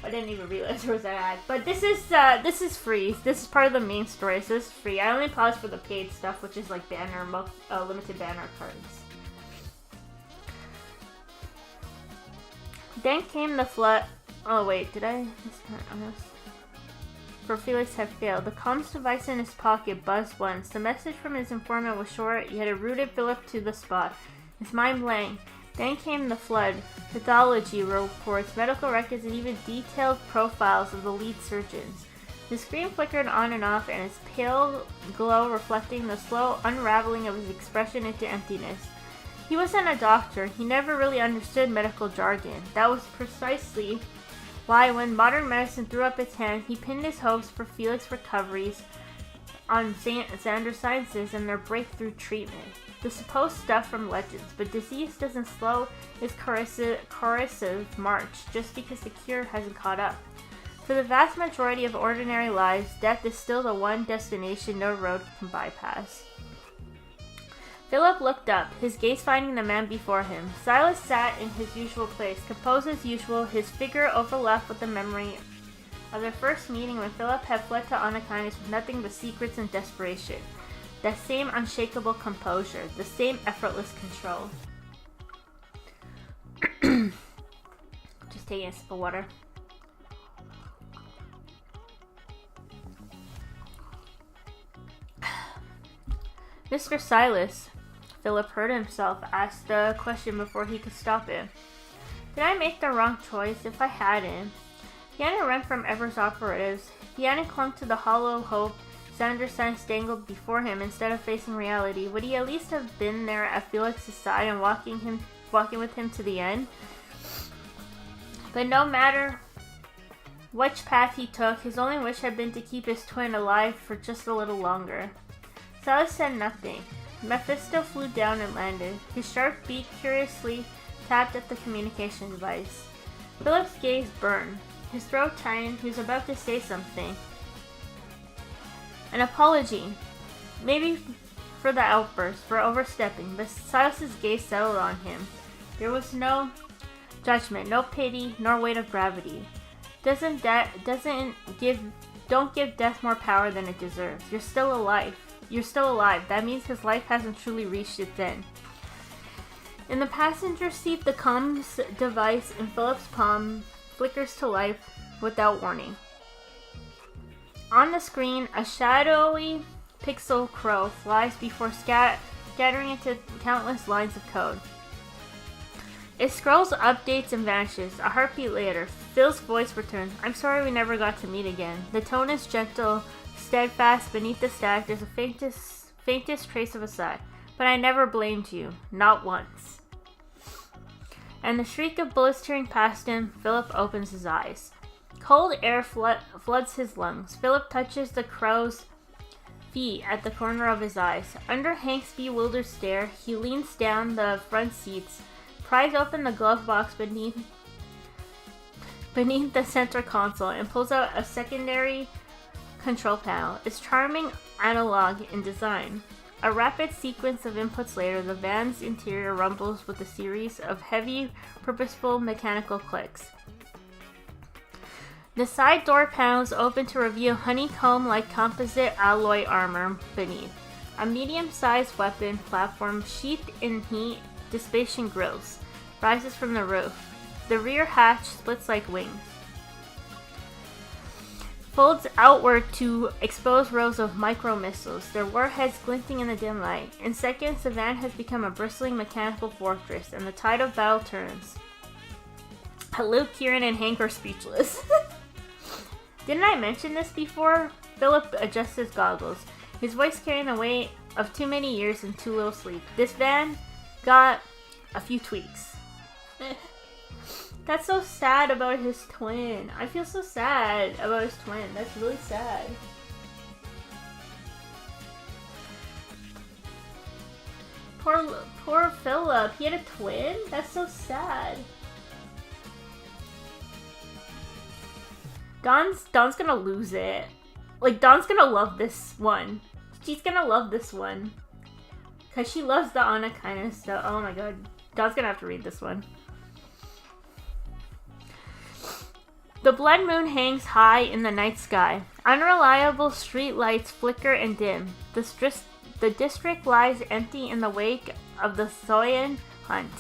I didn't even realize there was that ad. But this is free. This is part of the main story, so this is free. I only paused for the paid stuff, which is like limited banner cards. Then came the flood. Oh wait, did I misstart on this? For Felix had failed. The comms device in his pocket buzzed once. The message from his informant was short, yet it rooted Philip to the spot. His mind blank. Then came the flood. Pathology reports, medical records, and even detailed profiles of the lead surgeons. The screen flickered on and off, and its pale glow reflecting the slow unraveling of his expression into emptiness. He wasn't a doctor. He never really understood medical jargon. That was precisely why, when modern medicine threw up its hand, he pinned his hopes for Felix's recoveries on Xander Sciences and their breakthrough treatment. The supposed stuff from legends, but disease doesn't slow its corrosive march just because the cure hasn't caught up. For the vast majority of ordinary lives, death is still the one destination no road can bypass. Philip looked up, his gaze finding the man before him. Sylus sat in his usual place, composed as usual, his figure overlapped with the memory of their first meeting when Philip had fled to Anakinus with nothing but secrets and desperation. That same unshakable composure, the same effortless control. Just taking a sip of water. Mr. Sylus, Philip heard himself ask the question before he could stop it. Did I make the wrong choice? If I hadn't. He hadn't run from Ever's operatives. He hadn't clung to the hollow hope Xander Science dangled before him instead of facing reality. Would he at least have been there at Felix's side and walking with him to the end? But no matter which path he took, his only wish had been to keep his twin alive for just a little longer. Sylus said nothing. Mephisto flew down and landed. His sharp beak curiously tapped at the communication device. Philip's gaze burned. His throat tightened. He was about to say something. An apology. Maybe for the outburst, for overstepping, but Silas's gaze settled on him. There was no judgment, no pity, nor weight of gravity. Don't give death more power than it deserves. You're still alive. That means his life hasn't truly reached its end. In the passenger seat, the comms device in Philip's palm flickers to life without warning. On the screen, a shadowy pixel crow flies before scattering into countless lines of code. It scrolls, updates, and vanishes. A heartbeat later, Phil's voice returns. I'm sorry we never got to meet again. The tone is gentle, steadfast. Beneath the stack, there's a faintest trace of a sigh. But I never blamed you. Not once. And the shriek of bullets tearing past him, Philip opens his eyes. Cold air floods his lungs. Philip touches the crow's feet at the corner of his eyes. Under Hank's bewildered stare, he leans down the front seats, pries open the glove box beneath the center console, and pulls out a secondary control panel. It's charming analog in design. A rapid sequence of inputs later, the van's interior rumbles with a series of heavy, purposeful mechanical clicks. The side door panels open to reveal honeycomb-like composite alloy armor beneath. A medium-sized weapon platform sheathed in heat-dissipation grills rises from the roof. The rear hatch splits like wings, folds outward to expose rows of micro-missiles, their warheads glinting in the dim light. In seconds, the van has become a bristling mechanical fortress, and the tide of battle turns. Luke, Kieran, and Hank are speechless. Didn't I mention this before? Philip adjusts his goggles, his voice carrying the weight of too many years and too little sleep. This van got a few tweaks. That's so sad about his twin. I feel so sad about his twin. That's really sad. Poor Philip. He had a twin? That's so sad. Dawn's gonna lose it. Like, Dawn's gonna love this one. She's gonna love this one. Because she loves the Anna kind of stuff. Oh my god. Dawn's gonna have to read this one. The blood moon hangs high in the night sky. Unreliable street lights flicker and dim. The district lies empty in the wake of the Thoyan hunt.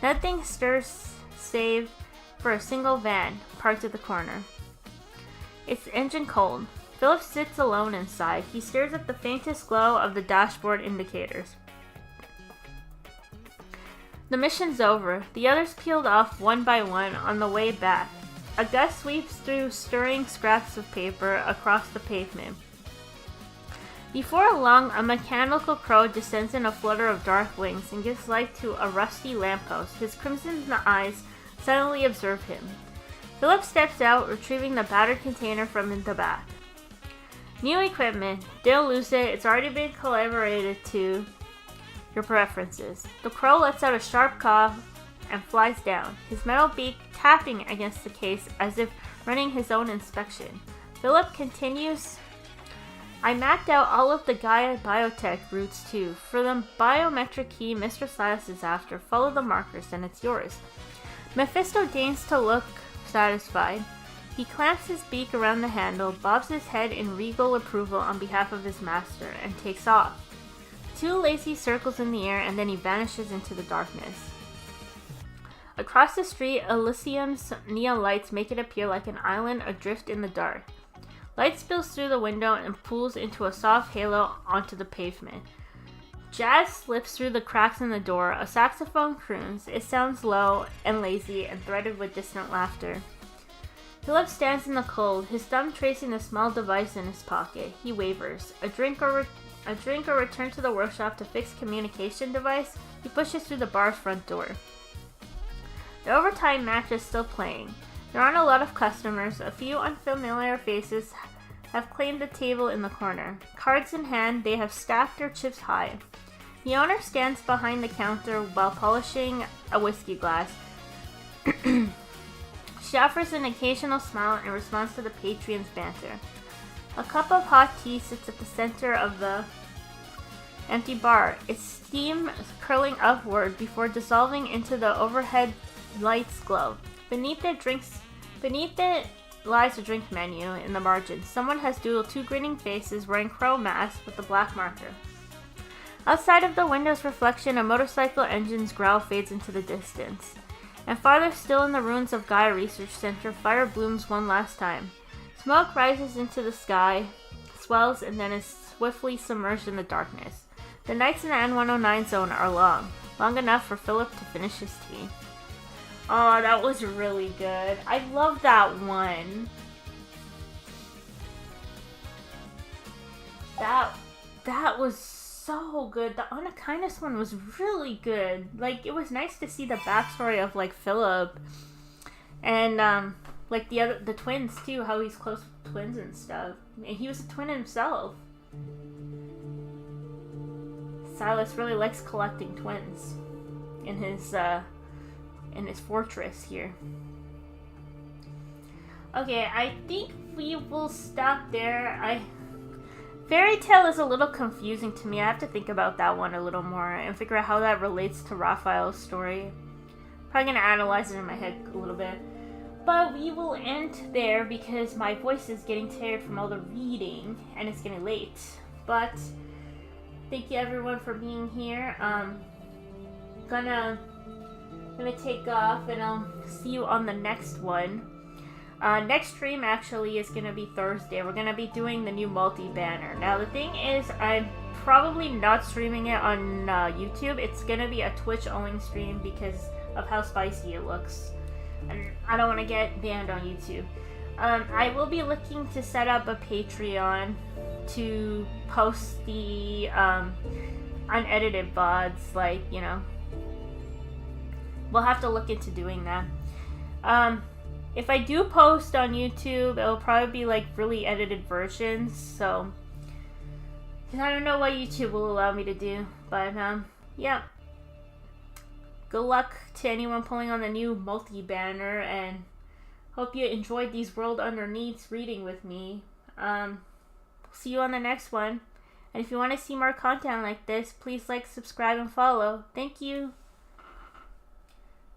Nothing stirs save for a single van parked at the corner. Its engine cold. Philip sits alone inside. He stares at the faintest glow of the dashboard indicators. The mission's over. The others peeled off one by one on the way back. A gust sweeps through, stirring scraps of paper across the pavement. Before long, a mechanical crow descends in a flutter of dark wings and gives light to a rusty lamppost. His crimson eyes suddenly observe him. Philip steps out, retrieving the battered container from the back. New equipment. Don't lose it. It's already been calibrated to your preferences. The crow lets out a sharp caw and flies down, his metal beak tapping against the case as if running his own inspection. Philip continues. I mapped out all of the Gaia biotech routes too. For the biometric key Mr. Sylus is after, follow the markers and it's yours. Mephisto deigns to look satisfied. He clamps his beak around the handle, bobs his head in regal approval on behalf of his master, and takes off. 2 lazy circles in the air, and then he vanishes into the darkness. Across the street, Elysium's neon lights make it appear like an island adrift in the dark. Light spills through the window and pools into a soft halo onto the pavement. Jazz slips through the cracks in the door. A saxophone croons. It sounds low and lazy and threaded with distant laughter. Philip stands in the cold, his thumb tracing the small device in his pocket. He wavers. A drink or return to the workshop to fix communication device. He pushes through the bar's front door. The overtime match is still playing. There aren't a lot of customers. A few unfamiliar faces have claimed the table in the corner. Cards in hand, they have stacked their chips high. The owner stands behind the counter while polishing a whiskey glass. She offers an occasional smile in response to the patrons' banter. A cup of hot tea sits at the center of the empty bar, its steam curling upward before dissolving into the overhead lights glow. Beneath it lies a drink menu in the margin. Someone has doodled 2 grinning faces wearing crow masks with a black marker. Outside of the window's reflection, a motorcycle engine's growl fades into the distance. And farther still in the ruins of Gaia Research Center, fire blooms one last time. Smoke rises into the sky, swells, and then is swiftly submerged in the darkness. The nights in the N109 zone are long enough for Philip to finish his tea. Oh, that was really good. I love that one. That was so good. The Unakiness one was really good. Like, it was nice to see the backstory of, like, Philip. And, like, the twins, too. How he's close with twins and stuff. And he was a twin himself. Sylus really likes collecting twins in his fortress here. Okay, I think we will stop there. Fairy Tale is a little confusing to me. I have to think about that one a little more and figure out how that relates to Rafayel's story. Probably gonna analyze it in my head a little bit. But we will end there because my voice is getting tired from all the reading and it's getting late. But thank you everyone for being here. Gonna take off and I'll see you on the next one. Next stream actually is gonna be Thursday. We're gonna be doing the new multi-banner. Now the thing is, I'm probably not streaming it on YouTube. It's gonna be a Twitch-only stream because of how spicy it looks. And I don't want to get banned on YouTube. I will be looking to set up a Patreon to post the unedited VODs, like, you know. We'll have to look into doing that. If I do post on YouTube, it'll probably be like really edited versions, so I don't know what YouTube will allow me to do, but yeah. Good luck to anyone pulling on the new multi-banner, and hope you enjoyed these World Underneaths reading with me. See you on the next one, and if you want to see more content like this, please like, subscribe, and follow. Thank you.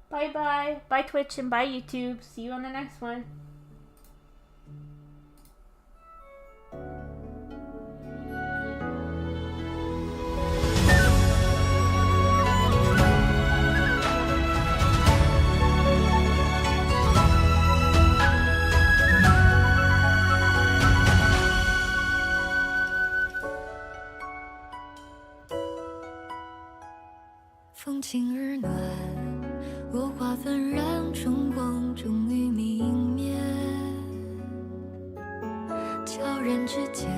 Bye bye. Bye Twitch and bye YouTube. See you on the next one.风轻而暖，落花纷然，春光终于明灭。悄然之间，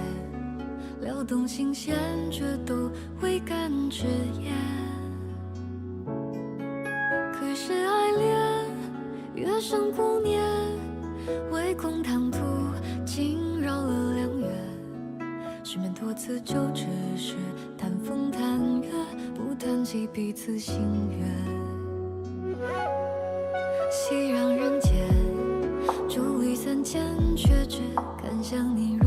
撩动心弦，却都未敢直言。可是爱恋，月上顾念，唯恐唐突惊扰了良缘。失眠多次，就只是谈风谈月，不谈起彼此心愿。熙攘人间，伫立三千，却只敢向你。